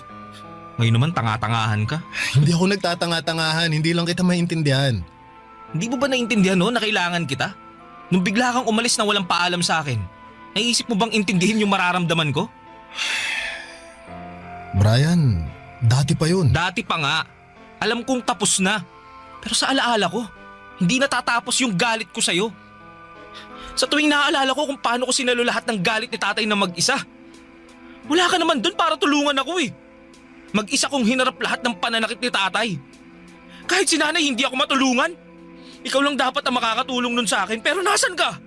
Ngayon naman tanga-tangahan ka. Hindi ako nagtatanga-tangahan, hindi lang kita maintindihan. Hindi mo ba naintindihan na kailangan kita? Nung bigla kang umalis na walang paalam sa akin, naisip mo bang intindihin yung mararamdaman ko? Brian, dati pa yun. Dati pa nga. Alam kong tapos na. Pero sa alaala ko, hindi natatapos yung galit ko sa'yo. Sa tuwing naaalala ko kung paano ko sinalo lahat ng galit ni tatay na mag-isa. Wala ka naman dun para tulungan ako eh. Mag-isa kong hinarap lahat ng pananakit ni tatay. Kahit si nanay hindi ako matulungan. Ikaw lang dapat ang makakatulong nun sa akin pero nasan ka?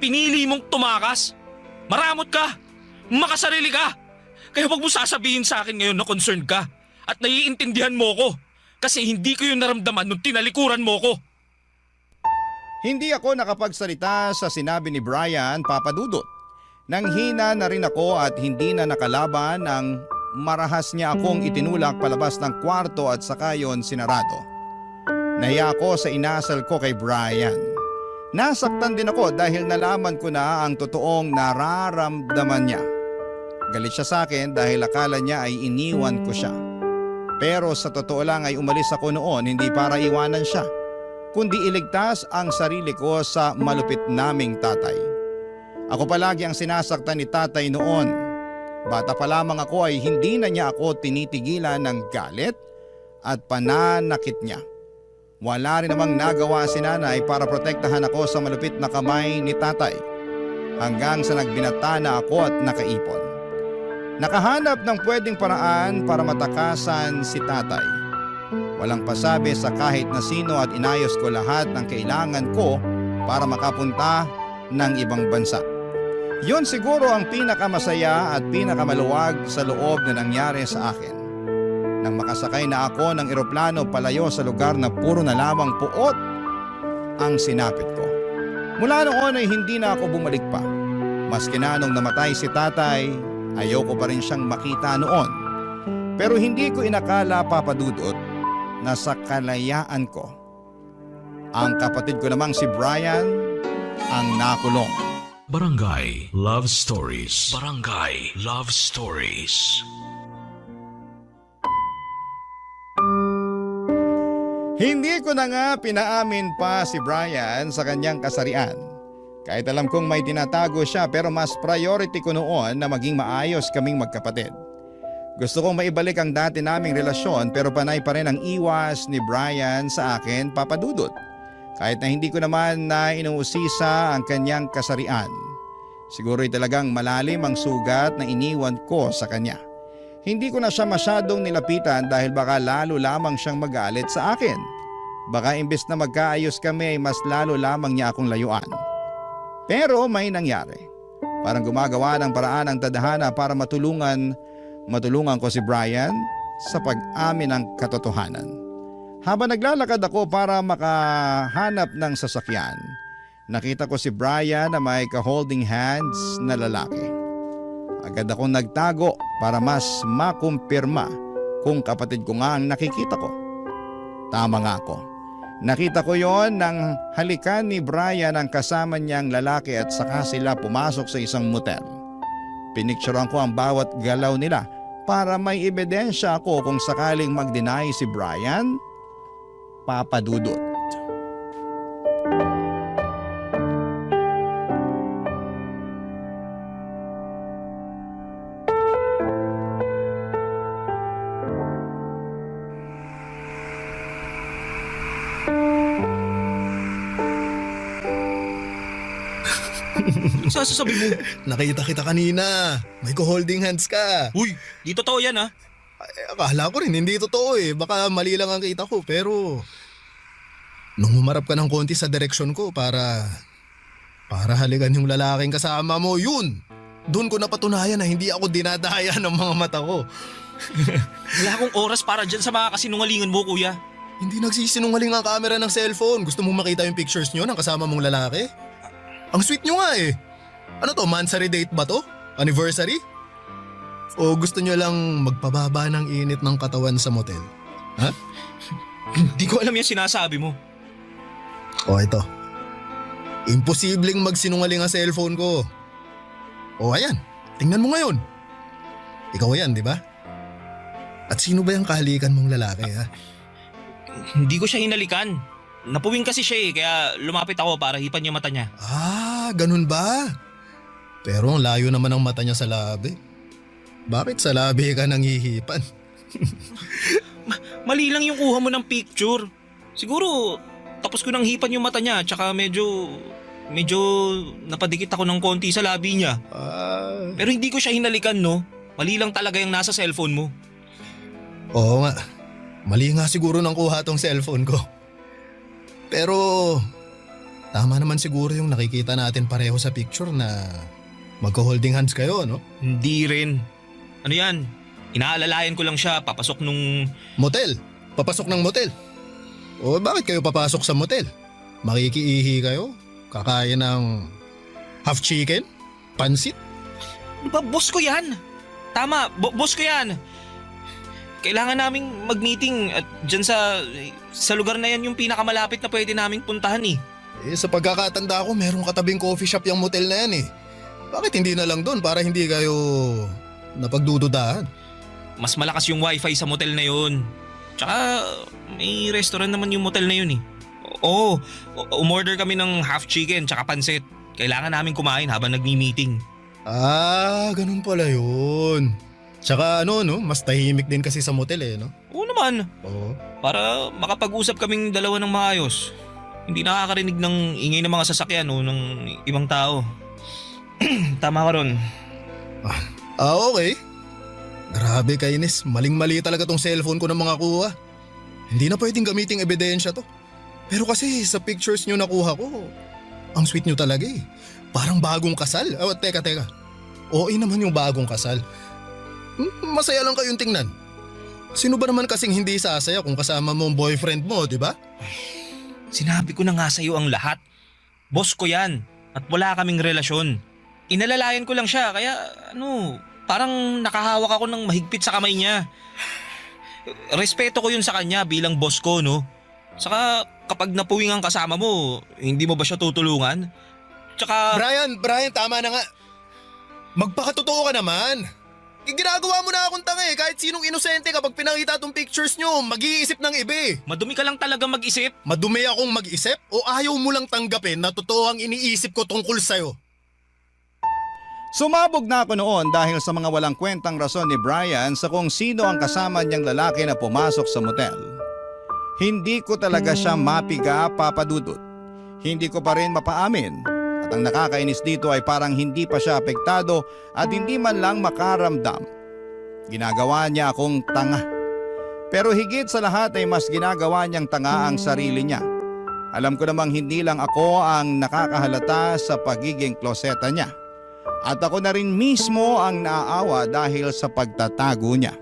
Pinili mong tumakas. Maramot ka. Makasarili ka. Kaya wag mo sasabihin sa akin ngayon na concerned ka at naiintindihan mo ko kasi hindi ko yun naramdaman nung tinalikuran mo ko. Hindi ako nakapagsalita sa sinabi ni Brian, Papa Dudut. Nanghina na rin ako at hindi na nakalaban ang marahas niya akong itinulak palabas ng kwarto at saka yon sinarado. Nahiya ako sa inasal ko kay Brian. Nasaktan din ako dahil nalaman ko na ang totoong nararamdaman niya. Galit siya sa akin dahil akala niya ay iniwan ko siya. Pero sa totoo lang ay umalis ako noon hindi para iwanan siya, kundi iligtas ang sarili ko sa malupit naming tatay. Ako palagi ang sinasaktan ni tatay noon. Bata pa lamang ako ay hindi na niya ako tinitigilan ng galit at pananakit niya. Wala rin namang nagawa si nanay para protektahan ako sa malupit na kamay ni tatay hanggang sa nagbinata na ako at nakaipon. Nakahanap ng pwedeng paraan para matakasan si tatay. Walang pasabi sa kahit na sino at inayos ko lahat ng kailangan ko para makapunta ng ibang bansa. Yon siguro ang pinakamasaya at pinakamaluwag sa loob na nangyari sa akin. Nang makasakay na ako ng eroplano palayo sa lugar na puro na lamang puot ang sinapit ko. Mula noon ay hindi na ako bumalik pa. Maski na nung namatay si tatay, ayoko pa rin siyang makita noon. Pero hindi ko inakala, Papa Dudut, na sa kalayaan ko, ang kapatid ko namang si Brian ang nakulong. Barangay Love Stories. Barangay Love Stories. Hindi ko na nga pinaamin pa si Brian sa kanyang kasarian. Kahit alam kong may tinatago siya, pero mas priority ko noon na maging maayos kaming magkapatid. Gusto kong maibalik ang dati naming relasyon, pero panay pa rin ang iwas ni Brian sa akin, Papa Dudut. Kahit na hindi ko naman na inuusisa ang kanyang kasarian. Siguro'y talagang malalim ang sugat na iniwan ko sa kanya. Hindi ko na siya masyadong nilapitan dahil baka lalo lamang siyang magalit sa akin. Baka imbes na magkaayos kami ay mas lalo lamang niya akong layuan. Pero may nangyari. Parang gumagawa ng paraan ang tadhana para matulungan ko si Brian sa pag-amin ng katotohanan. Habang naglalakad ako para makahanap ng sasakyan, nakita ko si Brian na may ka-holding hands na lalaki. Agad akong nagtago para mas makumpirma kung kapatid ko nga ang nakikita ko. Tama nga ako. Nakita ko yon nang halikan ni Brian ang kasama niyang lalaki at saka sila pumasok sa isang motel. Pinicturean ko ang bawat galaw nila para may ebidensya ako kung sakaling mag-deny si Brian, Papa Dudut. Anong sasasabi mo? Nakita kita kanina. May ko-holding hands ka. Uy, di totoo yan ha. Ay, akala ko rin, hindi totoo eh. Baka mali lang ang kita ko, pero nung humarap ka ng konti sa direksyon ko para halikan yung lalaking kasama mo, yun! Doon ko napatunayan na hindi ako dinadaya ng mga mata ko. Wala akong oras para dyan sa mga kasinungalingan mo, kuya. Hindi nagsisinungaling ang camera ng cellphone. Gusto mong makita yung pictures nyo ng kasama mong lalaki? Ang sweet nyo nga eh. Ano to, mansary date ba to? Anniversary? O gusto nyo lang magpababa ng init ng katawan sa motel? Ha? Hindi ko alam yung sinasabi mo. O ito. Imposibleng magsinungaling ang cellphone ko. O ayan, tingnan mo ngayon. Ikaw yan, di ba? At sino ba yung kahalikan mong lalaki ha? Hindi ko siya hinalikan. Napuwing kasi siya eh, kaya lumapit ako para hipan yung mata niya. Ah, ganun ba? Pero ang layo naman ang mata niya sa labi. Bakit sa labi ka nang hihipan? Mali lang yung kuha mo ng picture. Siguro, tapos ko nang hipan yung mata niya, tsaka medyo napadikit ako ng konti sa labi niya. Pero hindi ko siya hinalikan, no? Mali lang talaga yung nasa cellphone mo. Oo nga. Mali nga siguro nang kuha tong cellphone ko. Pero tama naman siguro yung nakikita natin pareho sa picture na magko-holding hands kayo, no? Hindi rin. Ano yan? Inaalalayan ko lang siya papasok nung... Motel? Papasok ng motel? O bakit kayo papasok sa motel? Makikiihi kayo? Kakain ng half chicken? Pansit? Ano ba? Boss ko yan! Tama, boss ko yan! Kailangan naming mag-meeting at dyan sa lugar na yan yung pinakamalapit na pwede naming puntahan eh. Eh sa pagkakatanda ko merong katabing coffee shop yung motel na yan eh. Bakit hindi na lang doon para hindi kayo napagdududahan? Mas malakas yung wifi sa motel na yun. Tsaka may restaurant naman yung motel na yun eh. Oo, umorder kami ng half chicken tsaka pansit. Kailangan namin kumain habang nagmi-meeting. Ah, ganun pala yun. Tsaka ano no, mas tahimik din kasi sa motel eh no? Oo naman. Oo. Para makapag-usap kaming dalawa ng maayos. Hindi nakakarinig ng ingay ng mga sasakyan o ng ibang tao. Tama ka ron. Okay. Grabe kainis, maling-mali talaga tong cellphone ko ng mga kuha. Hindi na pwedeng gamiting ebidensya to. Pero kasi sa pictures nyo nakuha ko, ang sweet nyo talaga eh. Parang bagong kasal. Oh, teka. Oo naman yung bagong kasal. Masaya lang kayong tingnan. Sino ba naman kasing hindi sasaya kung kasama mo ang boyfriend mo, di ba? Sinabi ko na nga sa'yo ang lahat. Boss ko yan at wala kaming relasyon. Inalalayan ko lang siya kaya parang nakahawak ako ng mahigpit sa kamay niya. Respeto ko yun sa kanya bilang boss ko, no? Saka kapag napuwing ang kasama mo, hindi mo ba siya tutulungan? Tsaka… Brian, tama na nga. Magpakatotoo ka naman. Ginagawa mo na akong tanga eh. Kahit sinong inosente kapag pinakita tong pictures nyo, mag-iisip ng iba eh. Madumi ka lang talaga mag-isip. Madumi akong mag-isip o ayaw mo lang tanggapin na totoo ang iniisip ko tungkol sa'yo? Sumabog na ako noon dahil sa mga walang kwentang rason ni Brian sa kung sino ang kasama niyang lalaki na pumasok sa motel. Hindi ko talaga siya mapiga, Papa Dudut. Hindi ko pa rin mapaamin. At ang nakakainis dito ay parang hindi pa siya apektado at hindi man lang makaramdam. Ginagawa niya akong tanga. Pero higit sa lahat ay mas ginagawa niyang tanga ang sarili niya. Alam ko namang hindi lang ako ang nakakahalata sa pagiging kloseta niya. At ako na rin mismo ang naaawa dahil sa pagtatago niya.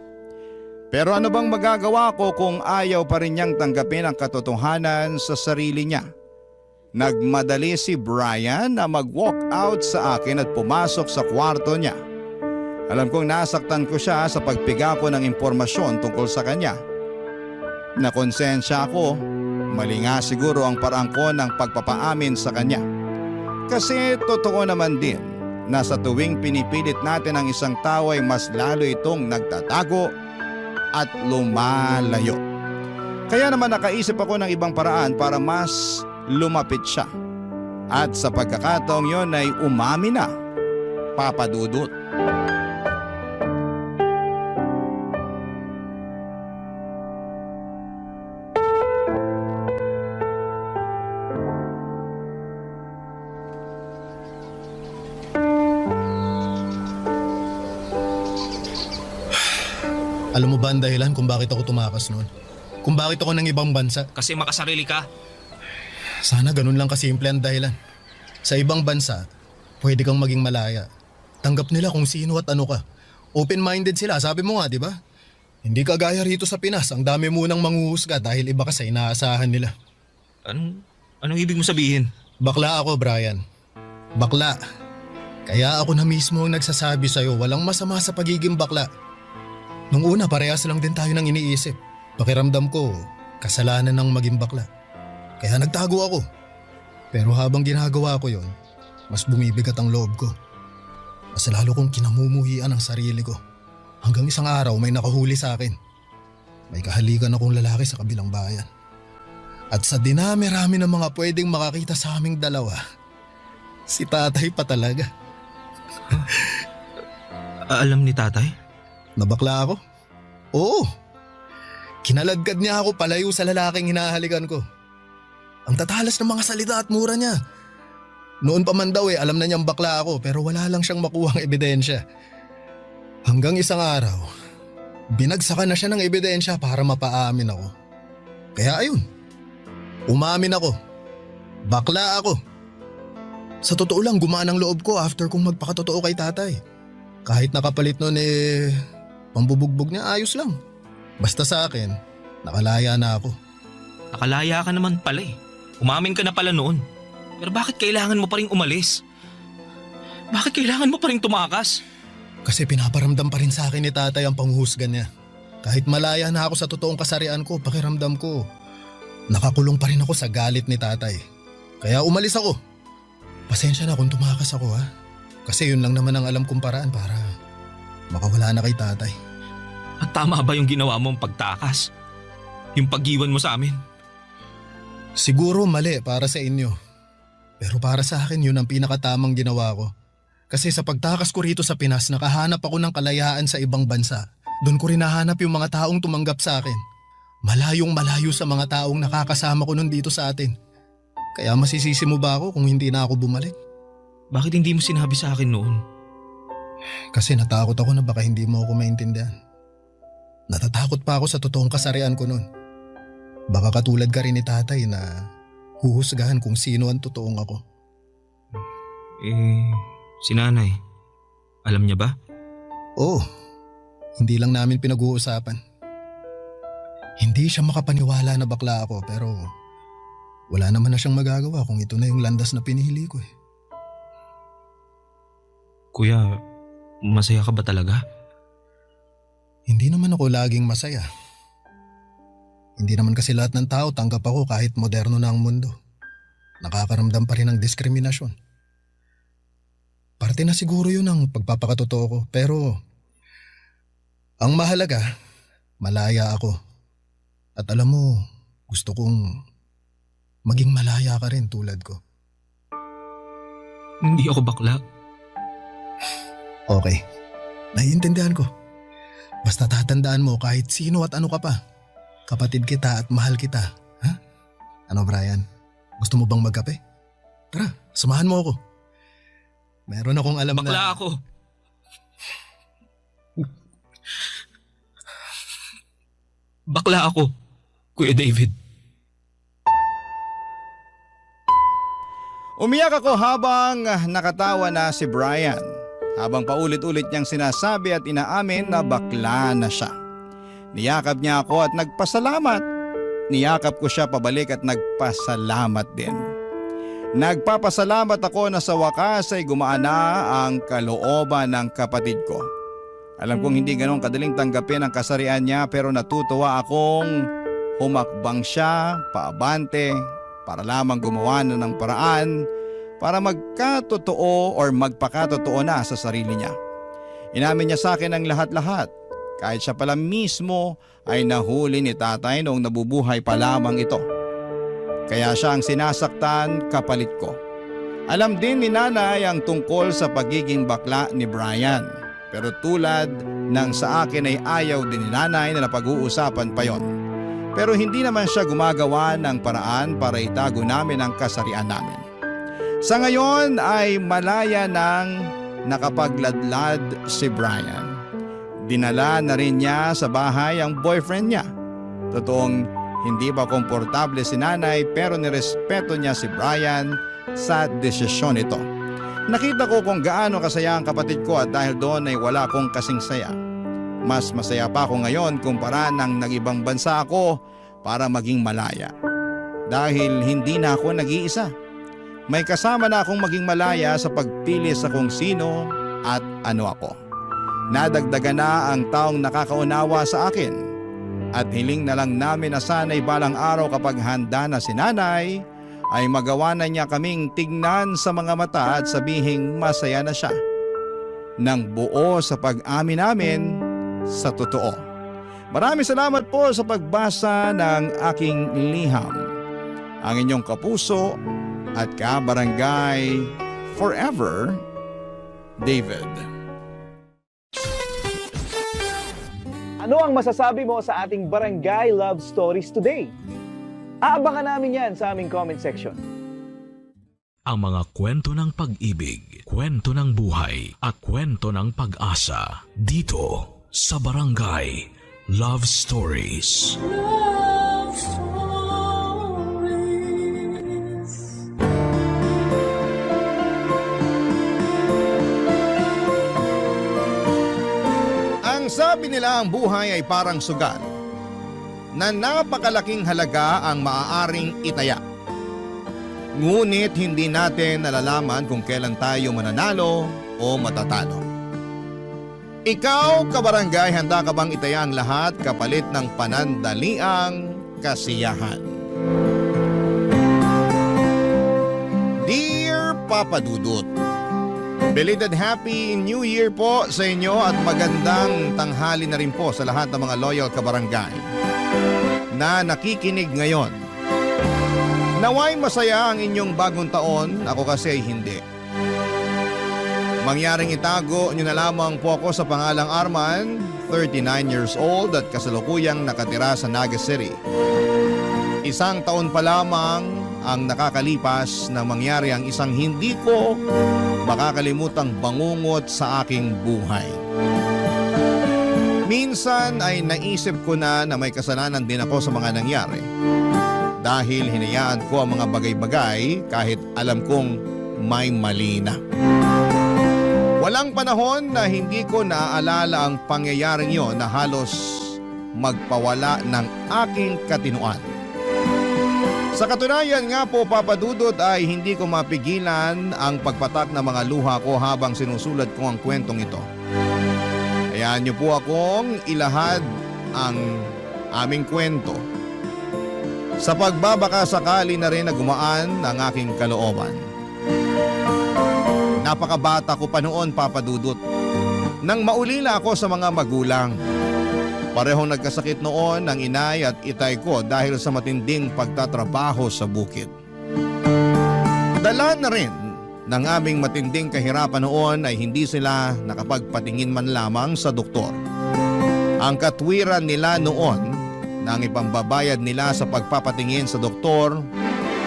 Pero ano bang magagawa ko kung ayaw pa rin niyang tanggapin ang katotohanan sa sarili niya? Nagmadali si Brian na mag-walk out sa akin at pumasok sa kwarto niya. Alam kong nasaktan ko siya sa pagpiga ko ng impormasyon tungkol sa kanya. Nakonsensya ako, mali nga siguro ang parang ko ng pagpapaamin sa kanya. Kasi totoo naman din na sa tuwing pinipilit natin ang isang tao ay mas lalo itong nagtatago at lumalayo. Kaya naman nakaisip ako ng ibang paraan para mas lumapit siya. At sa pagkakataong yon ay umami na, Papa Dudut. Alam mo ba ang dahilan kung bakit ako tumakas noon? Kung bakit ako ng ibang bansa? Kasi makasarili ka. Sana ganun lang kasimple ang dahilan. Sa ibang bansa, pwede kang maging malaya. Tanggap nila kung sino at ano ka. Open-minded sila, sabi mo nga, di ba? Hindi kagaya rito sa Pinas, ang dami munang manghuhusga dahil iba ka sa inaasahan nila. Anong ibig mo sabihin? Bakla ako, Brian. Bakla. Kaya ako na mismo ang nagsasabi sa'yo, walang masama sa pagiging bakla. Nung una, parehas lang din tayo ng iniisip. Pakiramdam ko, kasalanan ng maging bakla. Kaya nagtago ako. Pero habang ginagawa ko yon, mas bumibigat ang loob ko. Mas lalo kong kinamumuhian ang sarili ko. Hanggang isang araw may nakahuli sa akin. May kahalikan akong lalaki sa kabilang bayan. At sa dinami-rami ng mga pwedeng makakita sa aming dalawa, si tatay pa talaga. Alam ni tatay? Nabakla ako? Oo. Kinaladkad niya ako palayo sa lalaking hinahalikan ko. Ang tatalas ng mga salita at mura niya. Noon pa man daw alam na niyang bakla ako pero wala lang siyang makuhang ebidensya. Hanggang isang araw, binagsakan na siya ng ebidensya para mapaamin ako. Kaya ayun, umamin ako. Bakla ako. Sa totoo lang gumaan ang loob ko after kong magpakatotoo kay tatay. Kahit nakapalit nun pambubugbog niya ayos lang. Basta sa akin, nakalaya na ako. Nakalaya ka naman pala eh. Umamin ka na pala noon. Pero bakit kailangan mo pa rin umalis? Bakit kailangan mo pa rin tumakas? Kasi pinaparamdam pa rin sa akin ni tatay ang panghuhusga niya. Kahit malaya na ako sa totoong kasarian ko, pakiramdam ko, nakakulong pa rin ako sa galit ni tatay. Kaya umalis ako. Pasensya na kung tumakas ako ha. Kasi yun lang naman ang alam kong paraan para makawala na kay tatay. At tama ba yung ginawa mong pagtakas? Yung pag-iwan mo sa amin? Siguro mali para sa inyo. Pero para sa akin yun ang pinakatamang ginawa ko. Kasi sa pagtakas ko rito sa Pinas, nakahanap ako ng kalayaan sa ibang bansa. Doon ko rin nahanap yung mga taong tumanggap sa akin. Malayong malayo sa mga taong nakakasama ko nun dito sa atin. Kaya masisisi mo ba ako kung hindi na ako bumalik? Bakit hindi mo sinabi sa akin noon? Kasi natakot ako na baka hindi mo ako maintindihan. Natatakot pa ako sa totoong kasarian ko noon. Baka katulad ka rin ni tatay na huhusgahan kung sino ang totoong ako. Si nanay, alam niya ba? Oo, hindi lang namin pinag-uusapan. Hindi siya makapaniwala na bakla ako pero wala naman na siyang magagawa kung ito na yung landas na pinili ko eh. Kuya, masaya ka ba talaga? Hindi naman ako laging masaya. Hindi naman kasi lahat ng tao tanggap ako kahit moderno na ang mundo. Nakakaramdam pa rin ng diskriminasyon. Parte na siguro yun ang pagpapakatotoo ko pero ang mahalaga, malaya ako. At alam mo, gusto kong maging malaya ka rin tulad ko. Hindi ako bakla. Okay, naiintindihan ko. Basta tatandaan mo kahit sino at ano ka pa. Kapatid kita at mahal kita. Ha? Ano Brian? Gusto mo bang magkape? Tara, samahan mo ako. Meron akong alam na... Bakla ako. Bakla ako, Kuya David. Umiyak ako habang nakatawa na si Brian. Habang paulit-ulit niyang sinasabi at inaamin na bakla na siya. Niyakap niya ako at nagpasalamat. Niyakap ko siya pabalik at nagpasalamat din. Nagpapasalamat ako na sa wakas ay gumaan na ang kalooban ng kapatid ko. Alam kong hindi ganun kadaling tanggapin ang kasarian niya pero natutuwa akong humakbang siya paabante para lamang gumawa na ng paraan para magkatotoo or magpakatotoo na sa sarili niya. Inamin niya sa akin ang lahat-lahat kahit siya pala mismo ay nahuli ni tatay noong nabubuhay pa lamang ito. Kaya siya ang sinasaktan kapalit ko. Alam din ni nanay ang tungkol sa pagiging bakla ni Brian. Pero tulad ng sa akin ay ayaw din ni nanay na napag-uusapan pa yon. Pero hindi naman siya gumagawa ng paraan para itago namin ang kasarian namin. Sa ngayon ay malaya nang nakapagladlad si Brian. Dinala na rin niya sa bahay ang boyfriend niya. Totoong hindi ba komportable si nanay pero nirespeto niya si Brian sa desisyon ito. Nakita ko kung gaano kasaya ang kapatid ko at dahil doon ay wala akong kasing saya. Mas masaya pa ako ngayon kumpara nang nag-ibang bansa ako para maging malaya. Dahil hindi na ako nag-iisa. May kasama na akong maging malaya sa pagpili sa kung sino at ano ako. Nadagdagan na ang taong nakakaunawa sa akin. At hiling na lang namin na sana'y balang araw kapag handa na si nanay, ay magawa na niya kaming tignan sa mga mata at sabihing masaya na siya. Nang buo sa pag-amin namin sa totoo. Maraming salamat po sa pagbasa ng aking liham. Ang inyong kapuso at kabarangay forever, David. Ano ang masasabi mo sa ating Barangay Love Stories today? Aabangan namin yan sa aming comment section. Ang mga kwento ng pag-ibig, kwento ng buhay at kwento ng pag-asa dito sa Barangay Love Stories. Love Stories. Ang sabi nila ang buhay ay parang sugal na napakalaking halaga ang maaaring itaya. Ngunit hindi natin nalalaman kung kailan tayo mananalo o matatalo. Ikaw, kabarangay, handa ka bang itaya ang lahat kapalit ng panandaliang kasiyahan? Dear Papa Dudut, belated Happy New Year po sa inyo at magandang tanghali na rin po sa lahat ng mga loyal kabarangay na nakikinig ngayon. Naway masaya ang inyong bagong taon, ako kasi ay hindi. Mangyaring itago nyo na lamang po ako sa pangalang Arman, 39 years old at kasalukuyang nakatira sa Naga City. Isang taon pa lamang ang nakakalipas na mangyari ang isang hindi ko makakalimutang bangungot sa aking buhay. Minsan ay naisip ko na may kasalanan din ako sa mga nangyari. Dahil hinayaan ko ang mga bagay-bagay kahit alam kong may mali na. Walang panahon na hindi ko naaalala ang pangyayaring yon na halos magpawala ng aking katinoan. Sa katunayan nga po, Papa Dudut, ay hindi ko mapigilan ang pagpatak ng mga luha ko habang sinusulat ko ang kwentong ito. Hayaan niyo po akong ilahad ang aming kwento sa pagbabaka sakali na rin na gumaan ang aking kalooban. Napakabata ko pa noon, Papa Dudut, nang maulila ako sa mga magulang. Parehong nagkasakit noon ang inay at itay ko dahil sa matinding pagtatrabaho sa bukid. Dala na rin ng aming matinding kahirapan noon ay hindi sila nakapagpatingin man lamang sa doktor. Ang katwiran nila noon na ang ipambabayad nila sa pagpapatingin sa doktor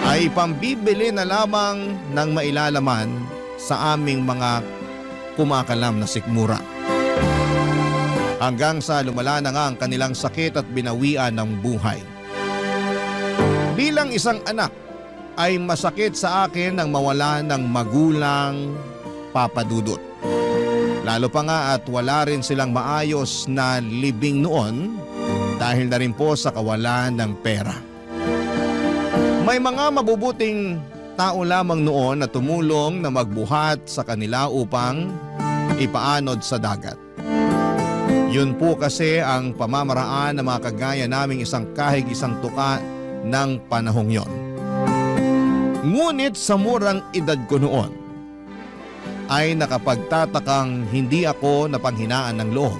ay pambibili na lamang ng mailalaman sa aming mga kumakalam na sikmura. Hanggang sa lumala na nga ang kanilang sakit at binawian ng buhay. Bilang isang anak, ay masakit sa akin ang mawala ng magulang, Papa Dudut. Lalo pa nga at wala rin silang maayos na libing noon dahil na rin po sa kawalan ng pera. May mga mabubuting tao lamang noon na tumulong na magbuhat sa kanila upang ipaanod sa dagat. Yun po kasi ang pamamaraan ng mga kagaya naming isang kahig isang tuka ng panahong yon. Ngunit sa murang edad ko noon ay nakapagtatakang hindi ako napanghinaan ng loob.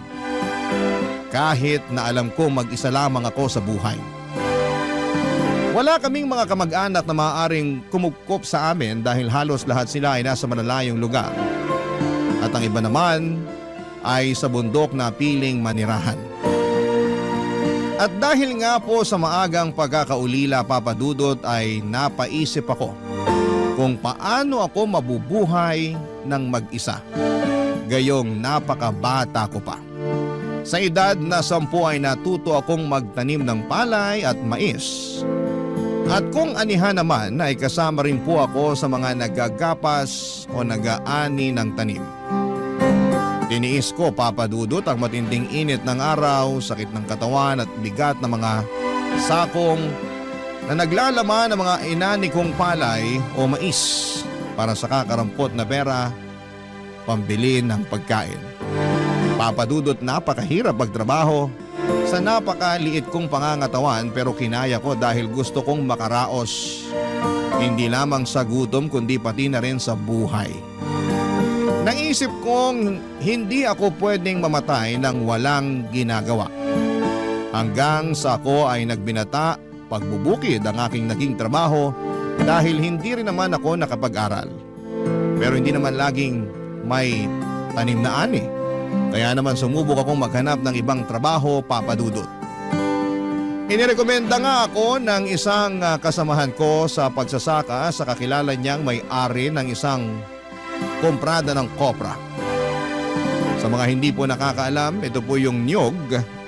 Kahit na alam ko mag-isa lamang ako sa buhay. Wala kaming mga kamag-anak na maaaring kumupkop sa amin dahil halos lahat sila ay nasa malalayong lugar. At ang iba naman ay sa bundok na piling manirahan. At dahil nga po sa maagang pagkakaulila, Papa Dudut, ay napaisip ako kung paano ako mabubuhay ng mag-isa. Gayong napakabata ko pa. Sa edad na 10 ay natuto akong magtanim ng palay at mais. At kung anihan naman ay kasama rin po ako sa mga nagagapas o nag-aani ng tanim. Tiniis ko, Papa Dudut, ang matinding init ng araw, sakit ng katawan at bigat ng mga sakong na naglalaman ng mga inani kong palay o mais para sa kakarampot na pera pambili ng pagkain. Papa Dudut, napakahirap magtrabaho sa napakaliit kong pangangatawan pero kinaya ko dahil gusto kong makaraos. Hindi lamang sa gutom kundi pati na rin sa buhay. Naisip kong hindi ako pwedeng mamatay nang walang ginagawa. Hanggang sa ako ay nagbinata, pagbubukid ang aking naging trabaho dahil hindi rin naman ako nakapag-aral. Pero hindi naman laging may tanim na ani. Kaya naman sumubok akong maghanap ng ibang trabaho, Papa Dudut. Inirekomenda nga ako ng isang kasamahan ko sa pagsasaka sa kakilala niyang may-ari ng isang komprada ng kopra. Sa mga hindi po nakakaalam, ito po yung niyog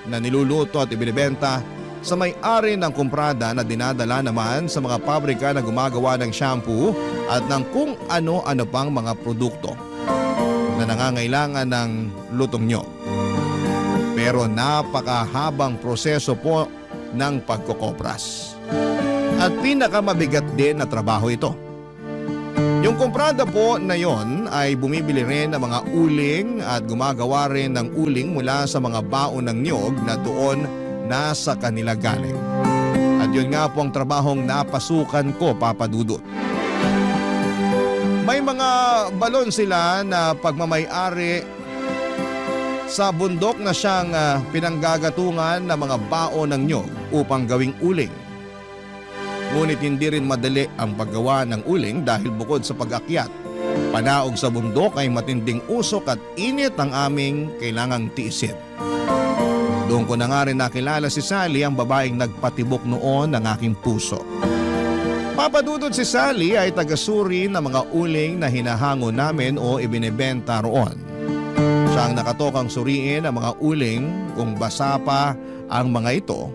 na niluluto at ibinibenta sa may-ari ng komprada na dinadala naman sa mga pabrika na gumagawa ng shampoo at ng kung ano-ano pang mga produkto na nangangailangan ng lutong niyog. Pero napakahabang proseso po ng pagkokopras. At pinakamabigat din na trabaho ito. Yung komprada po na yon ay bumibili rin ng mga uling at gumagawa rin ng uling mula sa mga baon ng niyog na doon nasa kanila galing. At yun nga po ang trabahong napasukan ko, Papa Dudut. May mga balon sila na pagmamay-ari sa bundok na siyang pinanggagatungan ng mga baon ng niyog upang gawing uling. Ngunit hindi rin madali ang paggawa ng uling dahil bukod sa pag-akyat, panaog sa bundok ay matinding usok at init ang aming kailangang tiisin. Doon ko na nga rin nakilala si Sally, ang babaeng nagpatibok noon ng aking puso. Papa Dudut, si Sally ay tagasuri ng mga uling na hinahango namin o ibinebenta roon. Siya ang nakatokang suriin ang mga uling kung basa pa ang mga ito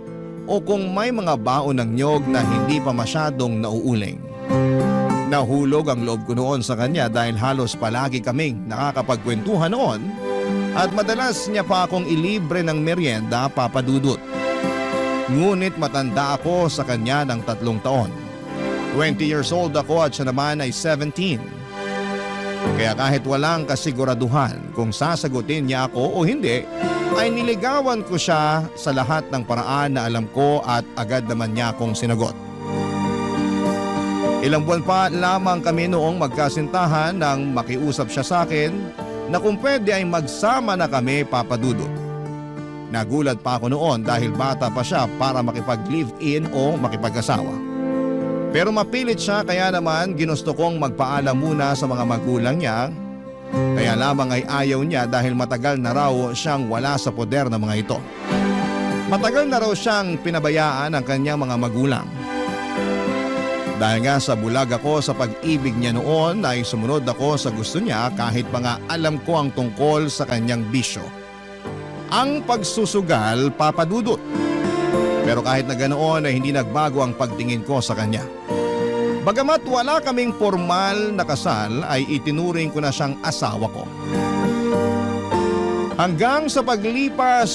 o kung may mga baon ng niyog na hindi pa masyadong nauuling. Nahulog ang loob ko noon sa kanya dahil halos palagi kaming nakakapagkwentuhan noon at madalas niya pa akong ilibre ng merienda, Papa Dudut. Ngunit matanda ako sa kanya ng 3 taon. 20 years old ako at siya naman ay 17. Kaya kahit walang kasiguraduhan kung sasagutin niya ako o hindi, ay niligawan ko siya sa lahat ng paraan na alam ko at agad naman niya akong sinagot. Ilang buwan pa lamang kami noong magkasintahan nang makiusap siya sa akin na kung pwede ay magsama na kami, Papa Dudut. Nagulat pa ako noon dahil bata pa siya para makipag-live-in o makipag-asawa. Pero mapilit siya kaya naman ginusto kong magpaalam muna sa mga magulang niya. Kaya lamang ay ayaw niya dahil matagal na raw siyang wala sa poder ng mga ito. Matagal na raw siyang pinabayaan ng kanyang mga magulang. Dahil nga sa bulag ako sa pag-ibig niya noon ay sumunod ako sa gusto niya kahit pa nga alam ko ang tungkol sa kanyang bisyo. Ang pagsusugal, Papa Dudut. Pero kahit na ganoon ay hindi nagbago ang pagtingin ko sa kanya. Bagamat wala kaming formal na kasal ay itinuring ko na siyang asawa ko. Hanggang sa paglipas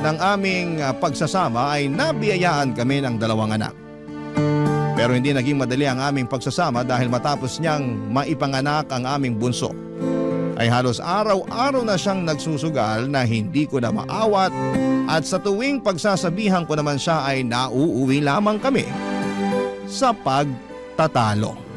ng aming pagsasama ay nabiyayaan kami ng 2 anak. Pero hindi naging madali ang aming pagsasama dahil matapos niyang maipanganak ang aming bunso, ay halos araw-araw na siyang nagsusugal na hindi ko na maawat at sa tuwing pagsasabihan ko naman siya ay nauuwi lamang kami sa pagtatalo.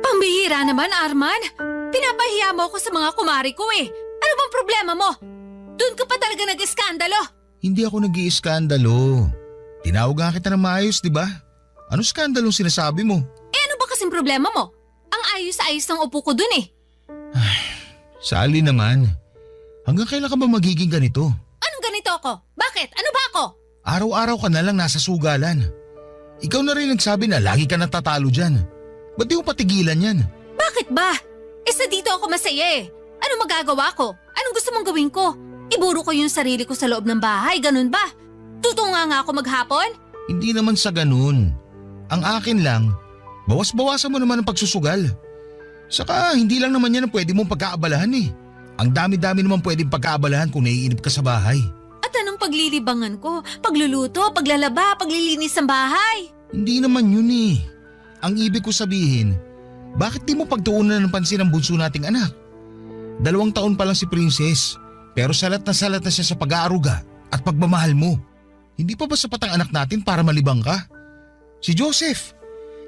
Pambihira naman, Arman. Pinapahiya mo ako sa mga kumari ko eh. Ano bang problema mo? Doon ka pa talaga nag-iskandalo. Hindi ako nag-iiskandalo. Tinawag nga kita na maayos, di ba? Ano skandalong sinasabi mo? Eh ano ba kasing problema mo? Ang ayos-ayos ng upo ko dun eh. Sally naman. Hanggang kailan ka ba magiging ganito? Anong ganito ako? Bakit? Ano ba ako? Araw-araw ka na lang nasa sugalan. Ikaw na rin nagsabi na lagi ka natatalo dyan. Ba't di mo patigilan yan? Bakit ba? Sa dito ako masaya eh. Ano magagawa ko? Anong gusto mong gawin ko? Iburo ko yung sarili ko sa loob ng bahay, ganun ba? Tutunga nga ako maghapon? Hindi naman sa ganun. Ang akin lang, bawas-bawasan mo naman ang pagsusugal. Saka hindi lang naman yan ang pwede mong pagkaabalahan eh. Ang dami-dami naman pwedeng pagkaabalahan kung naiinip ka sa bahay. At anong paglilibangan ko? Pagluluto, paglalaba, paglilinis ng bahay? Hindi naman yun eh. Ang ibig ko sabihin, bakit di mo pagtuunan ng pansin ang bunso nating anak? 2 taon pa lang si Princess, pero salat na siya sa pag-aaruga at pagmamahal mo. Hindi pa ba sapat ang anak natin para malibang ka? Si Joseph,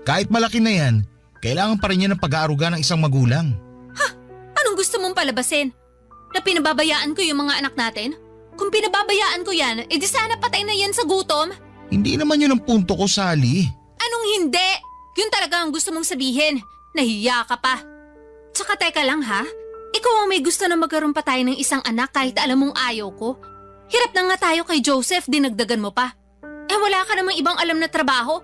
kahit malaki na yan, kailangan pa rin niya ng pag-aaruga ng isang magulang. Ha? Anong gusto mong palabasin? Na pinababayaan ko yung mga anak natin? Kung pinababayaan ko yan, edi sana patay na yan sa gutom. Hindi naman yun ang punto ko, Sally. Anong hindi? Yun talaga ang gusto mong sabihin. Nahiya ka pa. Tsaka teka lang ha, ikaw ang may gusto na magkaroon pa tayo ng isang anak kahit alam mong ayaw ko. Hirap na nga tayo kay Joseph, dinagdagan mo pa. Eh wala ka namang ibang alam na trabaho.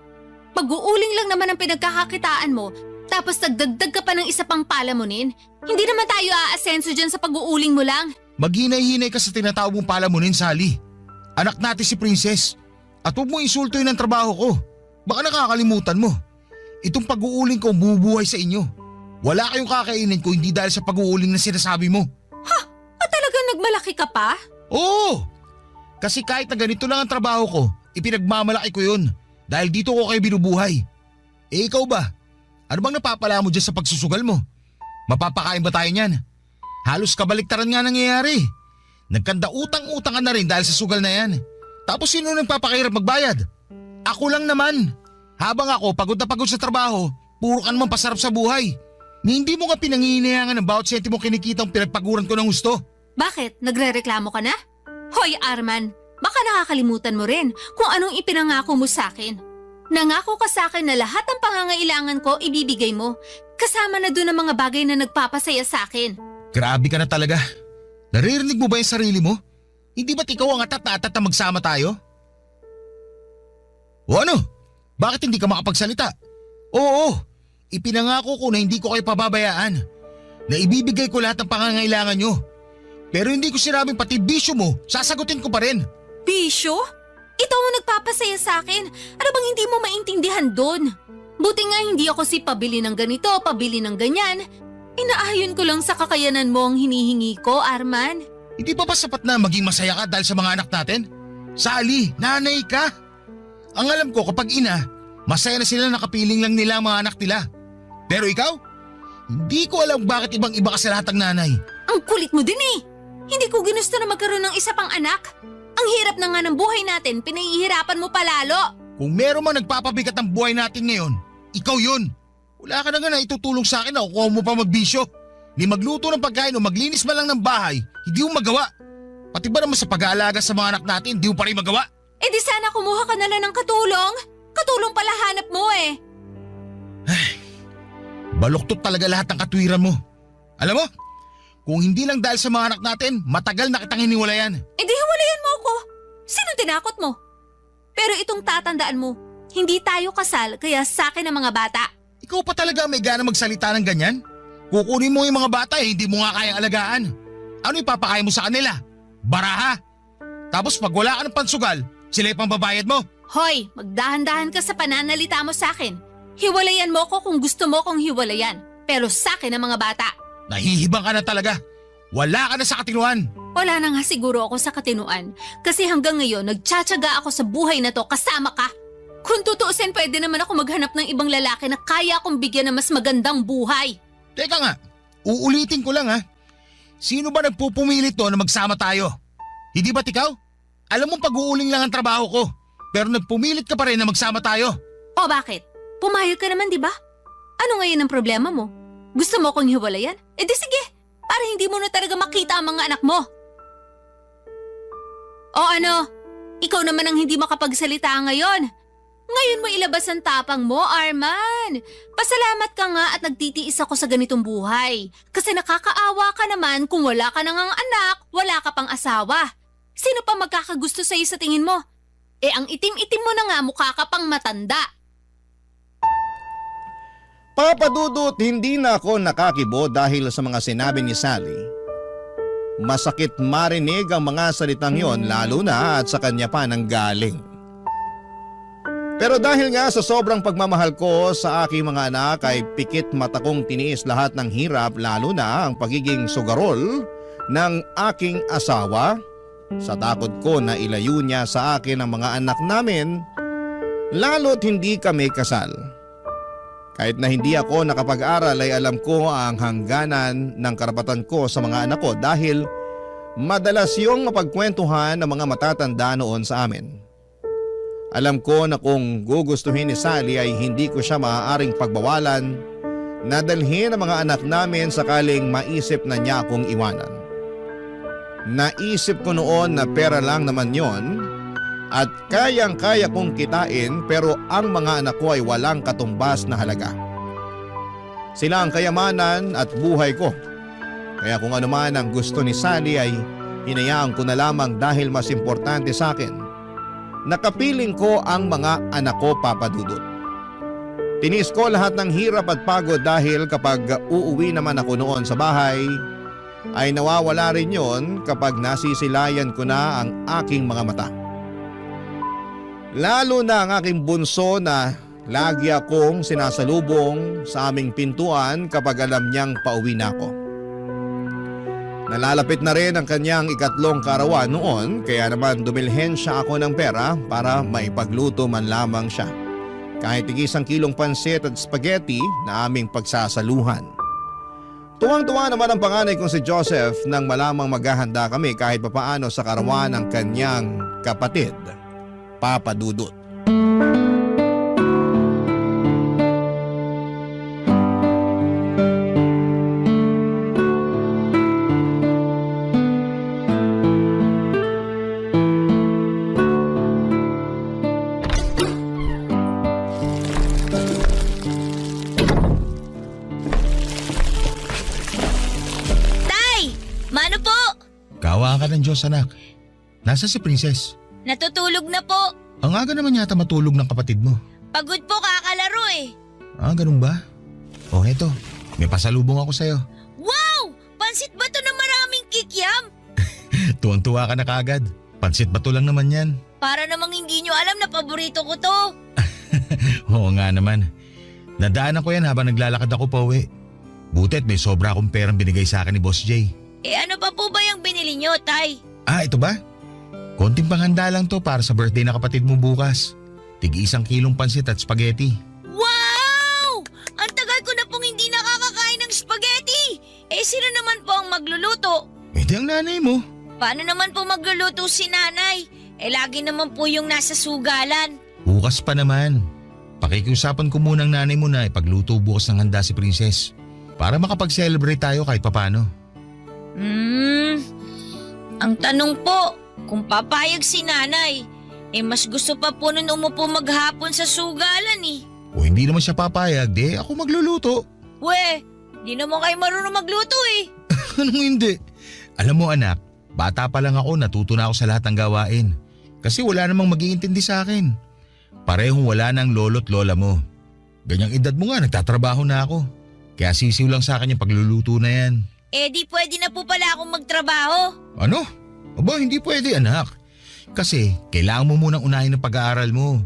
Pag-uuling lang naman ang pinagkakakitaan mo, tapos nagdagdag ka pa ng isa pang palamunin. Hindi naman tayo aasenso dyan sa pag-uuling mo lang. Maghinay-hinay ka sa tinatawag mong palamunin, Sally. Anak natin si Princess. At huwag mo insultuin ang trabaho ko. Baka nakakalimutan mo. Itong pag-uuling ko bumubuhay sa inyo. Wala kayong kakainin ko hindi dahil sa pag-uuling na sinasabi mo. Ha? At talagang nagmalaki ka pa? Oo! Kasi kahit na ganito lang ang trabaho ko, ipinagmamalaki ko yun. Dahil dito ko kayo binubuhay. Eh ikaw ba? Ano bang napapala mo dyan sa pagsusugal mo? Mapapakain ba tayo niyan? Halos kabaliktaran nga nangyayari. Nagkanda utang-utang ka na rin dahil sa sugal na yan. Tapos sino nagpapakahirap magbayad? Ako lang naman. Habang ako pagod na pagod sa trabaho, puro ka naman pasarap sa buhay. Ni hindi mo nga pinangihinayangan ng bawat sentimo kinikitang pinagpaguran ko ng gusto. Bakit? Nagre-reklamo ka na? Hoy Arman, baka nakakalimutan mo rin kung anong ipinangako mo sa akin. Nangako ka sa akin na lahat ng pangangailangan ko ibibigay mo. Kasama na doon ang mga bagay na nagpapasaya sa akin. Grabe ka na talaga. Naririnig mo ba yung sarili mo? Hindi ba't ikaw ang atat na magsama tayo? O ano? Bakit hindi ka makapagsalita? Oo, ipinangako ko na hindi ko kayo pababayaan. Na ibibigay ko lahat ng pangangailangan nyo. Pero hindi ko sinabing pati bisyo mo, sasagutin ko pa rin. Bisyo? Ito ang nagpapasaya sa akin. Ano bang hindi mo maintindihan doon? Buti nga hindi ako si pabili ng ganito, pabili ng ganyan. Inaayon ko lang sa kakayanan mo ang hinihingi ko, Arman. Hindi pa ba sapat na maging masaya ka dahil sa mga anak natin? Sally, nanay ka. Ang alam ko kapag ina, masaya na sila nakapiling lang nila ang mga anak nila. Pero ikaw? Hindi ko alam bakit ibang-iba ka sa lahat ng nanay. Ang kulit mo din eh. Hindi ko ginusto na magkaroon ng isa pang anak. Ang hirap na nga ng buhay natin, pinahihirapan mo palalo. Kung meron man nagpapabigat ang buhay natin ngayon, ikaw yun. Wala ka na nga na itutulong sa akin na kukuha mo pa magbisyo. Ni magluto ng pagkain o maglinis man lang ng bahay, hindi mo magawa. Pati ba naman sa pag-aalaga sa mga anak natin, hindi mo pa rin magawa? Eh di sana kumuha ka na lang ng katulong. Katulong pala hanap mo eh. Baluktot talaga lahat ng katwiran mo. Alam mo, kung hindi lang dahil sa mga anak natin, matagal na kitang hiniwalayan. Eh di hiwalayan mo ako. Sino tinakot mo? Pero itong tatandaan mo, hindi tayo kasal kaya sa akin ang mga bata. Ikaw pa talaga may gana magsalita ng ganyan? Kukunin mo yung mga bata eh, hindi mo nga kayang alagaan. Ano ipapakain mo sa kanila? Baraha? Tapos pag wala ka ng pansugal, sila yung pambabayad mo? Hoy, magdahan-dahan ka sa pananalita mo sa akin. Hiwalayan mo ko kung gusto mo kong hiwalayan. Pero sa akin ang mga bata. Nahihibang ka na talaga. Wala ka na sa katinuan. Wala na nga siguro ako sa katinuan. Kasi hanggang ngayon, nagtsatsaga ako sa buhay na to kasama ka. Kung tutuusin, pwede naman ako maghanap ng ibang lalaki na kaya akong bigyan ng mas magandang buhay. Teka nga, uulitin ko lang ha. Sino ba nagpupumilit to na magsama tayo? Hindi ba't ikaw? Alam mo pag-uuling lang ang trabaho ko. Pero nagpumilit ka pa rin na magsama tayo. O bakit? Pumayag ka naman, di ba? Ano ngayon ang problema mo? Gusto mo kong hiwalayan? Eh di sige, para hindi mo na talaga makita ang mga anak mo. O ano? Ikaw naman ang hindi makapagsalita ngayon. Ngayon mo ilabas ang tapang mo, Arman. Pasalamat ka nga at nagtitiis ako sa ganitong buhay. Kasi nakakaawa ka naman kung wala ka nang anak, wala ka pang asawa. Sino pa magkakagusto sa'yo sa tingin mo? Eh ang itim-itim mo na nga, mukha ka pang matanda. Papadudot, hindi na ako nakakibo dahil sa mga sinabi ni Sally. Masakit marinig ang mga salitang yon lalo na at sa kanya pa nang galing. Pero dahil nga sa sobrang pagmamahal ko sa aking mga anak ay pikit mata kong tiniis lahat ng hirap lalo na ang pagiging sugarol ng aking asawa sa takot ko na ilayo niya sa akin ang mga anak namin lalo't hindi kami kasal. Kahit na hindi ako nakapag-aral ay alam ko ang hangganan ng karapatan ko sa mga anak ko dahil madalas yung mapagkwentuhan ng mga matatanda noon sa amin. Alam ko na kung gugustuhin ni Sally ay hindi ko siya maaaring pagbawalan na dalhin ang mga anak namin sakaling maisip na niya akong iwanan. Naisip ko noon na pera lang naman yon at kayang-kaya kong kitain pero ang mga anak ko ay walang katumbas na halaga. Sila ang kayamanan at buhay ko. Kaya kung ano man ang gusto ni Sally ay hinayaan ko na lamang dahil mas importante sa akin. Nakapiling ko ang mga anak ko, Papa Dudut. Tinis ko lahat ng hirap at pagod dahil kapag uuwi naman ako noon sa bahay, ay nawawala rin yon kapag nasisilayan ko na ang aking mga mata. Lalo na ang aking bunso na lagi akong sinasalubong sa aming pintuan kapag alam niyang pauwi na ako. Nalalapit na rin ang kanyang ikatlong karawan noon kaya naman dumilhen siya ako ng pera para maipagluto man lamang siya. Kahit tig-1 kilong pansit at spaghetti na aming pagsasaluhan. Tuwang-tuwa naman ang panganay kong si Joseph nang malamang maghahanda kami kahit papaano sa karawan ng kanyang kapatid, Papa Dudut. ka ng Diyos, anak. Nasa si Princess? Natutulog na po. Ang aga naman yata matulog ng kapatid mo. Pagod po kakalaro eh. Ah, ganun ba? Oh, eto. May pasalubong ako sa'yo. Wow! Pansit ba to na maraming kikiam? Tuwang-tuwa ka na kagad. Pansit bato lang naman yan. Para namang hindi nyo alam na paborito ko to. Oo nga naman. Nadaanan ko yan habang naglalakad ako pa uwi. Butit may sobra akong perang binigay sa akin ni Boss Jay. Eh ano pa po ba yung binili nyo, Tay? Ah, ito ba? Konting panghanda lang to para sa birthday na kapatid mo bukas. Tig-1 kilong pansit at spaghetti. Wow! Ang tagal ko na pong hindi nakakakain ng spaghetti. Eh sino naman po ang magluluto? Hindi ang nanay mo. Paano naman po magluluto si nanay? Eh lagi naman po yung nasa sugalan. Bukas pa naman. Pakikiusapan ko muna ang nanay mo na ipagluto bukas ng handa si Princess. Para makapag-celebrate tayo kahit papano. Ang tanong po, kung papayag si nanay, eh mas gusto pa po nun umupo maghapon sa sugalan eh. O hindi naman siya papayag, di ako magluluto. We, di naman kayo marunong magluto eh. Anong hindi? Alam mo anak, bata pa lang ako natuto na ako sa lahat ng gawain. Kasi wala namang mag-iintindi sa akin. Parehong wala ng lolo't lola mo. Ganyang edad mo nga, nagtatrabaho na ako. Kaya sisiw lang sa akin yung pagluluto na yan. Eh di pwede na po pala akong magtrabaho. Ano? Aba, hindi pwede anak. Kasi kailangan mo munang unahin ang pag-aaral mo.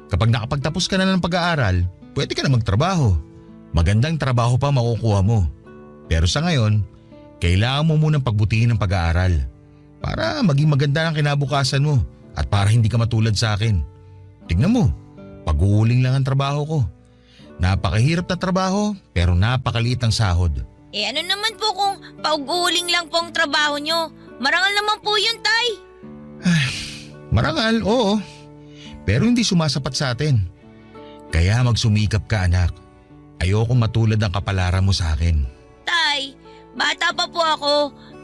Kapag nakapagtapos ka na ng pag-aaral, pwede ka na magtrabaho. Magandang trabaho pa makukuha mo. Pero sa ngayon, kailangan mo munang pagbutihin ng pag-aaral. Para maging maganda ang kinabukasan mo at para hindi ka matulad sa akin. Tignan mo, pag-uuling lang ang trabaho ko. Napakahirap na trabaho pero napakaliit ang sahod. Eh ano naman po kung pag-uuling lang po ang trabaho nyo? Marangal naman po yun, Tay. Marangal, oo. Pero hindi sumasapat sa atin. Kaya magsumikap ka anak. Ayokong matulad ang kapalaran mo sa akin. Tay, bata pa po ako,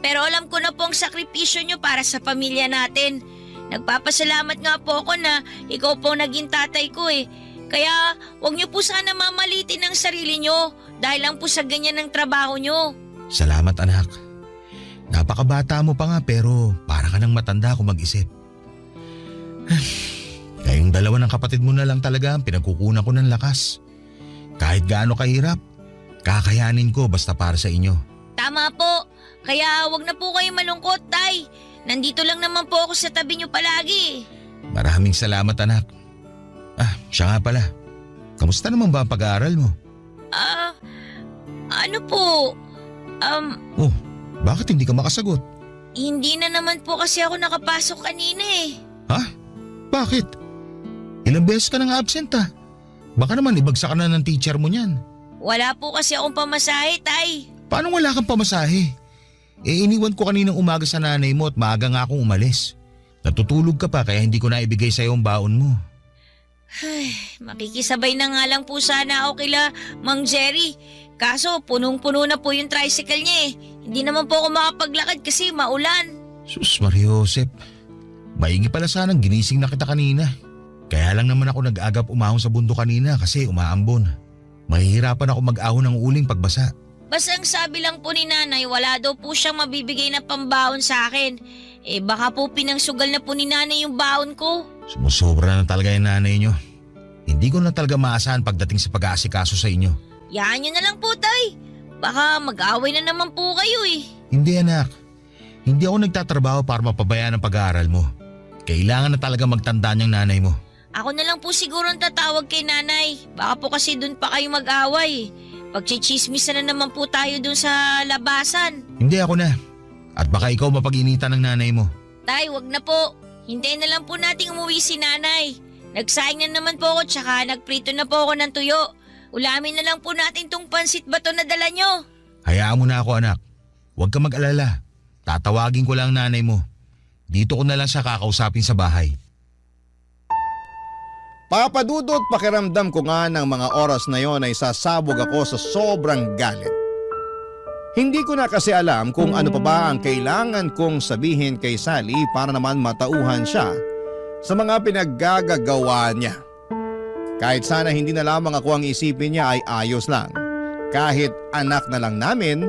pero alam ko na po ang sakripisyo nyo para sa pamilya natin. Nagpapasalamat nga po ako na ikaw po naging tatay ko eh. Kaya huwag niyo po sana mamalitin ang sarili niyo dahil lang po sa ganyan ng trabaho niyo. Salamat anak. Napakabata mo pa nga pero para ka nang matanda kung mag-isip. Kayong dalawa ng kapatid mo na lang talaga ang pinagkukunan ko ng lakas. Kahit gaano kahirap, kakayanin ko basta para sa inyo. Tama po. Kaya huwag na po kayo malungkot, Tay. Nandito lang naman po ako sa tabi niyo palagi. Maraming salamat anak. Siya nga pala. Kamusta naman ba ang pag-aaral mo? Ano po? Oh, bakit hindi ka makasagot? Hindi na naman po kasi ako nakapasok kanina eh. Ha? Bakit? Ilang beses ka nang absent ah. Baka naman ibagsak ka na ng teacher mo niyan. Wala po kasi akong pamasahe, Tay. Paano wala kang pamasahe? Iniwan ko kaninang umaga sa nanay mo at maaga nga akong umalis. Natutulog ka pa kaya hindi ko na ibigay sa'yo ang baon mo. Makikisabay na nga lang po sana ako kila Mang Jerry. Kaso punong-puno na po yung tricycle niya eh. Hindi naman po ako makapaglakad kasi maulan. Sus Mario Josep, maigi pala sanang ginising na kita kanina. Kaya lang naman ako nag-agap umahon sa bundok kanina kasi umaambon. Mahihirapan ako mag-ahon ng uling pagbasa. Basta ang sabi lang po ni nanay, wala daw po siyang mabibigay na pambaon sa akin. Eh baka po pinangsugal na po ni nanay yung baon ko. Sumusobra na talaga yung nanay nyo. Hindi ko na talaga maasahan pagdating sa pag-aasikaso sa inyo. Yaan nyo na lang po, Tay. Baka mag-away na naman po kayo eh. Hindi anak. Hindi ako nagtatrabaho para mapabayaan ang pag-aaral mo. Kailangan na talaga magtanda niyang nanay mo. Ako na lang po siguro ang tatawag kay nanay. Baka po kasi dun pa kayo mag-away. Pagchichismis na naman po tayo dun sa labasan. Hindi ako na. At baka ikaw mapag-initan ng nanay mo. Tay, wag na po. Hintayin na lang po nating umuwi si nanay. Nagsaing na naman po ako tsaka nagprito na po ako ng tuyo. Ulamin na lang po natin tong pansit bato na dala nyo. Hayaan mo na ako anak. Huwag ka mag-alala. Tatawagin ko lang ang nanay mo. Dito ko na lang siya kakausapin sa bahay. Papadudot pakiramdam ko nga ng mga oras na yon ay sasabog ako sa sobrang galit. Hindi ko na kasi alam kung ano pa ba ang kailangan kong sabihin kay Sally para naman matauhan siya sa mga pinaggagawa niya. Kahit sana hindi na lamang ako ang isipin niya ay ayos lang. Kahit anak na lang namin,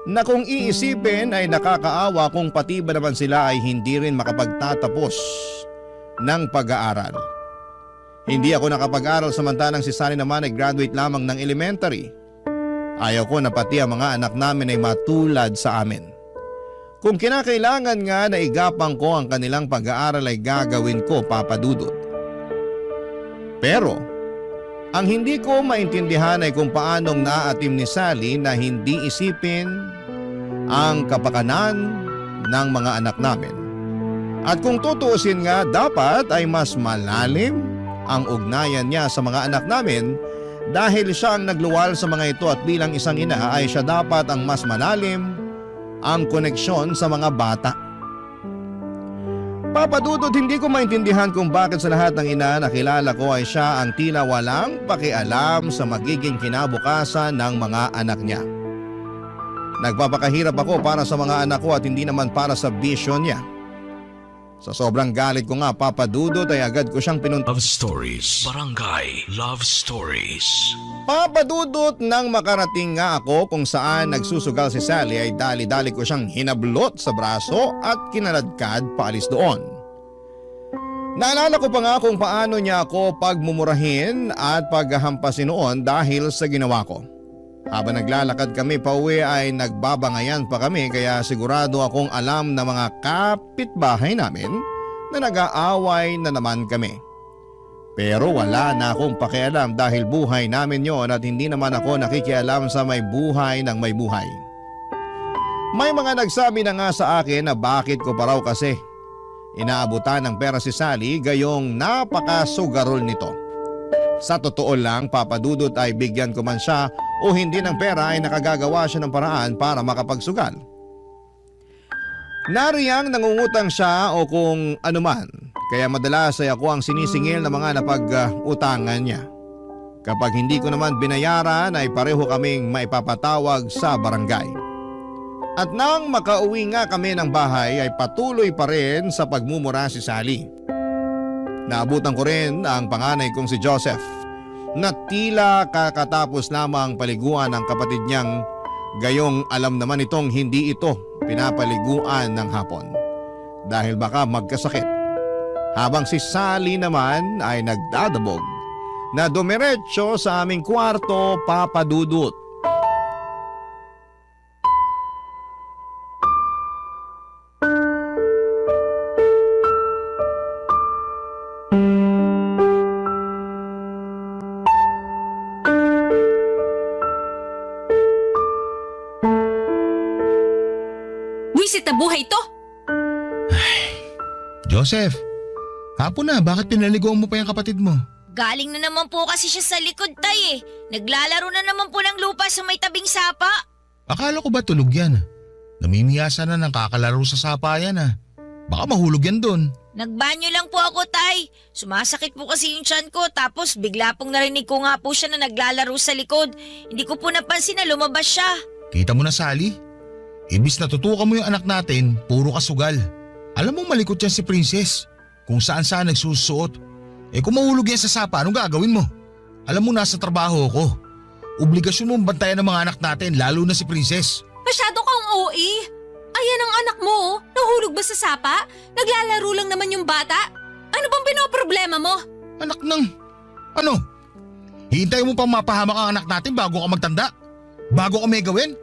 na kung iisipin ay nakakaawa kung pati ba naman sila ay hindi rin makapagtatapos ng pag-aaral. Hindi ako nakapag-aral samantalang si Sunny naman ay graduate lamang ng elementary. Ayaw ko na pati ang mga anak namin ay matulad sa amin. Kung kinakailangan nga na igapang ko ang kanilang pag-aaral ay gagawin ko, Papa Dudut. Pero ang hindi ko maintindihan ay kung paanong naaatim ni Sally na hindi isipin ang kapakanan ng mga anak namin. At kung tutuusin nga, dapat ay mas malalim ang ugnayan niya sa mga anak namin dahil siya ang nagluwal sa mga ito at bilang isang ina ay siya dapat ang mas malalim ang koneksyon sa mga bata. Papa Dudut, hindi ko maintindihan kung bakit sa lahat ng ina na kilala ko ay siya ang tila walang pakialam sa magiging kinabukasan ng mga anak niya. Nagpapakahirap ako para sa mga anak ko at hindi naman para sa vision niya. Sa sobrang galit ko nga, Papa Dudut, ay agad ko siyang Love Stories. Barangay Love Stories. Papa Dudut, nang makarating nga ako kung saan nagsusugal si Sally ay dali-dali ko siyang hinablot sa braso at kinaladkad paalis doon. Naalala ko pa nga kung paano niya ako pagmumurahin at paghahampasin noon dahil sa ginawa ko. Habang naglalakad kami pauwi ay nagbabangayan pa kami kaya sigurado akong alam na mga kapitbahay namin na nag-aaway na naman kami. Pero wala na akong pakialam dahil buhay namin yon at hindi naman ako nakikialam sa may buhay ng may buhay. May mga nagsabi na nga sa akin na bakit ko pa raw kasi inaabutan ng pera si Sally gayong napakasugarol nito. Sa totoo lang, Papa Dudut, ay bigyan ko man siya o hindi ng pera ay nakagagawa siya ng paraan para makapagsugal. Nariyang nangungutang siya o kung anuman, kaya madalas ay ako ang sinisingil ng mga napag-utangan niya. Kapag hindi ko naman binayaran ay pareho kaming maipapatawag sa barangay. At nang makauwi nga kami ng bahay ay patuloy pa rin sa pagmumura si Sally. Naabutan ko rin ang panganay kong si Joseph na tila kakatapos lamang paliguan ng kapatid niyang gayong alam naman itong hindi ito pinapaliguan ng hapon dahil baka magkasakit. Habang si Sally naman ay nagdadabog na dumiretso sa aming kwarto, Papa Dudut. Wisit na buhay to! Joseph, hapon na, bakit pinaliguan mo pa yung kapatid mo? Galing na naman po kasi siya sa likod, tay eh. Naglalaro na naman po ng lupa sa may tabing sapa. Akala ko ba tulog yan? Namimiyasa na ng kakalaro sa sapa yan ah. Baka mahulog yan doon. Nagbanyo lang po ako, tay. Sumasakit po kasi yung tiyan ko tapos bigla pong narinig ko nga po siya na naglalaro sa likod. Hindi ko po napansin na lumabas siya. Kita mo na, Sally? Ibis natutukan mo yung anak natin, puro kasugal. Alam mo malikot yan si Princess. Kung saan-saan nagsusuot. Eh kung mahulog yan sa sapa, anong gagawin mo? Alam mo nasa trabaho ko. Obligasyon mong bantayan ng mga anak natin, lalo na si Princess. Masyado kang OA. Ayan ang anak mo, oh. Nahulog ba sa sapa? Naglalaro lang naman yung bata. Ano bang pinoproblema mo? Anak ng… Ano? Hihintayin mo pang mapahamak ang anak natin bago ka magtanda? Bago ka may gawin?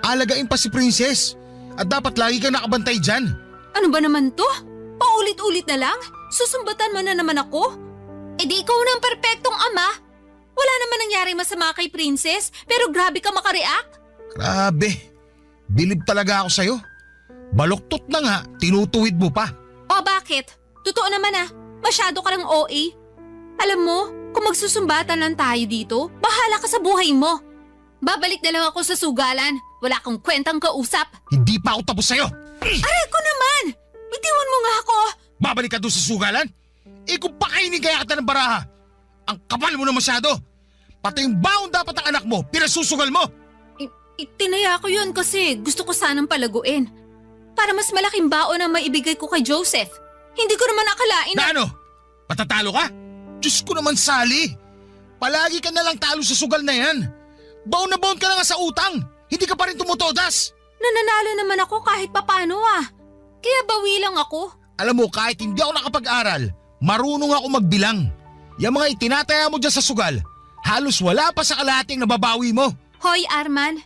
Alagain pa si Princess. At dapat lagi kang nakabantay dyan. Ano ba naman to? Paulit-ulit na lang? Susumbatan mo na naman ako? E di ikaw na ang perpektong ama. Wala naman nangyari masama kay Princess, pero grabe ka makareact. Grabe. Bilib talaga ako sa'yo. Baluktot na nga, tinutuwid mo pa. O bakit? Totoo naman ah, masyado ka ng OA. Alam mo, kung magsusumbatan lang tayo dito, bahala ka sa buhay mo. Babalik na lang ako sa sugalan. Wala akong kwentang kausap. Hindi pa ako tapos sa'yo. Aray ko naman! Itiwan mo nga ako! Babalik ka doon sa sugalan? Eh kung pakainin kaya kita ng baraha, ang kapal mo na masyado. Pati yung baon dapat ang anak mo, pinasusugal mo. Itinaya ko yun kasi gusto ko sanang palaguin. Para mas malaking baon ang maibigay ko kay Joseph. Hindi ko naman akalain na… ano? Patatalo ka? Diyos ko naman, Sally. Palagi ka nalang talo sa sugal na yan. Baon na baon ka na nga sa utang. Hindi ka pa rin tumutodas. Nananalo naman ako kahit papano Kaya bawi lang ako. Alam mo, kahit hindi ako nakapag-aral, marunong ako magbilang. Yung mga itinataya mo dyan sa sugal, halos wala pa sa kalahating nababawi mo. Hoy Arman,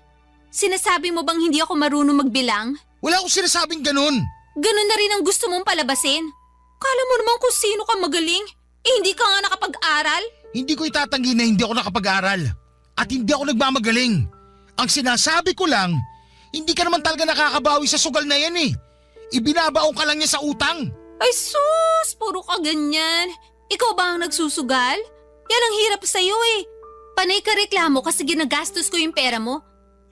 sinasabi mo bang hindi ako marunong magbilang? Wala akong sinasabing ganun. Ganun na rin ang gusto mong palabasin? Kala mo naman kung sino ka magaling? Hindi ka nga nakapag-aral? Hindi ko itatanggi na hindi ako nakapag-aral. At hindi ako nagmamagaling. Ang sinasabi ko lang, hindi ka naman talaga nakakabawi sa sugal na yan eh. Ibinabaong ka lang niya sa utang. Ay sus, puro ka ganyan. Ikaw ba ang nagsusugal? Yan ang hirap sa'yo eh. Panay ka reklamo kasi ginagastos ko yung pera mo.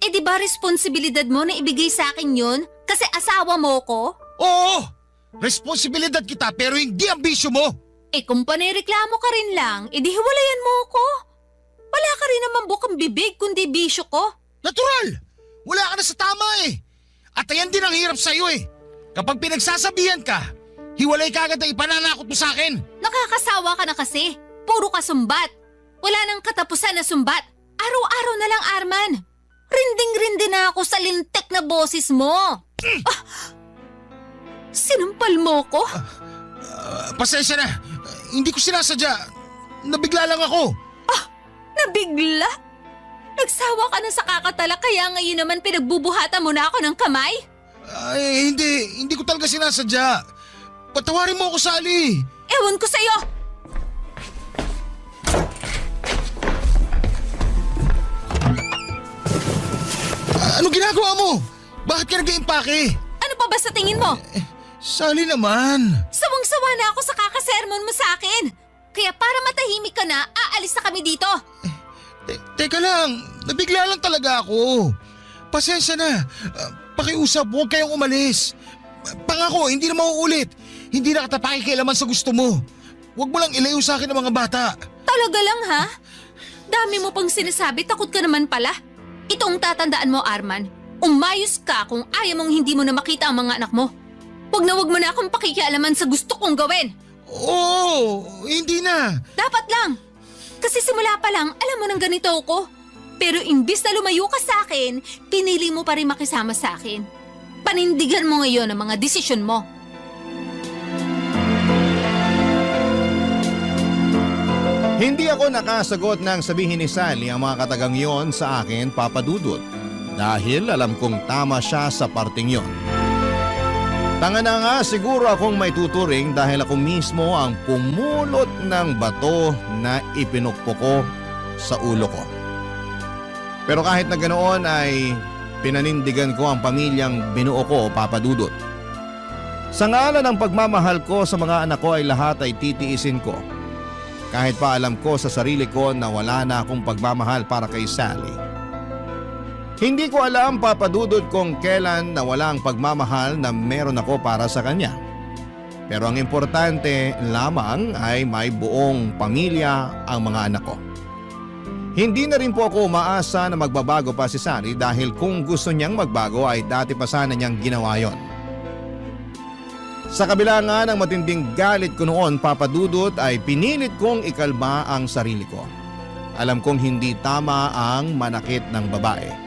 Eh di ba responsibilidad mo na ibigay sa akin yun? Kasi asawa mo ko? Oo! Responsibilidad kita pero hindi ang bisyo mo. Eh kung panay reklamo ka rin lang, edi hiwalayan mo ko. Wala ka rin naman bukang bibig kundi bisyo ko. Natural! Wala ka na sa tama eh. At ayan din ang hirap sa'yo eh. Kapag pinagsasabihan ka, hiwalay ka agad na ipananakot mo sa akin. Nakakasawa ka na kasi. Puro ka sumbat. Wala nang katapusan na sumbat. Araw-araw na lang, Arman. Rinding-rindi na ako sa lintik na boses mo. Sinampal mo ko? Pasensya na. Hindi ko sinasadya. Nabigla lang ako. Nabigla? Nagsawa ka na sa kakatala kaya ngayon naman pinagbubuhatan mo na ako ng kamay? Ay, hindi. Hindi ko talaga sinasadya. Patawarin mo ako, Sally. Ewan ko sa'yo. Ano ginagawa mo? Bakit ka nag-iimpake? Ano pa ba sa tingin mo? Sally naman. Sawang-sawa na ako sa kakasermon mo sa akin. Kaya para matahimik ka na, aalis na kami dito. Teka lang, nabigla lang talaga ako. Pasensya na. Pakiusap, huwag kayong umalis. Pangako, hindi na mauulit. Hindi na kita pakikialaman sa gusto mo. Huwag mo lang ilayo sa akin ng mga bata. Talaga lang ha? Dami mo pang sinasabi, takot ka naman pala. Ito ang tatandaan mo, Arman. Umayos ka kung ayaw mong hindi mo na makita ang mga anak mo. Huwag mo na akong pakikialaman sa gusto kong gawin. Oo, hindi na. Dapat lang. Kasi simula pa lang, alam mo nang ganito ako. Pero imbis na lumayo ka sa akin, pinili mo pa rin makisama sa akin. Panindigan mo ngayon ang mga desisyon mo. Hindi ako nakasagot ng sabihin ni Sally ang mga katagang yon sa akin, Papa Dudut. Dahil alam kong tama siya sa parting yon. Tanga na nga siguro akong may tuturing dahil ako mismo ang pumulot ng bato na ipinukpo ko sa ulo ko. Pero kahit na ganoon ay pinanindigan ko ang pamilyang binuo ko, Papa Dudut. Sa ngalan ng pagmamahal ko sa mga anak ko ay lahat ay titiisin ko. Kahit pa alam ko sa sarili ko na wala na akong pagmamahal para kay Sally. Hindi ko alam, Papa Dudut, kung kailan nawala ang pagmamahal na meron ako para sa kanya. Pero ang importante lamang ay may buong pamilya ang mga anak ko. Hindi na rin po ako umaasa na magbabago pa si Sally dahil kung gusto niyang magbago ay dati pa sana niyang ginawa yon. Sa kabila nga ng matinding galit ko noon, Papa Dudut, ay pinilit kong ikalma ang sarili ko. Alam kong hindi tama ang manakit ng babae.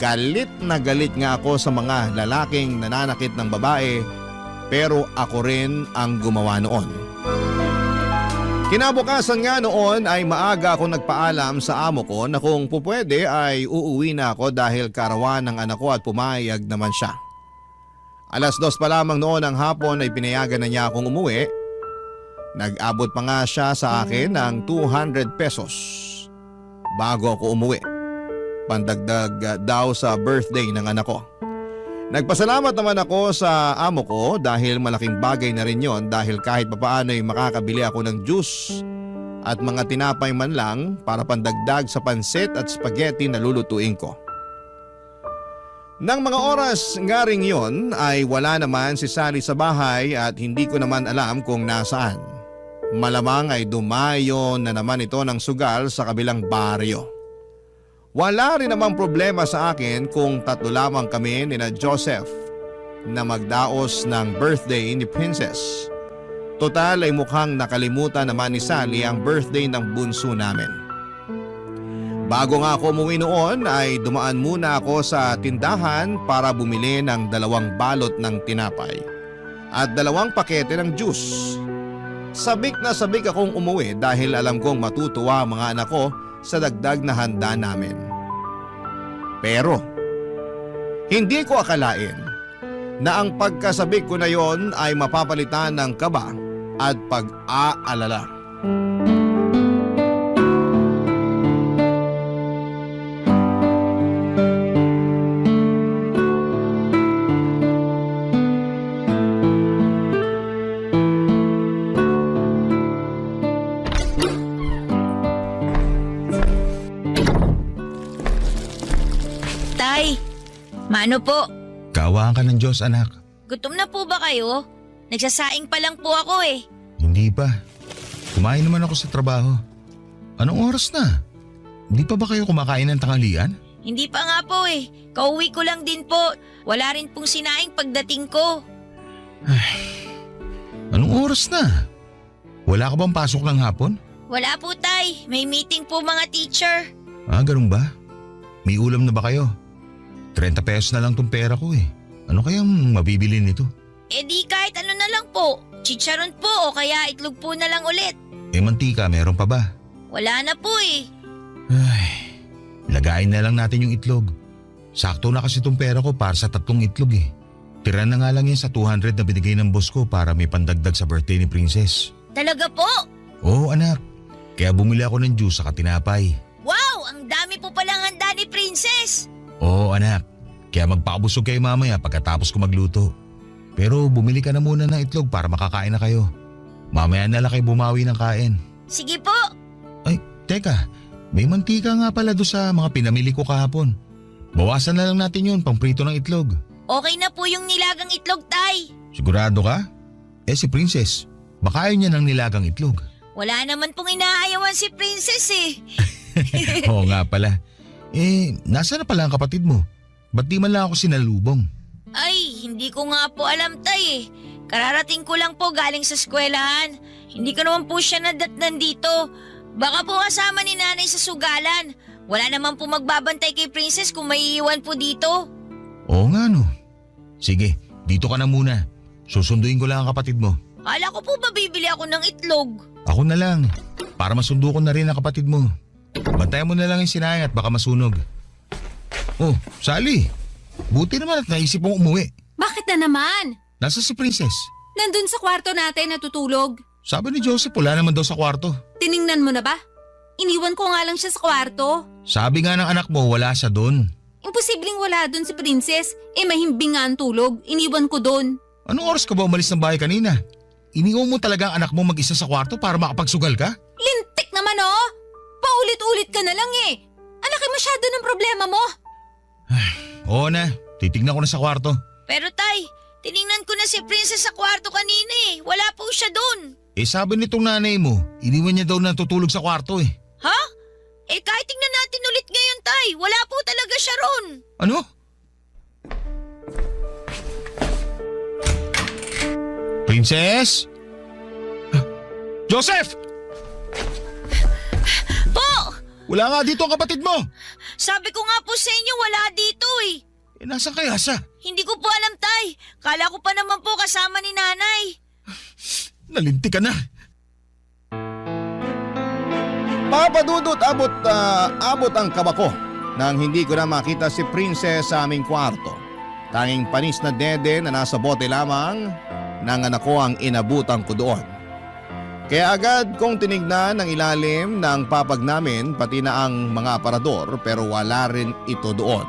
Galit na galit nga ako sa mga lalaking nananakit ng babae, pero ako rin ang gumawa noon. Kinabukasan nga noon ay maaga ako nagpaalam sa amo ko na kung pupwede ay uuwi na ako dahil karawan ng anak ko at pumayag naman siya. 2:00 pa lamang noon ang hapon ay pinayagan na niya akong umuwi. Nag-abot pa nga siya sa akin ng 200 pesos bago ako umuwi. Pandagdag daw sa birthday ng anak ko. Nagpasalamat naman ako sa amo ko dahil malaking bagay na rin yon dahil kahit papaano ay makakabili ako ng juice at mga tinapay man lang para pandagdag sa pansit at spaghetti na lulutuin ko. Nang mga oras nga ring yon ay wala naman si Sally sa bahay at hindi ko naman alam kung nasaan. Malamang ay dumayo na naman ito ng sugal sa kabilang baryo. Wala rin namang problema sa akin kung 3 lamang kami ni na Joseph na magdaos ng birthday ni Princess. Total ay mukhang nakalimutan naman ni Sally ang birthday ng bunso namin. Bago nga ako umuwi noon ay dumaan muna ako sa tindahan para bumili ng 2 balot ng tinapay at 2 pakete ng juice. Sabik na sabik akong umuwi dahil alam kong matutuwa ang mga anak ko sa dagdag na handa namin. Pero hindi ko akalain na ang pagkasabik ko na yon ay mapapalitan ng kaba at pag-aalala. Tay, mano po? Kaawaan ka ng Diyos, anak. Gutom na po ba kayo? Nagsasaing pa lang po ako eh. Hindi pa. Kumain naman ako sa trabaho. Anong oras na? Hindi pa ba kayo kumakain ng tanghalian? Hindi pa nga po eh. Kauwi ko lang din po. Wala rin pong sinaing pagdating ko. Anong oras na? Wala ka bang pasok ng hapon? Wala po tay. May meeting po mga teacher. Ah, ganun ba? May ulam na ba kayo? 30 pesos na lang tong pera ko eh. Ano kayang mabibili nito? Eh di kahit ano na lang po. Chicharon po o kaya itlog po na lang ulit. Eh mantika, meron pa ba? Wala na po eh. Ay, lagayin na lang natin yung itlog. Sakto na kasi tong pera ko para sa 3 itlog eh. Tira na nga lang yan sa 200 na binigay ng boss ko para may pandagdag sa birthday ni Princess. Talaga po? Oo anak, kaya bumili ako ng juice sa tinapay. Wow! Ang dami po palang handa ni Princess! Oo anak, kaya magpakabusog kayo mamaya pagkatapos ko magluto. Pero bumili ka na muna ng itlog para makakain na kayo. Mamaya na lang kayo bumawi ng kain. Sige po! Ay, teka, may mantika nga pala doon sa mga pinamili ko kahapon. Bawasan na lang natin yun, pangprito ng itlog. Okay na po yung nilagang itlog, tay. Sigurado ka? Eh si Princess, baka ayaw niya ng nilagang itlog. Wala naman pong inaayawan si Princess eh. Oo nga pala. Eh, nasa na pala ang kapatid mo? Ba't di man lang ako sinalubong? Ay, hindi ko nga po alam tay eh. Kararating ko lang po galing sa eskwelahan. Hindi ko naman po siya nadatnan dito. Baka po kasama ni nanay sa sugalan. Wala naman po magbabantay kay Princess kung may iiwan po dito. Oo nga no. Sige, dito ka na muna. Susunduin ko lang ang kapatid mo. Kala ko po mabibili ako ng itlog. Ako na lang, para masundo ko na rin ang kapatid mo. Bantayan mo na lang yung sinayang at baka masunog. Oh, Sally. Buti naman at naisip mong umuwi. Bakit na naman? Nasa si Princess? Nandun sa kwarto natin natutulog. Sabi ni Joseph, wala naman daw sa kwarto. Tiningnan mo na ba? Iniwan ko nga lang siya sa kwarto. Sabi nga ng anak mo, wala siya doon. Imposibleng wala dun si Princess. Eh mahimbing nga ang tulog. Iniwan ko dun. Anong oras ka ba umalis ng bahay kanina? Iniwan mo talaga ang anak mo mag-isa sa kwarto para makapagsugal ka? Lintik naman oh! Paulit-ulit ka na lang eh. Alaki masyado ng problema mo. Oo na, titignan ko na sa kwarto. Pero tay, tiningnan ko na si Princess sa kwarto kanina eh. Wala po siya dun. Eh sabi nitong nanay mo, iniwan niya daw na tutulog sa kwarto eh. Ha? Eh kahit tingnan natin ulit ngayon tay, wala po talaga siya ron. Ano? Princess? Joseph! Po! Wala nga dito ang kapatid mo! Sabi ko nga po sa inyo wala dito eh. Eh nasaan kaya siya? Hindi ko po alam tay. Kala ko pa naman po kasama ni nanay. Nalinti ka na. Papadudot abot ang kaba ko nang hindi ko na makita si Princess sa aming kwarto. Tanging panis na dede na nasa bote lamang ng anak ko ang inabutan ko doon. Kaya agad kong tinignan ang ilalim ng papag namin pati na ang mga aparador pero wala rin ito doon.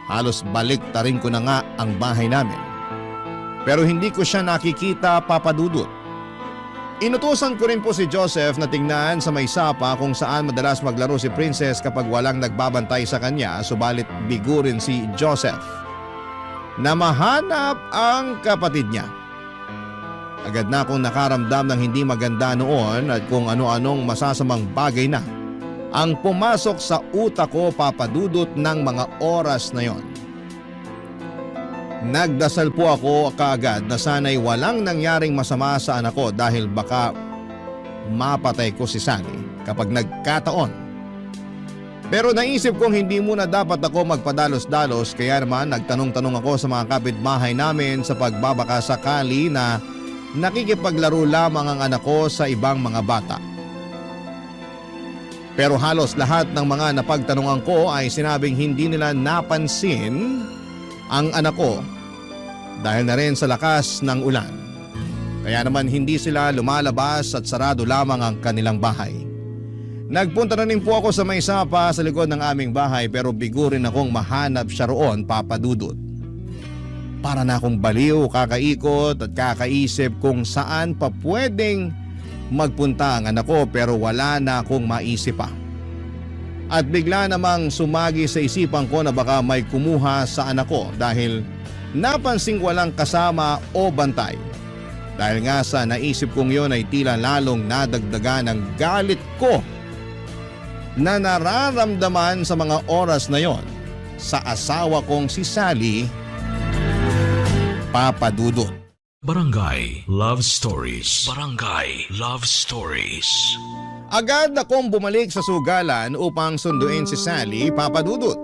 Halos baliktarin ko na nga ang bahay namin. Pero hindi ko siya nakikita, papadudot. Inutusan ko rin po si Joseph na tingnan sa may sapa kung saan madalas maglaro si Princess kapag walang nagbabantay sa kanya, subalit bigo rin si Joseph na mahanap ang kapatid niya. Agad na akong nakaramdam ng hindi maganda noon at kung ano-anong masasamang bagay na ang pumasok sa utak ko, papadudot ng mga oras na yon. Nagdasal po ako kaagad na sana'y walang nangyaring masama sa anak ko dahil baka mapatay ko si Sally kapag nagkataon Pero naisip kong hindi muna dapat ako magpadalos-dalos kaya naman nagtanong-tanong ako sa mga kapitbahay namin sa pagbabaka sakali na nakikipaglaro lamang ang anak ko sa ibang mga bata. Pero halos lahat ng mga napagtanungan ko ay sinabing hindi nila napansin ang anak ko dahil na rin sa lakas ng ulan. Kaya naman hindi sila lumalabas at sarado lamang ang kanilang bahay. Nagpunta na rin po ako sa may sapa sa likod ng aming bahay pero bigo rin akong mahanap siya roon, Papa Dudut. Para na akong baliw, kakaikot at kakaisip kung saan pa pwedeng magpunta ang anak ko pero wala na akong maisip pa. At bigla namang sumagi sa isipan ko na baka may kumuha sa anak ko dahil napansing walang kasama o bantay. Dahil nga sa naisip kong yon ay tila lalong nadagdagan ng galit ko na nararamdaman sa mga oras na yon sa asawa kong si Sally, Papa Dudut. Barangay Love Stories. Barangay Love Stories. Agad akong bumalik sa sugalan upang sunduin si Sally, Papa Dudut.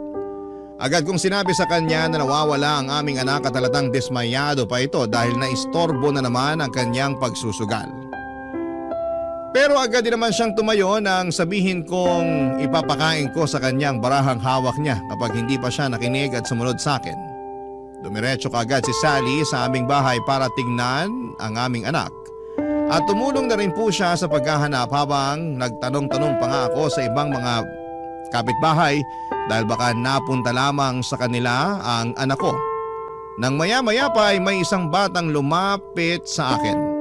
Agad kong sinabi sa kanya na nawawala ang aming anak at halatang dismayado pa ito dahil naistorbo na naman ang kanyang pagsusugal. Pero agad din naman siyang tumayo nang sabihin kong ipapakain ko sa kanyang barahang hawak niya kapag hindi pa siya nakinig at sumunod sa akin. Dumiretso kaagad si Sally sa aming bahay para tingnan ang aming anak. At tumulong na rin po siya sa paghahanap habang nagtanong-tanong pa nga ako sa ibang mga kapitbahay dahil baka napunta lamang sa kanila ang anak ko. Nang maya-maya pa ay may isang batang lumapit sa akin.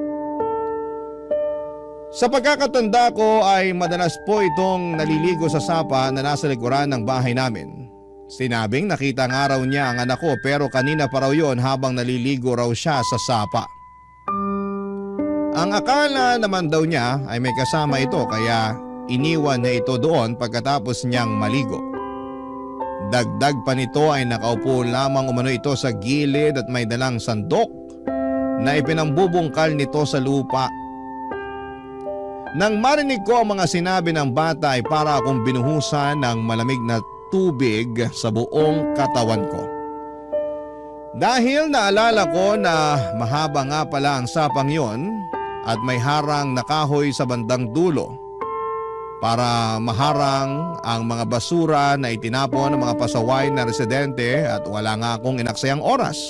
Sa pagkakatanda ko ay madalas po itong naliligo sa sapa na nasa likuran ng bahay namin. Sinabing nakita nga raw niya ang anak ko pero kanina pa raw yon habang naliligo raw siya sa sapa. Ang akala naman daw niya ay may kasama ito kaya iniwan niya ito doon pagkatapos niyang maligo. Dagdag pa nito ay nakaupo lamang umano ito sa gilid at may dalang sandok na ipinambubungkal nito sa lupa. Nang marinig ko ang mga sinabi ng bata ay para akong binuhusan ng malamig na tubig sa buong katawan ko. Dahil naalala ko na mahaba nga pala ang sapang yon at may harang na kahoy sa bandang dulo para maharang ang mga basura na itinapon ng mga pasaway na residente at wala nga akong inaksayang oras.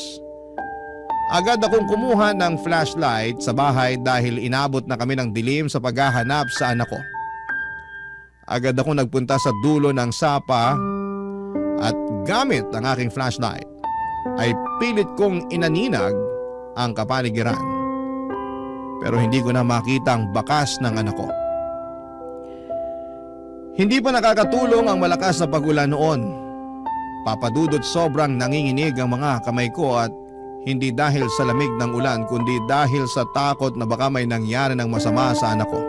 Agad akong kumuha ng flashlight sa bahay dahil inabot na kami ng dilim sa paghahanap sa anak ko. Agad akong nagpunta sa dulo ng sapa at gamit ang aking flashlight ay pilit kong inaninag ang kapaligiran. Pero hindi ko na makita ang bakas ng anak ko. Hindi pa nakakatulong ang malakas na pag-ulan noon. Papadudot sobrang nanginginig ang mga kamay ko at hindi dahil sa lamig ng ulan kundi dahil sa takot na baka may nangyari ng masama sa anak ko.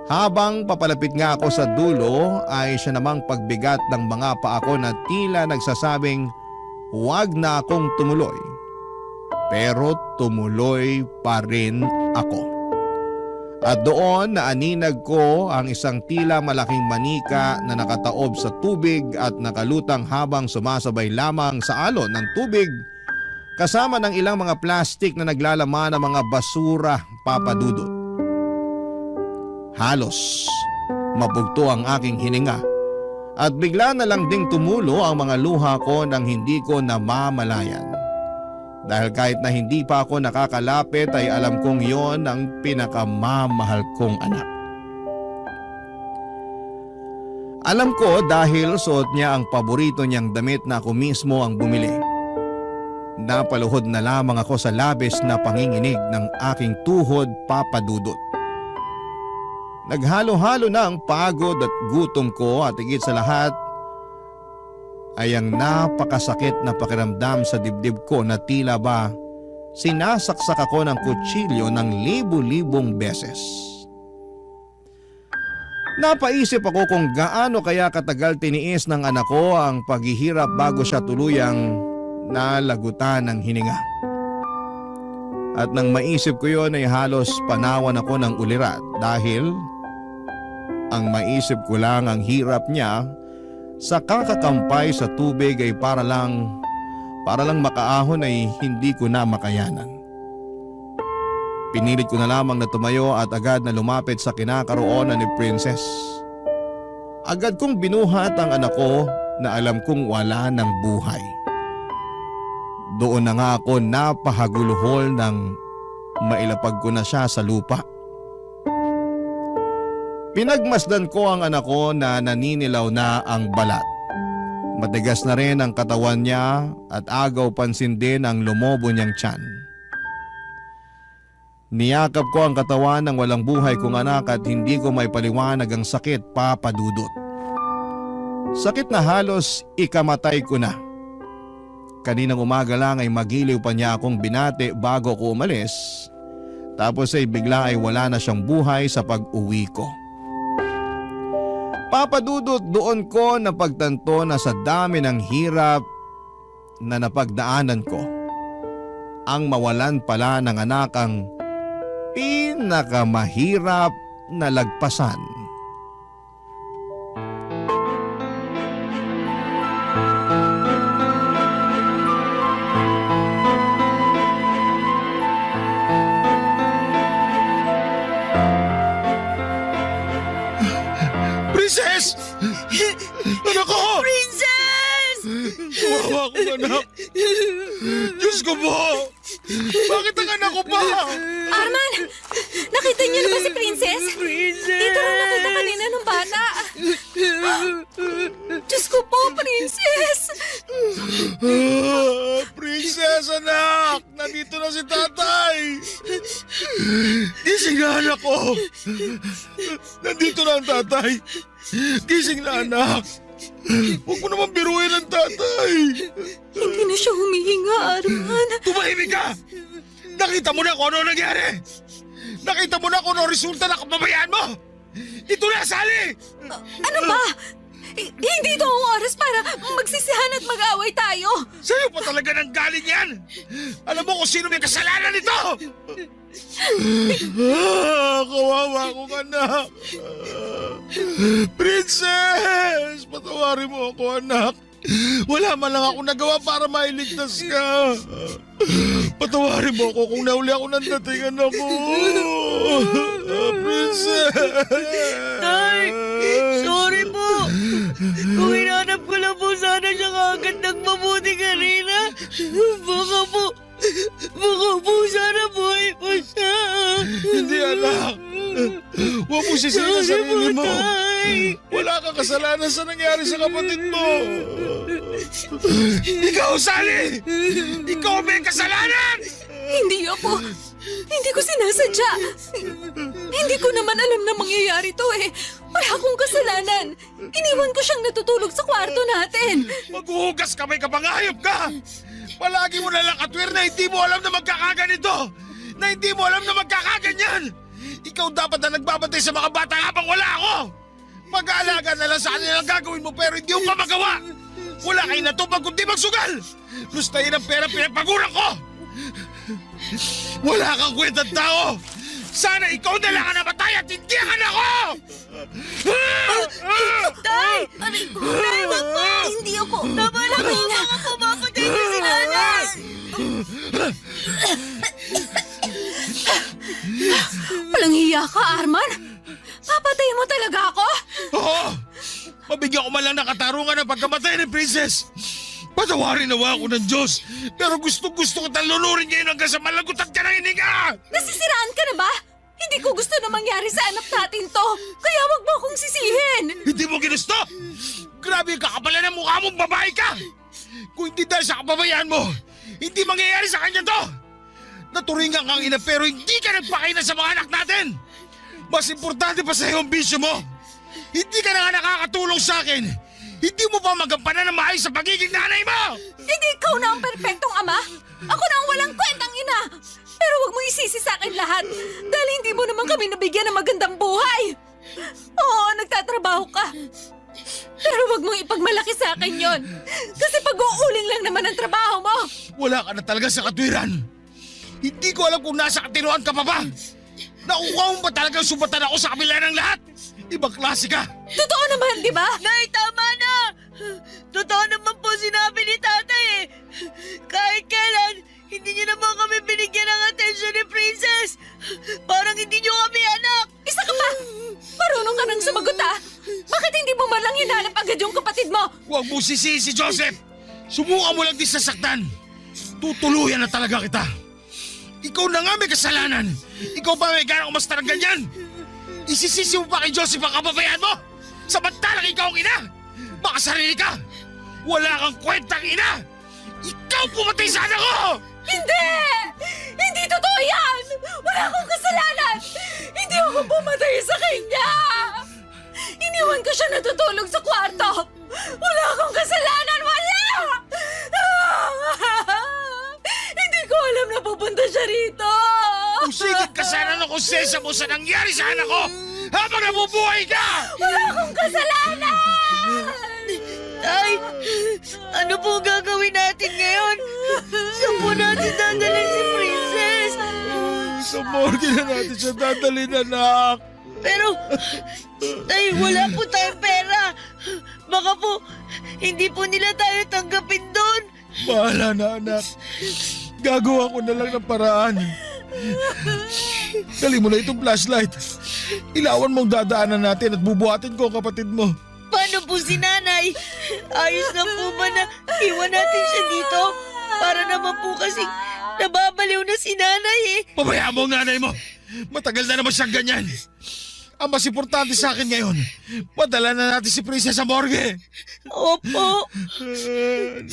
Habang papalapit nga ako sa dulo ay siya namang pagbigat ng mga paa ko na tila nagsasabing huwag na akong tumuloy. Pero tumuloy pa rin ako. At doon naaninag ko ang isang tila malaking manika na nakataob sa tubig at nakalutang habang sumasabay lamang sa alon ng tubig kasama ng ilang mga plastik na naglalaman ng mga basura, Papa Dudut. Halos mabugto ang aking hininga at bigla na lang ding tumulo ang mga luha ko nang hindi ko namamalayan. Dahil kahit na hindi pa ako nakakalapit ay alam kong yon ang pinakamamahal kong anak. Alam ko dahil suot niya ang paborito niyang damit na ako mismo ang bumili. Napaluhod na lamang ako sa labis na panginginig ng aking tuhod, Papa Dudut. Naghalo-halo na ang pagod at gutom ko at higit sa lahat ay ang napakasakit na pakiramdam sa dibdib ko na tila ba sinasaksak ako ng kutsilyo ng libu-libong beses. Napaisip ako kung gaano kaya katagal tiniis ng anak ko ang paghihirap bago siya tuluyang nalagutan ng hininga. At nang maisip ko yon ay halos panawan ako ng ulirat dahil ang maisip ko lang ang hirap niya sa kakakampay sa tubig ay para lang makaahon ay hindi ko na makayanan. Pinilit ko na lamang na tumayo at agad na lumapit sa kinakaroonan ni Princess. Agad kong binuhat ang anak ko na alam kong wala ng buhay. Doon na nga ako napahaguluhol nang mailapag ko na siya sa lupa. Pinagmasdan ko ang anak ko na naninilaw na ang balat. Matigas na rin ang katawan niya at agaw pansin din ang lumobo niyang tiyan. Niyakap ko ang katawan ng walang buhay kong anak at hindi ko may paliwanag ang sakit, Papa Dudut. Sakit na halos ikamatay ko na. Kaninang umaga lang ay magiliw pa niya akong binati bago ko umalis. Tapos ay bigla ay wala na siyang buhay sa pag-uwi ko. Papa Dudut, doon ko napagtanto na sa dami ng hirap na napagdaanan ko, ang mawalan pala ng anak ang pinakamahirap na lagpasan. Princess! Anak ko! Princess! Kawawa ko, anak. Diyos ko po! Bakit ang anak ko pa? Arman! Nakita niyo na ba si Princess? Dito rin nakita kanina nung bata. Diyos ko po, Princess! Princess, anak! Nandito na si tatay! Gising na, anak ko! Nandito na ang tatay! Gising na, anak! Huwag mo naman biruin ang tatay! Hindi na siya humihinga, Arman. Tumahimik ka! Nakita mo na kung ano nangyari! Nakita mo na kung ano resulta ng kapabayaan mo! Ito na, Sally! Ano ba? Hindi ito ang oras para magsisihan at mag-away tayo. Sa'yo pa talaga nang galing yan! Alam mo kung sino may kasalanan nito! Kawawa ko, anak! Princess! Patawarin mo ako, anak! Wala man lang ako nagawa para mailigtas ka! Patawarin mo ako kung nauli ako ng datingan ako! Princess! Tay! Sorry po! Kung hinanap ko lang po sana siya kagad nagmabuti kanina, baka po sana buhay pa siya. Hindi, anak! Huwag mo sisihin ang sarili mo! Wala kang kasalanan sa nangyari sa kapatid mo! Ikaw, Sally! Ikaw may kasalanan! Hindi ako. Hindi ko sinasadya. Hindi ko naman alam na mangyayari to eh. Wala akong kasalanan. Iniwan ko siyang natutulog sa kwarto natin. Maghuhugas kamay ka, pangayop ka! Palagi mo nalang katwir na hindi mo alam na magkakaganito! Na hindi mo alam na magkakaganyan! Ikaw dapat na nagbabantay sa mga bata habang wala ako! Mag-aalaga na lang sa kanila ang gagawin mo pero hindi mo pa magawa! Wala kayo natupag kundi magsugal! Lustayin ang pera pinagpaguran ko! Wala kang kwentang tao! Sana ikaw na lang ang namatay at hindi ang anak ko! Tay! Tay, wag po! Hindi ako! Tama na po! Baka po mapatay niyo si nanay! Walang hiya ka, Arman. Papatay mo talaga ako? Oo! Mabigyan ko man lang ng katarungan ng pagkamatay ni Princess! Patawarin nawa ako ng Diyos! Pero gusto kitang lulurin ngayon hanggang sa malagutan ka ng hininga! Nasisiraan ka na ba? Hindi ko gusto na mangyari sa anak natin to. Kaya wag mo akong sisihin. Hindi mo ginusto! Grabe yung kakapalan ng mukha mong babae ka! Kung hindi dahil sa kababayaan mo, hindi mangyayari sa kanya to! Naturingan kang ina pero hindi ka nagpakita sa mga anak natin! Mas importante pa sa iyo ang bisyo mo! Hindi ka na nga nakakatulong sa akin! Hindi mo pa magampanan ng maayos sa pagiging nanay mo! Hindi ikaw na ang perpektong ama. Ako na ang walang kwentang ina. Pero wag mo isisi sa akin lahat dahil hindi mo naman kami nabigyan ng magandang buhay. Oo, nagtatrabaho ka. Pero wag mong ipagmalaki sa akin yon. Kasi pag-uuling lang naman ang trabaho mo. Wala ka na talaga sa katwiran. Hindi ko alam kung nasa katinuan ka pa ba. Nakuha mo ba talagang sumbatan ako sa kabila ng lahat? Ibang klase ka! Totoo naman, di ba? Nay, tama na! Totoo naman po sinabi ni tatay eh. Kahit kailan, hindi niyo naman kami binigyan ng atensyon ni Princess. Parang hindi niyo kami anak. Isa ka pa! Marunong ka nang sumagot ah! Bakit hindi mo man lang hinanap agad yung kapatid mo? Huwag mo sisihin si Joseph! Subukan mo lang din sasaktan! Tutuluyan na talaga kita! Ikaw na nga may kasalanan! Ikaw pa may ganang umasta ng ganyan! Isisisi mo pa kay Joseph ang kababayan mo! Samantalang ikaw ang ina! Makasarili ka! Wala kang kwentang ina! Ikaw pumatay sa anak ko! Hindi! Hindi totoo yan! Wala akong kasalanan! Hindi ako pumatay sa kanya! Iniwan ko siya natutulog sa kwarto! Wala akong kasalanan! Wala! Hindi ko alam na pupunta siya rito! Usigit ka sana ng konsensya mo sa nangyari sa anak ko habang nabubuhay ka! Wala akong kasalanan! Tay, ano po gagawin natin ngayon? Saan po natin dadalhin si Princess? Sa morgue na natin siya dadalhin, anak! Pero, tay, wala po tayong pera. Baka po, hindi po nila tayo tanggapin doon. Bahala na, anak. Gagawa ko na lang ng paraan. Dali mo na itong flashlight. Ilawan mong dadaanan natin at bubuhatin ko ang kapatid mo. Paano po si nanay? Ayos lang po ba na iwan natin siya dito? Para naman po kasi nababaliw na si nanay eh. Pabayaan mo ang nanay mo. Matagal na naman siyang ganyan. Ang mas importante sa akin ngayon, madala na natin si Princess sa morgue. Opo. Anak.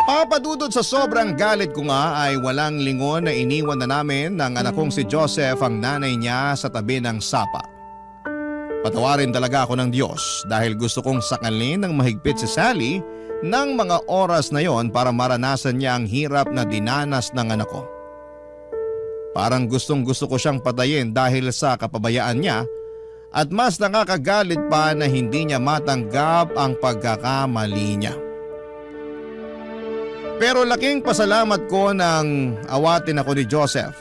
Papadudod sa sobrang galit ko nga ay walang lingon na iniwan na namin ng anak kong si Joseph ang nanay niya sa tabi ng sapa. Patawarin talaga ako ng Diyos dahil gusto kong sakalin ng mahigpit si Sally ng mga oras na yon para maranasan niya ang hirap na dinanas ng anak ko. Parang gustong gusto ko siyang patayin dahil sa kapabayaan niya at mas nakakagalit pa na hindi niya matanggap ang pagkakamali niya. Pero laking pasalamat ko nang awatin ako ni Joseph.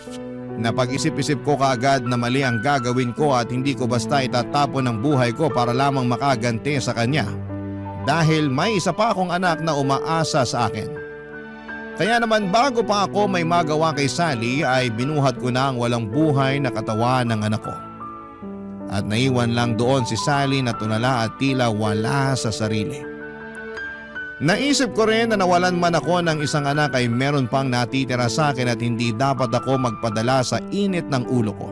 Napag-isip-isip ko kaagad na mali ang gagawin ko at hindi ko basta itatapon ang buhay ko para lamang makaganti sa kanya. Dahil may isa pa akong anak na umaasa sa akin. Kaya naman bago pa ako may magawa kay Sally ay binuhat ko na ang walang buhay na katawan ng anak ko. At naiwan lang doon si Sally na tulala at tila wala sa sarili. Naisip ko rin na nawalan man ako ng isang anak ay meron pang natitira sa akin at hindi dapat ako magpadala sa init ng ulo ko.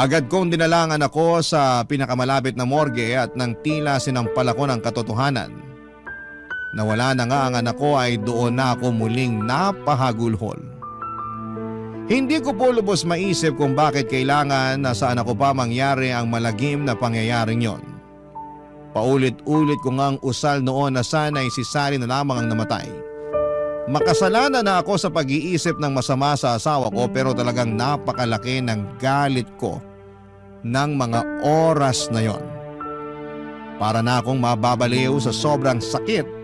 Agad kong dinala ang anak ko sa pinakamalapit na morgue at nang tila sinampal ako ng katotohanan. Nawala na nga ang anak ko ay doon na ako muling napahagulhol. Hindi ko po lubos maisip kung bakit kailangan na sa anak ko pa mangyari ang malagim na pangyayaring yon. Paulit-ulit ko ngang usal noon na sana'y si Sally na lamang ang namatay. Makasalanan na ako sa pag-iisip ng masama sa asawa ko pero talagang napakalaki ng galit ko ng mga oras na yon. Para na akong mababaliw sa sobrang sakit.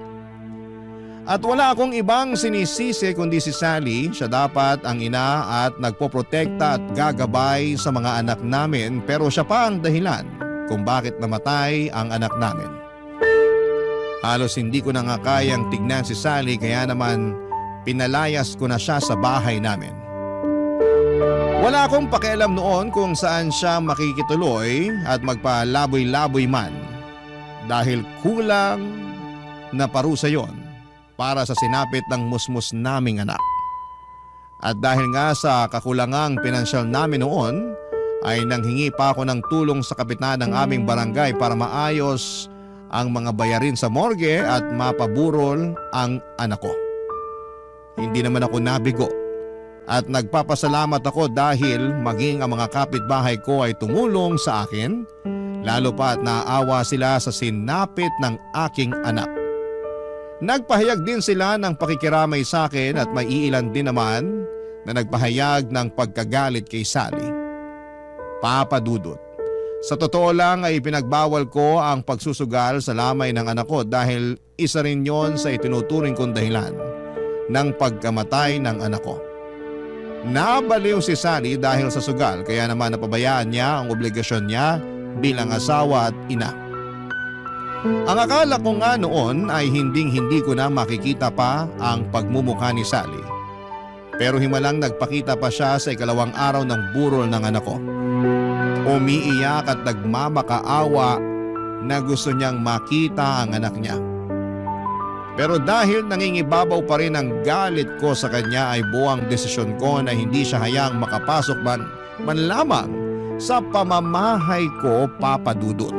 At wala akong ibang sinisisi kundi si Sally. Siya dapat ang ina at nagpoprotekta at gagabay sa mga anak namin pero siya pa ang dahilan kung bakit namatay ang anak namin. Halos hindi ko na nga kayang tignan si Sally kaya naman pinalayas ko na siya sa bahay namin. Wala akong pakialam noon kung saan siya makikituloy at magpalaboy-laboy man dahil kulang na parusa yon para sa sinapit ng musmus naming anak. At dahil nga sa kakulangang pinansyal namin noon, ay nanghingi pa ako ng tulong sa kapitan ng aming barangay para maayos ang mga bayarin sa morgue at mapaburol ang anak ko. Hindi naman ako nabigo at nagpapasalamat ako dahil maging ang mga kapitbahay ko ay tumulong sa akin, lalo pa at naawa sila sa sinapit ng aking anak. Nagpahayag din sila ng pakikiramay sa akin at maiilan din naman na nagpahayag ng pagkagalit kay Sally. Papa Dudut, sa totoo lang ay pinagbawal ko ang pagsusugal sa lamay ng anak ko dahil isa rin yon sa itinuturing kong dahilan ng pagkamatay ng anak ko. Nabaliw si Sally dahil sa sugal kaya naman napabayaan niya ang obligasyon niya bilang asawa at ina. Ang akala ko nga noon ay hindi ko na makikita pa ang pagmumukha ni Sally. Pero himalang nagpakita pa siya sa ikalawang araw ng burol ng anak ko. Umiiyak at nagmamakaawa na gusto niyang makita ang anak niya. Pero dahil nangingibabaw pa rin ang galit ko sa kanya ay buwang desisyon ko na hindi siya hayang makapasok man lamang sa pamamahay ko, Papa Dudut.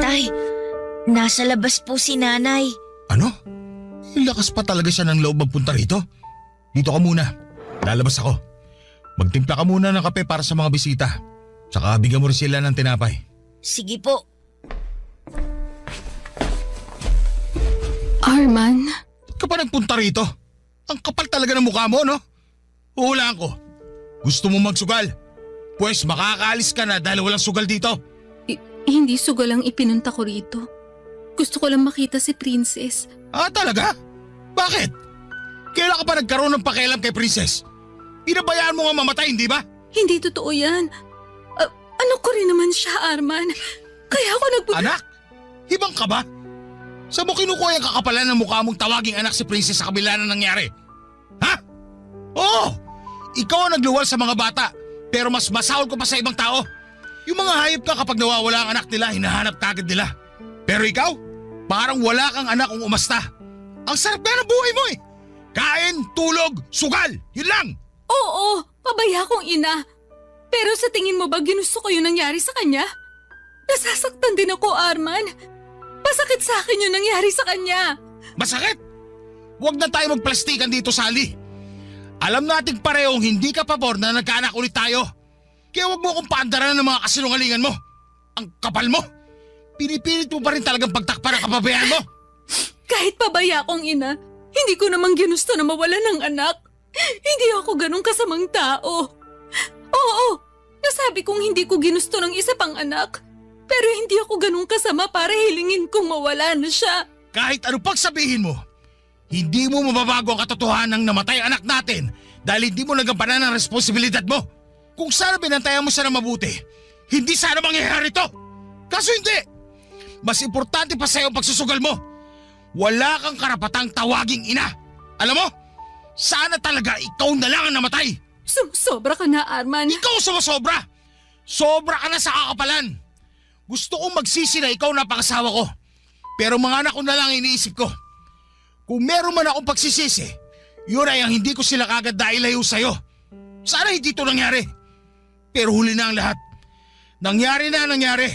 Tay, nasa labas po si nanay. Ano? Lakas pa talaga siya ng loob magpunta rito? Dito ka muna. Lalabas ako. Magtimpla ka muna ng kape para sa mga bisita. Tsaka bigyan mo rin sila ng tinapay. Sige po. Arman? Ba't ka pa nagpunta rito? Ang kapal talaga ng mukha mo, no? Huhulaan ko. Gusto mo magsugal? Pues makakaalis ka na dahil walang sugal dito. Hindi sugal ang ipinunta ko rito. Gusto ko lang makita si Princess. Ah, talaga? Bakit? Kailan ka pa nagkaroon ng pakialam kay Princess? Pinabayaan mo nga mamatay, hindi ba? Hindi totoo yan. Ano ko rin naman siya, Arman. Kaya ako Anak? Hibang ka ba? Saan mo kinukuha yung kakapalan ng mukha mong tawaging anak si Princess sa kabila na nangyari? Ha? Oo! Ikaw ang nagluwal sa mga bata, pero mas masahol ko pa sa ibang tao. Yung mga hayop ka kapag nawawala ang anak nila, hinahanap kagad nila. Pero ikaw, parang wala kang anak kung umasta. Ang sarap na ng buhay mo eh! Kain, tulog, sugal, yun lang! Oo, pabaya kong ina. Pero sa tingin mo ba ginusto ko yung nangyari sa kanya? Nasasaktan din ako, Arman. Masakit sa akin yung nangyari sa kanya. Masakit? Huwag na tayo magplastikan dito, Sally. Alam nating parehong hindi ka pabor na nagkaanak ulit tayo. Kaya huwag mo akong paandaran ng mga kasinungalingan mo. Ang kapal mo. Pinipilit mo pa rin talagang pagtakpan ang kapabayaan mo. Kahit pabaya kong ina, hindi ko namang ginusto na mawala ng anak. Hindi ako ganun kasamang tao. Oo, nasabi kong hindi ko ginusto ng isa pang anak. Pero hindi ako ganun kasama para hilingin kong mawala na siya. Kahit ano pag sabihin mo, hindi mo mababago ang katotohanan ng namatay anak natin dahil hindi mo nagampanan ang responsibilidad mo. Kung sana binantayan mo siya na mabuti, hindi sana mangyayari to. Kaso hindi. Mas importante pa sa'yo ang pagsusugal mo. Wala kang karapatang tawaging ina. Alam mo, sana talaga ikaw na lang ang namatay. Sumusobra ka na, Arman. Ikaw sumusobra. Sobra ka na sa kakapalan. Gusto kong magsisi na ikaw na pangasawa ko. Pero mga anak ko na lang iniisip ko. Kung meron man akong pagsisisi, yun ay ang hindi ko sila kagad dailayo sa'yo. Sana hindi ito nangyari. Pero huli na ang lahat. Nangyari na nangyari.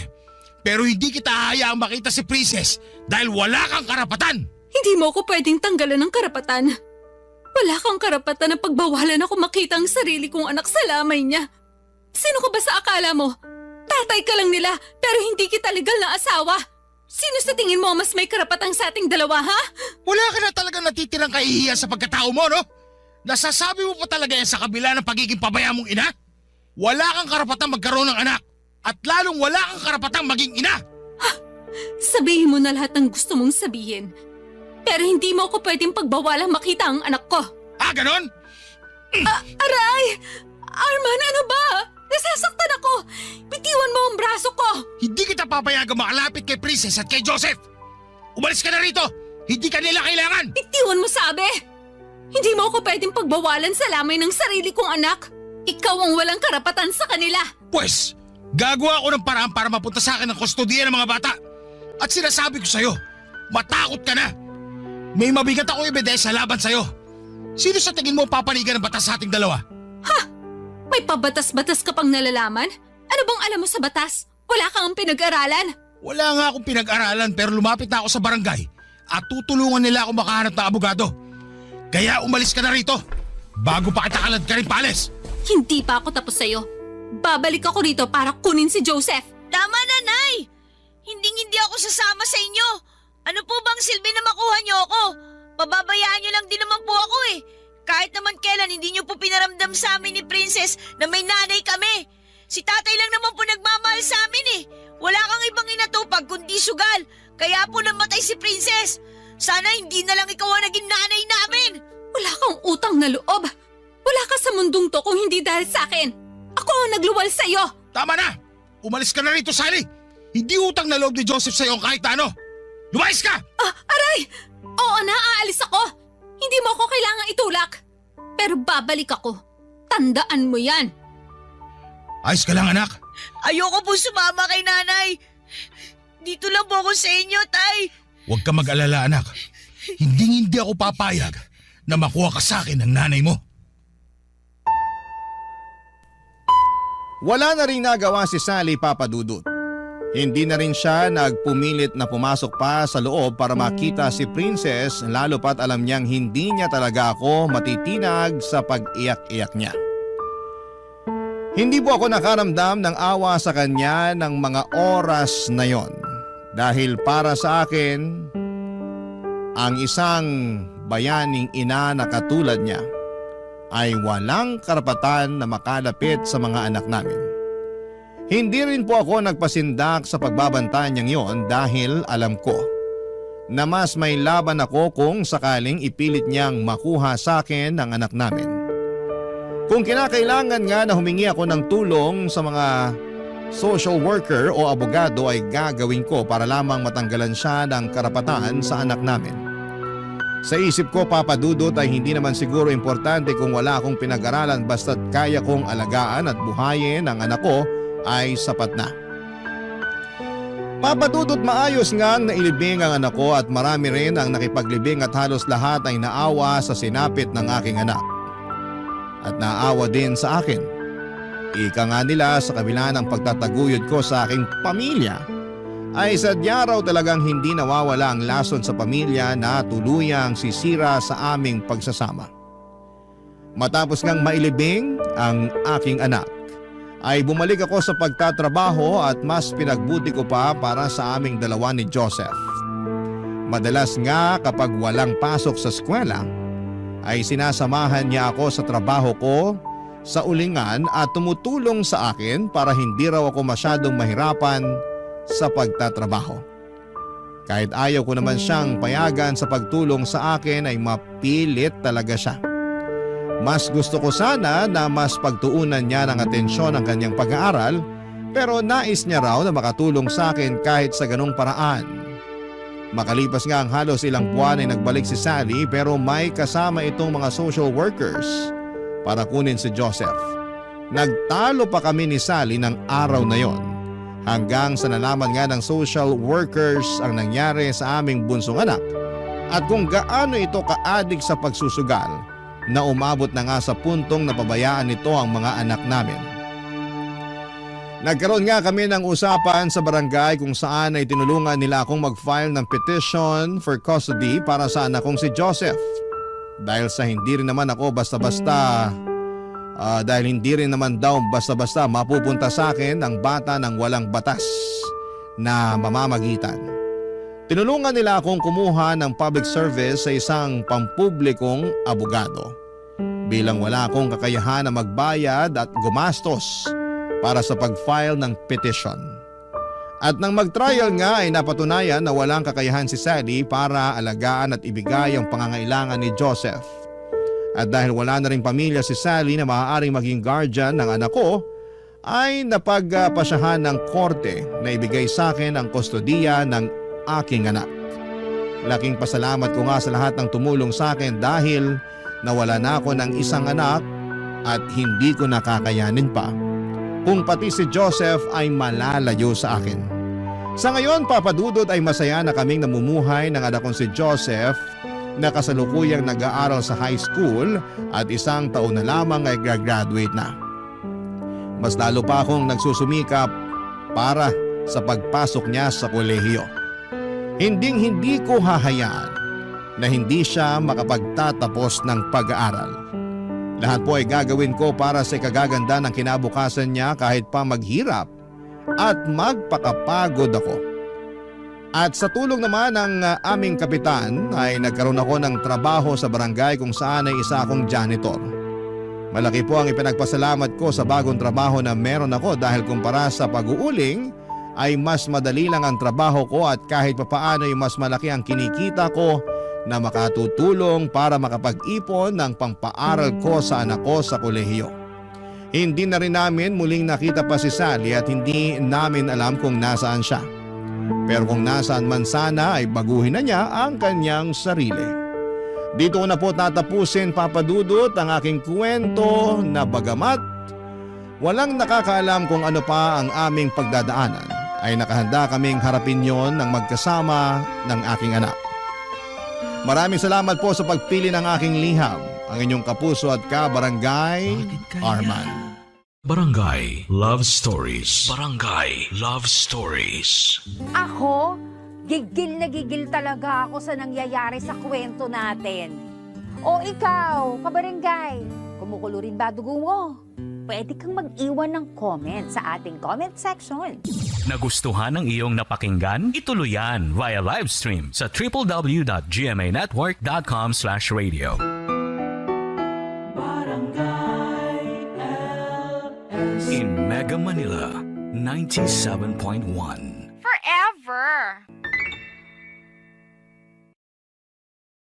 Pero hindi kita hahayaang makita si Princess dahil wala kang karapatan. Hindi mo ako pwedeng tanggalan ng karapatan. Wala kang karapatan na pagbawalan ako makita ang sarili kong anak sa lamay niya. Sino ka ba sa akala mo? Tatay ka lang nila pero hindi kita legal na asawa. Sino sa tingin mo mas may karapatan sa ating dalawa, ha? Wala ka na talagang natitirang kahihiyan sa pagkatao mo, no? Nasasabi mo pa talaga yan sa kabila ng pagiging pabaya mong ina? Wala kang karapatang magkaroon ng anak at lalong wala kang karapatang maging ina. Ha? Sabihin mo na lahat ng gusto mong sabihin. Pero hindi mo ako pwedeng pagbawalang makita ang anak ko. Ah, ganon? Aray! Arman, ano ba? Nasasaktan ako! Bitiwan mo ang braso ko! Hindi kita papayagang makalapit kay Princess at kay Joseph! Umalis ka na rito! Hindi ka nila kailangan! Bitiwan mo, sabi! Hindi mo ako pwedeng pagbawalan sa lamay ng sarili kong anak! Ikaw ang walang karapatan sa kanila! Pwes, gagawa ako ng paraan para mapunta sa akin ang kustodiya ng mga bata. At sinasabi ko sa'yo, matakot ka na! May mabigat ako ebidensya laban sa'yo. Sino sa tingin mo papanigan ng batas sa ating dalawa? Ha? May pabatas-batas ka pang nalalaman? Ano bang alam mo sa batas? Wala kang pinag-aralan? Wala nga akong pinag-aralan pero lumapit na ako sa barangay at tutulungan nila ako makahanap ng abogado. Kaya umalis ka na rito bago pa kita kalad ka rin paalis. Hindi pa ako tapos sa'yo. Babalik ako rito para kunin si Joseph. Tama na, Nay! Hindi ako sasama sa inyo. Ano po bang silbi na makuha niyo ako? Pababayaan niyo lang din naman po ako eh. Kahit naman kailan hindi niyo po pinaramdam sa amin ni Princess na may nanay kami. Si tatay lang naman po nagmamahal sa amin eh. Wala kang ibang inatupag kundi sugal. Kaya po namatay si Princess. Sana hindi na lang ikaw ang naging nanay namin. Wala kang utang na loob. Wala ka sa mundong to kung hindi dahil sa akin. Ako ang nagluwal sa'yo. Tama na! Umalis ka na rito, Sally! Hindi utang na loob ni Joseph sa'yo kahit ano! Lumayas ka! Aray! Oo na, aalis ako. Hindi mo ako kailangang itulak. Pero babalik ako. Tandaan mo yan. Ayos ka lang, anak. Ayoko po sumama kay nanay. Dito lang po ako sa inyo, tay. Huwag ka mag-alala, anak. Hindi ako papayag na makuha ka sa akin ng nanay mo. Wala na rin nagawa si Sally, Papa Dudut. Hindi na rin siya nagpumilit na pumasok pa sa loob para makita si Princess, lalo pat alam niyang hindi niya talaga ako matitinag sa pag-iyak-iyak niya. Hindi po ako nakaramdam ng awa sa kanya ng mga oras na yon dahil para sa akin, ang isang bayaning ina na katulad niya ay walang karapatan na makalapit sa mga anak namin. Hindi rin po ako nagpasindak sa pagbabanta niyang yon dahil alam ko na mas may laban ako kung sakaling ipilit niyang makuha sa akin ang anak namin. Kung kinakailangan nga na humingi ako ng tulong sa mga social worker o abogado ay gagawin ko para lamang matanggalan siya ng karapatan sa anak namin. Sa isip ko, Papa Dudut, ay hindi naman siguro importante kung wala akong pinag-aralan basta't kaya kong alagaan at buhayin ang anak ko ay sapat na. Papa Dudut, maayos ngang nailibing ang anak ko at marami rin ang nakipaglibing at halos lahat ay naawa sa sinapit ng aking anak. At naawa din sa akin. Ika nga nila sa kabila ng pagtataguyod ko sa aking pamilya, ay sadya raw talagang hindi nawawala ang lason sa pamilya na tuluyang sisira sa aming pagsasama. Matapos ngang mailibing ang aking anak, ay bumalik ako sa pagtatrabaho at mas pinagbuti ko pa para sa aming dalawa ni Joseph. Madalas nga kapag walang pasok sa eskwela, ay sinasamahan niya ako sa trabaho ko sa ulingan at tumutulong sa akin para hindi raw ako masyadong mahirapan sa pagtatrabaho. Kahit ayaw ko naman siyang payagan sa pagtulong sa akin ay mapilit talaga siya. Mas gusto ko sana na mas pagtuunan niya ng atensyon ang kanyang pag-aaral pero nais niya raw na makatulong sa akin kahit sa ganong paraan. Makalipas nga ang halos ilang buwan ay nagbalik si Sally pero may kasama itong mga social workers para kunin si Joseph. Nagtalo pa kami ni Sally ng araw na yon hanggang sa nalaman nga ng social workers ang nangyari sa aming bunsong anak at kung gaano ito kaadik sa pagsusugal na umabot na nga sa puntong napabayaan nito ang mga anak namin. Nagkaroon nga kami ng usapan sa barangay kung saan ay tinulungan nila akong mag-file ng petition for custody para sa anak kong si Joseph. Dahil hindi rin naman daw basta-basta mapupunta sa akin ang bata ng walang batas na mamamagitan. Tinulungan nila akong kumuha ng public service sa isang pampublikong abogado. Bilang wala akong kakayahan na magbayad at gumastos para sa pag-file ng petition. At nang mag-trial nga ay napatunayan na walang kakayahan si Sally para alagaan at ibigay ang pangangailangan ni Joseph. At dahil wala na ring pamilya si Sally na maaaring maging guardian ng anak ko, ay napagpasyahan ng korte na ibigay sa akin ang kustodiya ng aking anak. Laking pasalamat ko nga sa lahat ng tumulong sa akin dahil nawala na ako ng isang anak at hindi ko nakakayanin pa kung pati si Joseph ay malalayo sa akin. Sa ngayon, Papa Dudut, ay masaya na kaming namumuhay ng anak kong si Joseph na kasalukuyang nag-aaral sa high school at isang taon na lamang ay graduate na. Mas lalo pa akong nagsusumikap para sa pagpasok niya sa kolehiyo. Hinding-hindi ko hahayaan na hindi siya makapagtatapos ng pag-aaral. Lahat po ay gagawin ko para sa ikagaganda ng kinabukasan niya kahit pa maghirap at magpakapagod ako. At sa tulong naman ng aming kapitan ay nagkaroon ako ng trabaho sa barangay kung saan ay isa akong janitor. Malaki po ang ipinagpasalamat ko sa bagong trabaho na meron ako dahil kumpara sa pag-uuling ay mas madali lang ang trabaho ko at kahit papaano ay mas malaki ang kinikita ko na makatutulong para makapag-ipon ng pangpaaral ko sa anak ko sa kolehiyo. Hindi na rin namin muling nakita pa si Sally at hindi namin alam kung nasaan siya. Pero kung nasaan man sana ay baguhin na niya ang kanyang sarili. Dito ko na po tatapusin, Papa Dudut, ang aking kwento na bagamat walang nakakaalam kung ano pa ang aming pagdadaanan, ay nakahanda kaming harapin yon ng magkasama ng aking anak. Maraming salamat po sa pagpili ng aking liham, ang inyong kapuso at ka-barangay, Arman. Barangay Love Stories. Barangay Love Stories. Ako, gigil na gigil talaga ako sa nangyayari sa kwento natin. O ikaw, kabarangay, kumukulo rin ba dugo mo? Pwede kang mag-iwan ng comment sa ating comment section. Nagustuhan ng iyong napakinggan? Ituloy yan via live stream sa www.gmanetwork.com/radio. In Mega Manila, 97.1.